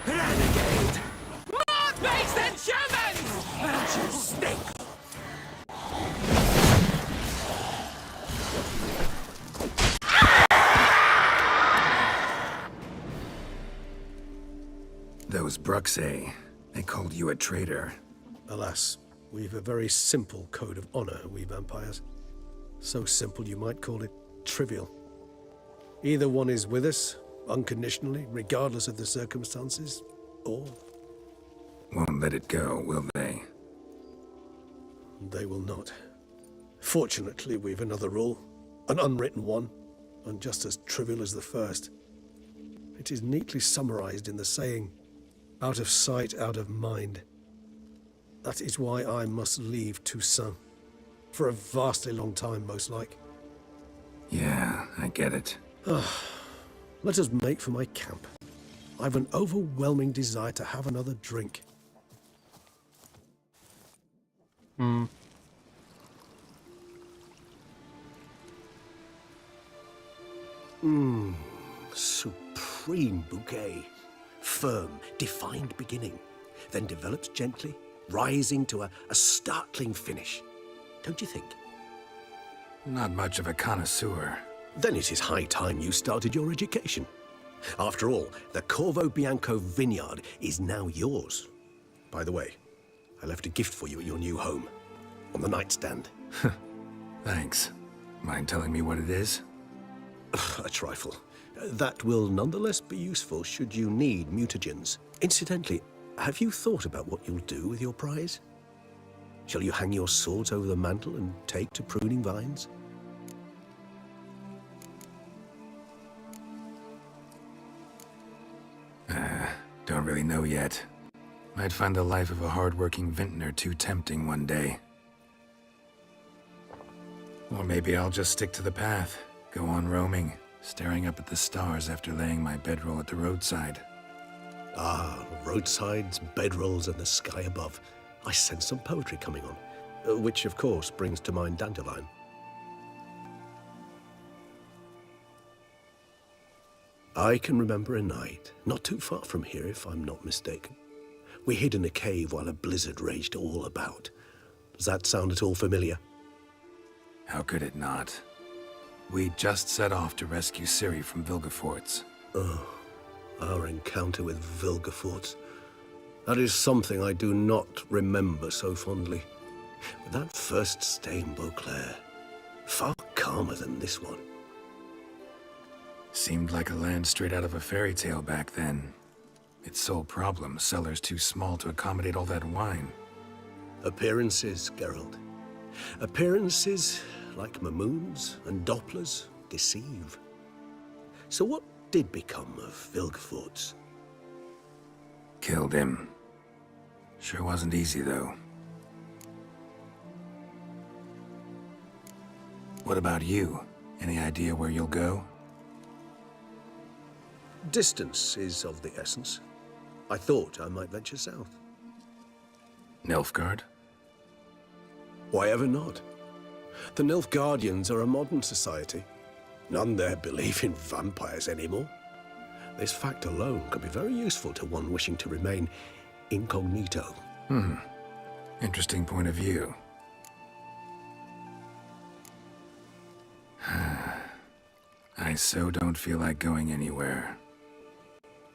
Renegade! More base than humans! And you stink! Those Bruxay, they called you a traitor. Alas, we've a very simple code of honor, we vampires. So simple you might call it trivial. Either one is with us, unconditionally, regardless of the circumstances, or... Won't let it go, will they? They will not. Fortunately, we've another rule, an unwritten one, and just as trivial as the first. It is neatly summarized in the saying, out of sight, out of mind. That is why I must leave Toussaint. For a vastly long time, most like. Yeah, I get it. Let us make for my camp. I've an overwhelming desire to have another drink. Supreme bouquet. Firm, defined beginning, then develops gently, rising to a startling finish. Don't you think? Not much of a connoisseur. Then it is high time you started your education. After all, the Corvo Bianco vineyard is now yours. By the way, I left a gift for you at your new home, on the nightstand. Thanks. Mind telling me what it is? A trifle. That will nonetheless be useful should you need mutagens. Incidentally, have you thought about what you'll do with your prize? Shall you hang your swords over the mantle and take to pruning vines? Don't really know yet. Might find the life of a hard-working vintner too tempting one day. Or maybe I'll just stick to the path, go on roaming, staring up at the stars after laying my bedroll at the roadside. Ah, roadsides, bedrolls, and the sky above. I sense some poetry coming on, which of course brings to mind Dandelion. I can remember a night, not too far from here if I'm not mistaken. We hid in a cave while a blizzard raged all about. Does that sound at all familiar? How could it not? We just set off to rescue Ciri from Vilgefortz. Oh, our encounter with Vilgefortz. That is something I do not remember so fondly. But that first stay in Beauclair, far calmer than this one. Seemed like a land straight out of a fairy tale back then. Its sole problem, cellars too small to accommodate all that wine. Appearances, Geralt. Appearances, like Mamoons and Dopplers, deceive. So what did become of Vilgefortz? Killed him. Sure wasn't easy, though. What about you? Any idea where you'll go? Distance is of the essence. I thought I might venture south. Nilfgaard? Why ever not? The Nilfgaardians are a modern society. None there believe in vampires anymore. This fact alone could be very useful to one wishing to remain incognito. Interesting point of view. I so don't feel like going anywhere.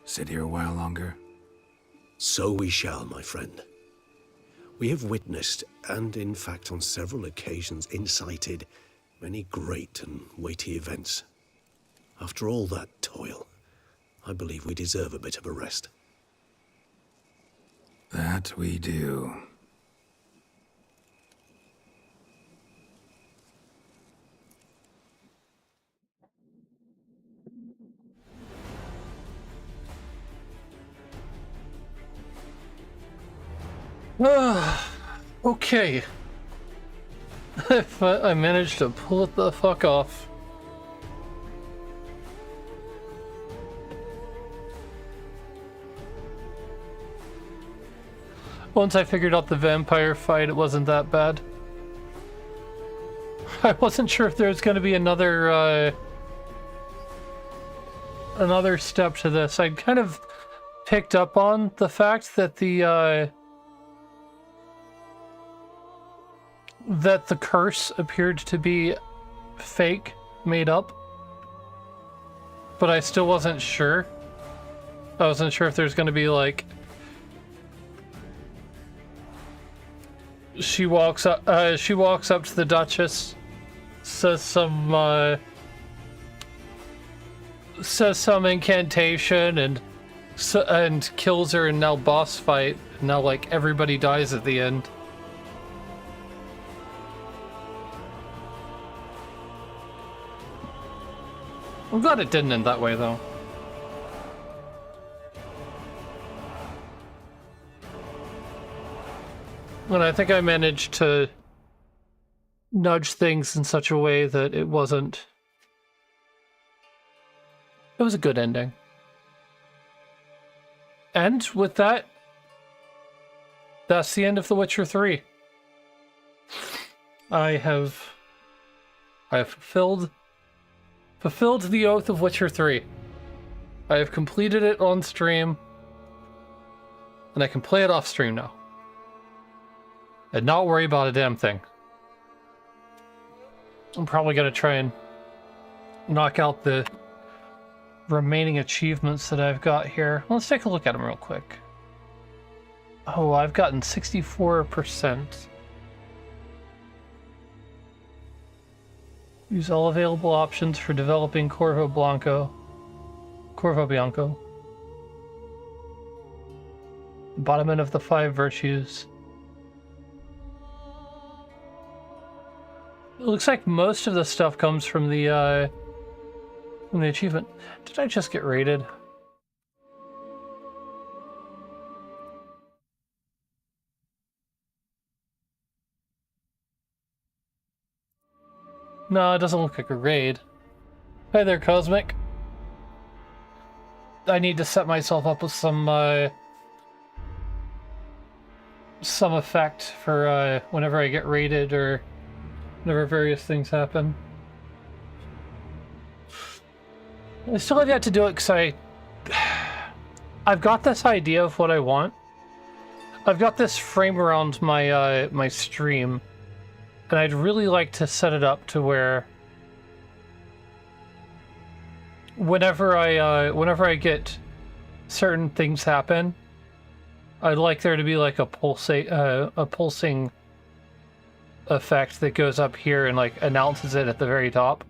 Sit here a while longer? So we shall, my friend. We have witnessed, and in fact on several occasions incited, many great and weighty events. After all that toil, I believe we deserve a bit of a rest. That we do. Okay. If I managed to pull it the fuck off. Once I figured out the vampire fight, it wasn't that bad. I wasn't sure if there was going to be another step to this. I'd kind of picked up on the fact that the curse appeared to be fake, made up, but I still wasn't sure. I wasn't sure if there's going to be like... She walks up to the Duchess, says some incantation and kills her, and now boss fight. Now like everybody dies at the end. I'm glad it didn't end that way though. And I think I managed to nudge things in such a way that it wasn't... It was a good ending. And with that, that's the end of The Witcher 3. I have fulfilled the oath of Witcher 3. I have completed it on stream, and I can play it off stream now. And not worry about a damn thing. I'm probably gonna try and knock out the remaining achievements that I've got here. Let's take a look at them real quick. Oh, I've gotten 64%. Use all available options for developing Corvo Bianco. Embodiment of the 5 virtues. It looks like most of the stuff comes from the achievement. Did I just get raided? No, it doesn't look like a raid. Hi there, Cosmic. I need to set myself up with some effect for whenever I get raided or whenever various things happen. I still have yet to do it because I've got this idea of what I want. I've got this frame around my my stream, and I'd really like to set it up to where whenever I get certain things happen, I'd like there to be like a pulsing effect that goes up here and like announces it at the very top.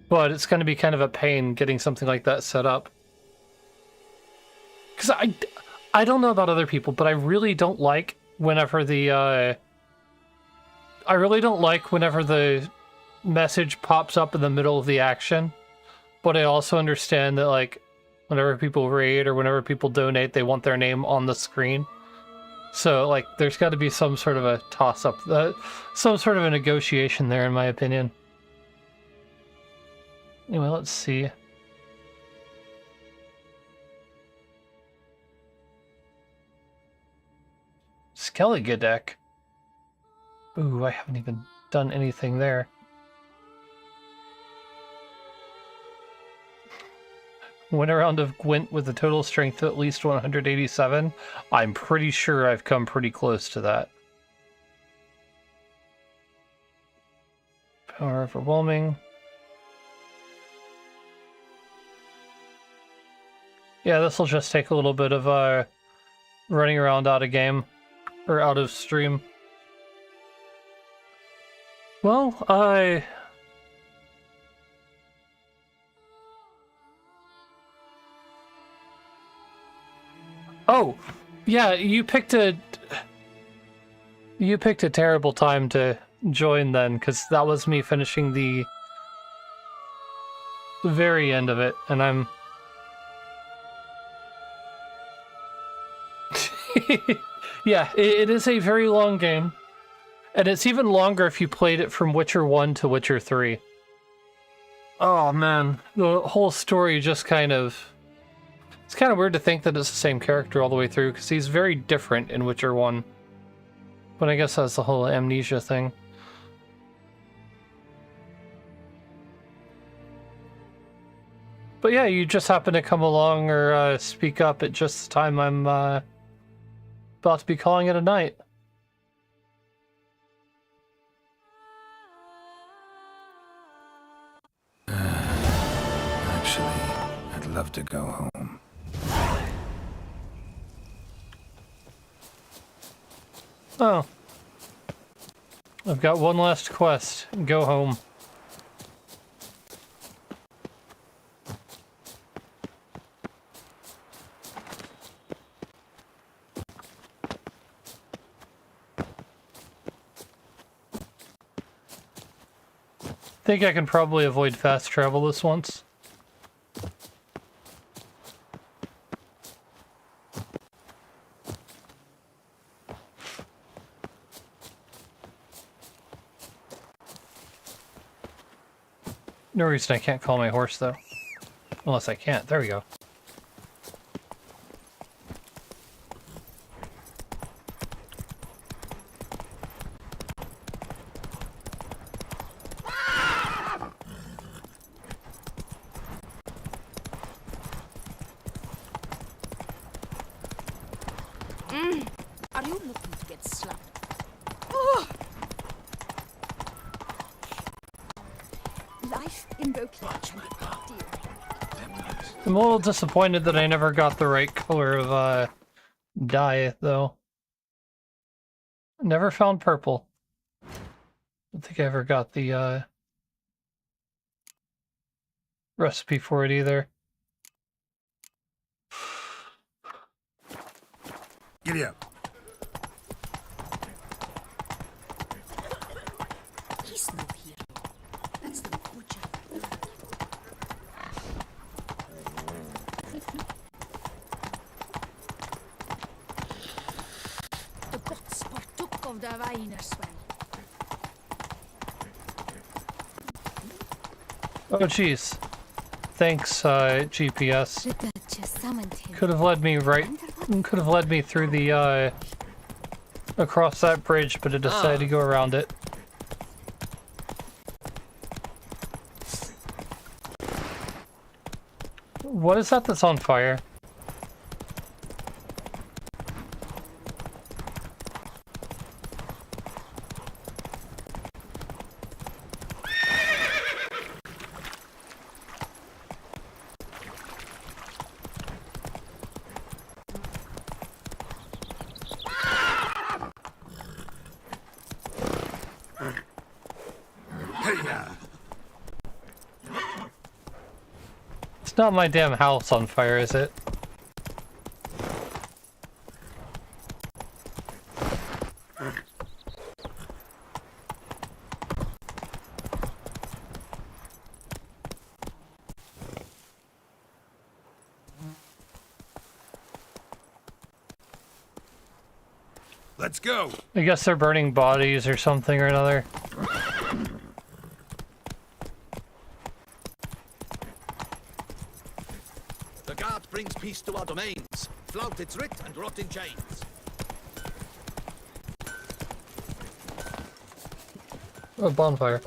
But it's going to be kind of a pain getting something like that set up. Because I don't know about other people, but I really don't like whenever the message pops up in the middle of the action. But I also understand that like whenever people raid or whenever people donate, they want their name on the screen. So like there's got to be some sort of a toss-up, some sort of a negotiation there, in my opinion. Anyway, let's see. Skellige deck. Ooh, I haven't even done anything there. Win a round of Gwent with a total strength of at least 187. I'm pretty sure I've come pretty close to that. Power overwhelming. Yeah, this will just take a little bit of running around out of game, or out of stream. Well, Oh, yeah, you picked a terrible time to join then, because that was me finishing the very end of it, and I'm... Yeah, it is a very long game. And it's even longer if you played it from Witcher 1 to Witcher 3. Oh man, the whole story just kind of... It's kind of weird to think that it's the same character all the way through, because he's very different in Witcher 1. But I guess that's the whole amnesia thing. But yeah, you just happen to come along or speak up at just the time I'm about to be calling it a night. Actually, I'd love to go home. Oh. I've got one last quest. Go home. Think I can probably avoid fast travel this once. No reason I can't call my horse, though. Unless I can't. There we go. Are you looking to get slapped? Oh! Life in Beauclair can be dear. I'm a little disappointed that I never got the right color of dye, though. Never found purple. I don't think I ever got the recipe for it either. Giddy up. He's no hero. That's the butcher. The guts partook of the Weinerswell. Oh, jeez. Thanks, GPS. The Duchess summoned him. Could have led me could have led me through the, across that bridge, but it decided to go around it. What is that that's on fire? It's not my damn house on fire, is it? Let's go. I guess they're burning bodies or something or another. The guard brings peace to our domains. Flout its writ and rot in chains. A bonfire.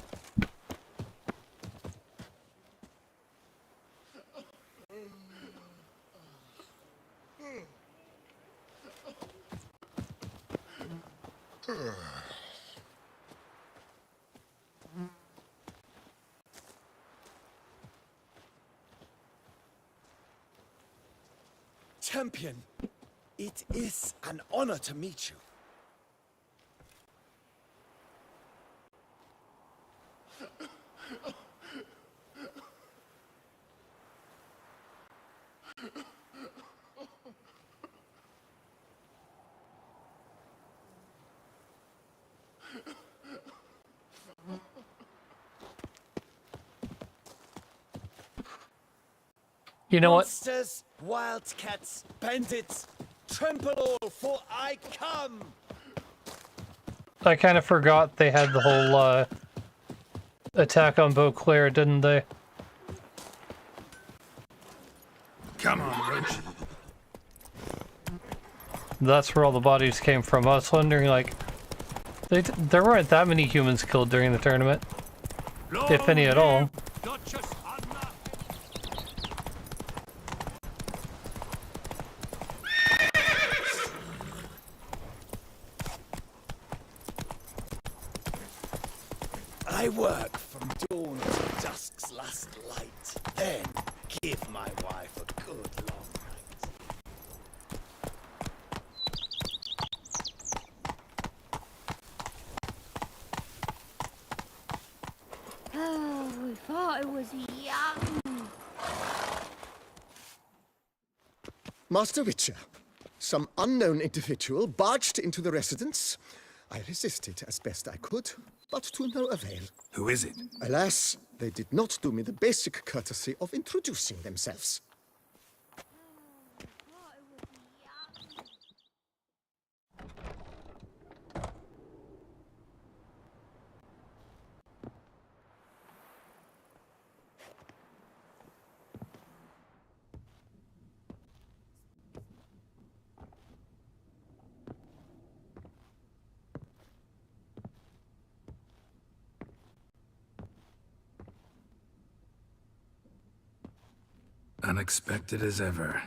Champion, it is an honor to meet you. You know what? Monsters, wildcats, bandits, trample all, for I come! I kind of forgot they had the whole, attack on Beauclair, didn't they? Come on, Roach. That's where all the bodies came from. I was wondering, like, there weren't that many humans killed during the tournament. If any at all. I work from dawn to dusk's last light. Then Master Witcher, some unknown individual barged into the residence. I resisted as best I could, but to no avail. Who is it? Alas, they did not do me the basic courtesy of introducing themselves. Unexpected as ever.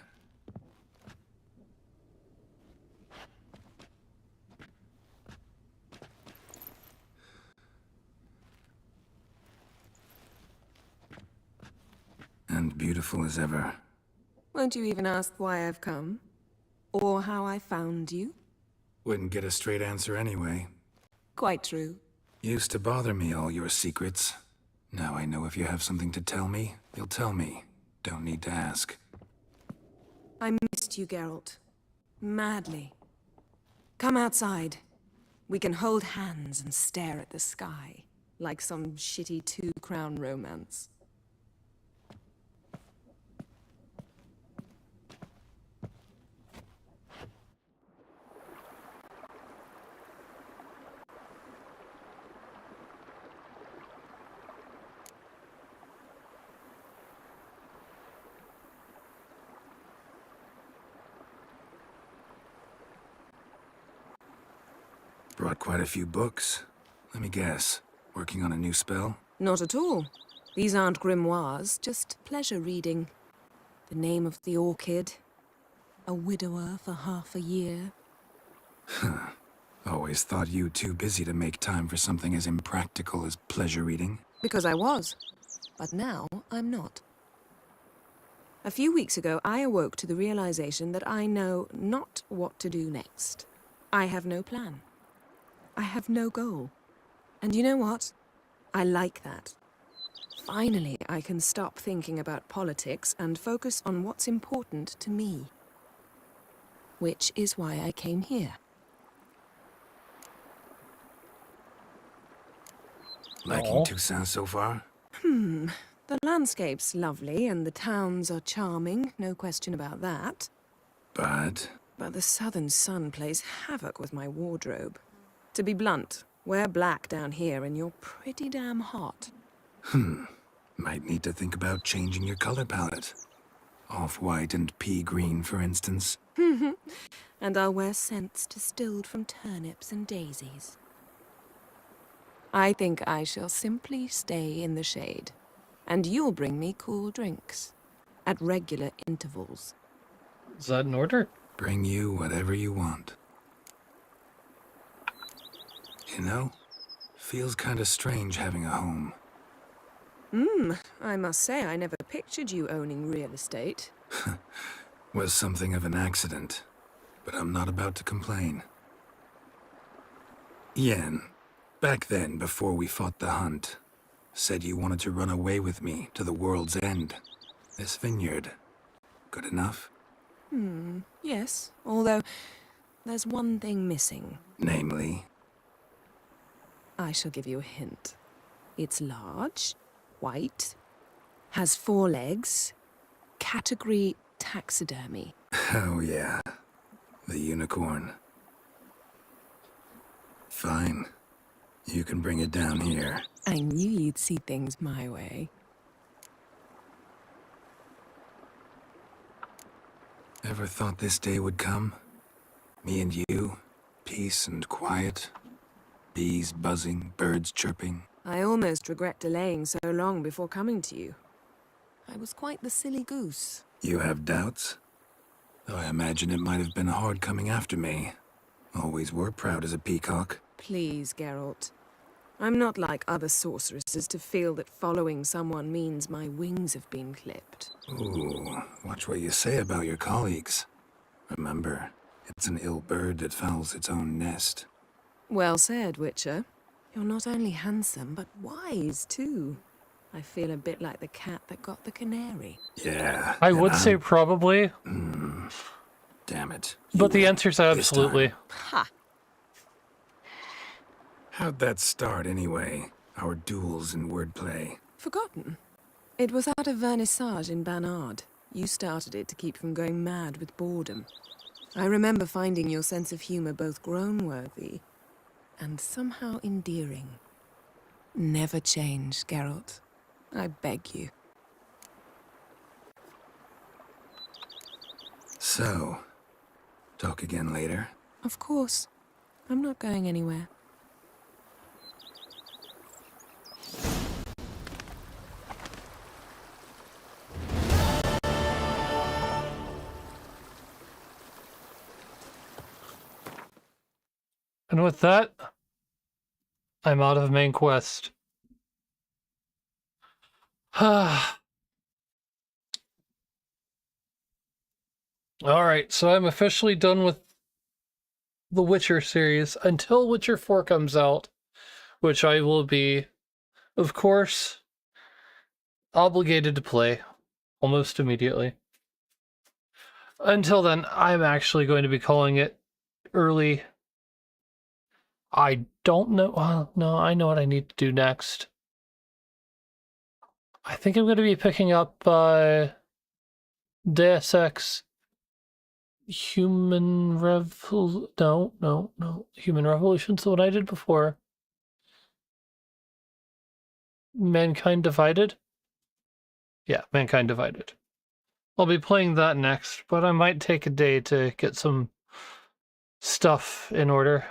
And beautiful as ever. Won't you even ask why I've come? Or how I found you? Wouldn't get a straight answer anyway. Quite true. Used to bother me, all your secrets. Now I know if you have something to tell me, you'll tell me. Don't need to ask. I missed you, Geralt. Madly. Come outside. We can hold hands and stare at the sky, like some shitty two-crown romance. Brought quite a few books. Let me guess. Working on a new spell? Not at all. These aren't grimoires, just pleasure reading. The Name of the Orchid. A widower for half a year. Huh. Always thought you too busy to make time for something as impractical as pleasure reading. Because I was. But now I'm not. A few weeks ago, I awoke to the realization that I know not what to do next. I have no plan. I have no goal. And you know what? I like that. Finally, I can stop thinking about politics and focus on what's important to me. Which is why I came here. Liking Toussaint so far? The landscape's lovely and the towns are charming, no question about that. But the southern sun plays havoc with my wardrobe. To be blunt, wear black down here and you're pretty damn hot. Might need to think about changing your color palette. Off-white and pea green, for instance. And I'll wear scents distilled from turnips and daisies. I think I shall simply stay in the shade. And you'll bring me cool drinks. At regular intervals. Is that an order? Bring you whatever you want. You know, feels kind of strange having a home. I must say I never pictured you owning real estate. Was something of an accident, but I'm not about to complain. Yen, back then, before we fought the hunt, said you wanted to run away with me to the world's end. This vineyard, good enough? Yes, although there's one thing missing. Namely? I shall give you a hint. It's large, white, has 4 legs, category taxidermy. Oh yeah, the unicorn. Fine. You can bring it down here. I knew you'd see things my way. Ever thought this day would come? Me and you, peace and quiet. Bees buzzing, birds chirping. I almost regret delaying so long before coming to you. I was quite the silly goose. You have doubts? Though I imagine it might have been hard coming after me. Always were proud as a peacock. Please, Geralt. I'm not like other sorceresses to feel that following someone means my wings have been clipped. Ooh, watch what you say about your colleagues. Remember, it's an ill bird that fouls its own nest. Well said, Witcher. You're not only handsome, but wise, too. I feel a bit like the cat that got the canary. Yeah. I would say probably. Damn it. But the answer's absolutely. Ha! How'd that start, anyway? Our duels and wordplay. Forgotten? It was at a vernissage in Banard. You started it to keep from going mad with boredom. I remember finding your sense of humor both groan-worthy and somehow endearing. Never change, Geralt. I beg you. So, talk again later? Of course. I'm not going anywhere. And with that, I'm out of main quest. Alright, so I'm officially done with the Witcher series until Witcher 4 comes out, which I will be, of course, obligated to play almost immediately. Until then, I'm actually going to be calling it early. I don't know. Well, no, I know what I need to do next. I think I'm going to be picking up Deus Ex Human Revolution. No. Human Revolution's the one I did before. Mankind Divided? Yeah, Mankind Divided. I'll be playing that next, but I might take a day to get some stuff in order.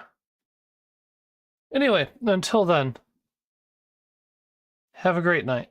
Anyway, until then, have a great night.